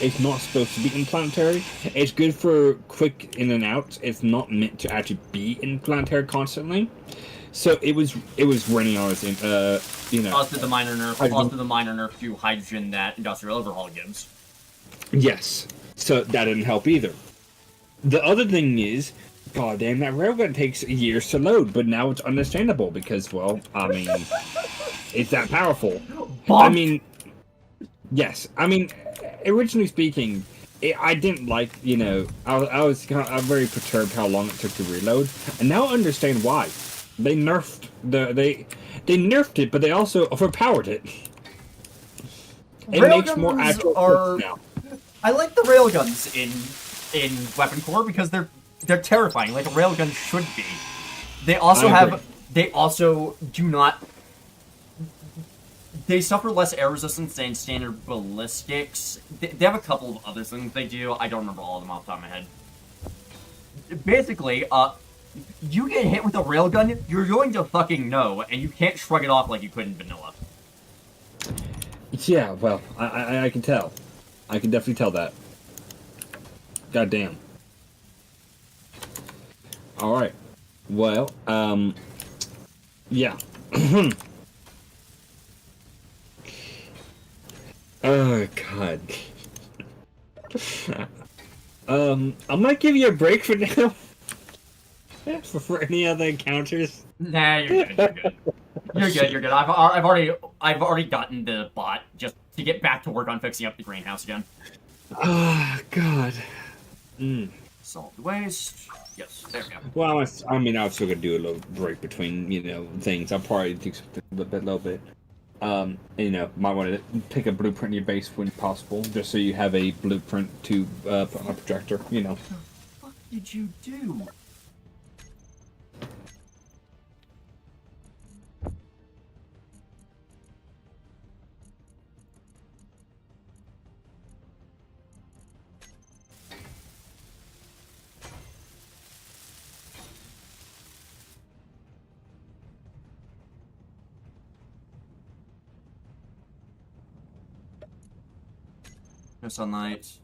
S1: It's not supposed to be in planetary. It's good for quick in and out. It's not meant to actually be in planetary constantly. So it was running on its
S3: Also the minor nerf to hydrogen that industrial overhaul gives.
S1: Yes. So that didn't help either. The other thing is, goddamn, that railgun takes years to load, but now it's understandable because, well, I mean, it's that powerful.
S3: Bonk.
S1: I mean, yes. I mean, originally speaking, I didn't like, I was very perturbed how long it took to reload, and now I understand why. They nerfed they nerfed it, but they also overpowered it. It makes more actual now.
S3: I like the railguns in Weapon Core because they're terrifying, like a railgun should be. They also do not. They suffer less air resistance than standard ballistics. They have a couple of other things they do. I don't remember all of them off the top of my head. Basically, you get hit with a railgun, you're going to fucking know, and you can't shrug it off like you could in vanilla.
S1: Yeah, well, I can tell. I can definitely tell that. Goddamn. Alright. Well, yeah. Oh, God. I might give you a break for now. For any other encounters.
S3: Nah, you're good. You're good. I've already gotten the bot just to get back to work on fixing up the greenhouse again.
S1: Oh, God.
S3: Solid waste. Yes, there we go.
S1: Well, I mean, I'm still gonna do a little break between, things. I'll probably do something a little bit. Might want to pick a blueprint in your base when possible, just so you have a blueprint to put on a projector.
S3: What the fuck did you do? No sunlight.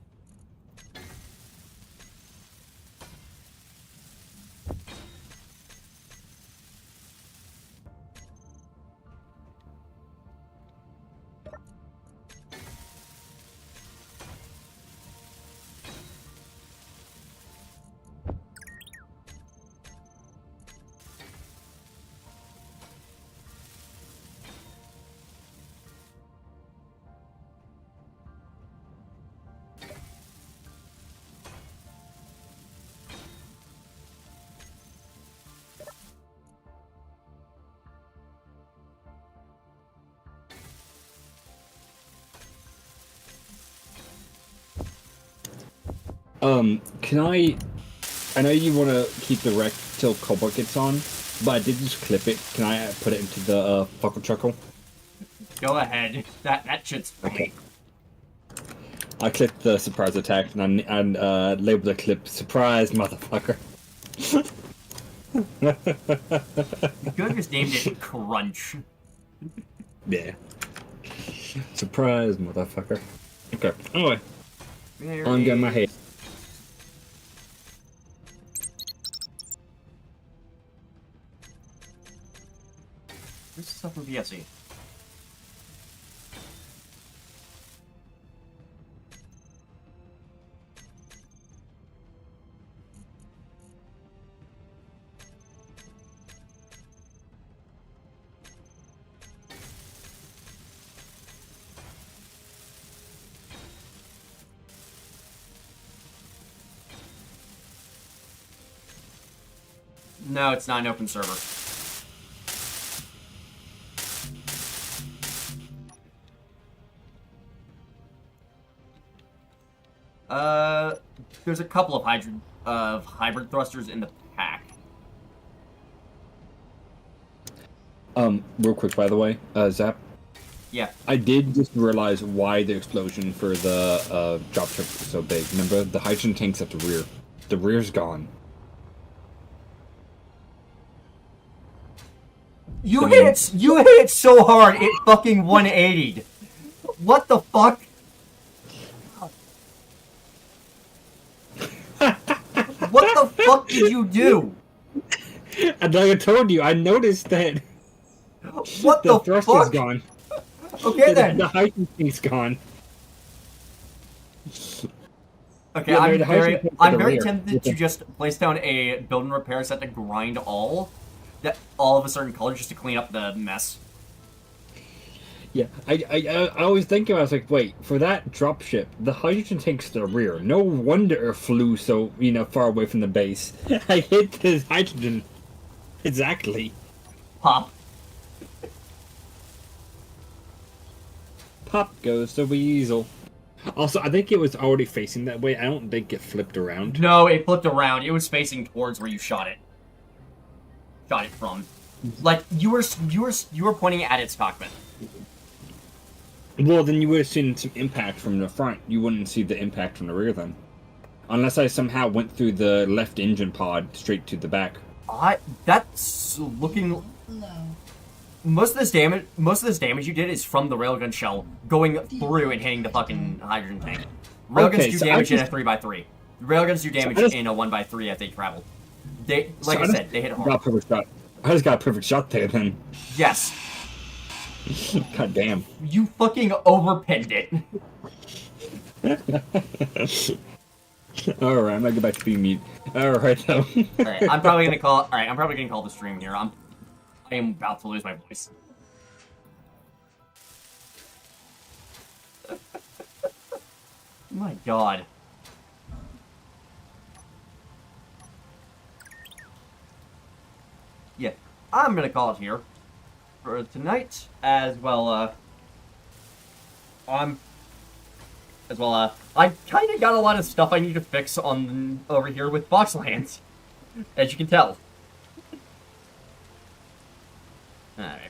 S1: Can I know you want to keep the rec till Cobalt gets on, but I did just clip it. Can I put it into the Fuckle Chuckle?
S3: Go ahead. That shit's funny.
S1: Okay. I clipped the surprise attack and labeled the clip "Surprise, motherfucker."
S3: You could have just named it Crunch.
S1: Yeah. Surprise, motherfucker. Okay. Anyway, I'm getting my head.
S3: Where's the stuff from VSE? No, it's not an open server. There's a couple of hybrid thrusters in the pack.
S1: Real quick, by the way, Zap.
S3: Yeah.
S1: I did just realize why the explosion for the dropship was so big. Remember, the hydrogen tank's at the rear. The rear's gone.
S3: You hit it so hard, it fucking 180'd. What the fuck? What the fuck did you do?
S1: And like I told you, I noticed that
S3: What
S1: the
S3: the
S1: thrust
S3: fuck?
S1: is gone.
S3: Okay then.
S1: The hydrogen tank's gone.
S3: Okay,
S1: Yeah,
S3: I'm
S1: the hydrogen
S3: very,
S1: tank's at
S3: I'm
S1: the
S3: very
S1: rear.
S3: tempted to just place down a build and repair set to grind all of a certain color just to clean up the mess.
S1: Yeah, I always think about it, I was like, wait, for that dropship, the hydrogen tank's to the rear. No wonder it flew so, far away from the base. I hit the hydrogen. Exactly.
S3: Pop.
S1: Pop goes the weasel. Also, I think it was already facing that way. I don't think it flipped around.
S3: No, it flipped around. It was facing towards where you shot it. Shot it from. Like you were pointing at its cockpit.
S1: Well, then you would have seen some impact from the front. You wouldn't see the impact from the rear then. Unless I somehow went through the left engine pod straight to the back.
S3: That's looking.
S5: Low.
S3: Most of this damage you did is from the railgun shell going through and hitting the fucking hydrogen tank. Railguns
S1: Okay,
S3: do
S1: so
S3: damage
S1: I
S3: in a
S1: just-
S3: 3x3. Railguns do damage in a 1x3 as they travel. They, like I said, they hit hard.
S1: Got a perfect shot. I just got a perfect shot there then.
S3: Yes,
S1: God damn.
S3: you fucking overpinned it.
S1: Alright, I'm gonna go back to being mute. Alright, though.
S3: Alright, I'm probably gonna call the stream here. I am about to lose my voice. My god. Yeah, I'm gonna call it here for tonight, as well, I kinda got a lot of stuff I need to fix on over here with Boxlands, as you can tell. Alright.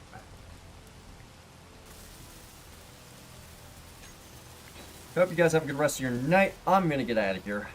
S3: Hope you guys have a good rest of your night. I'm gonna get out of here.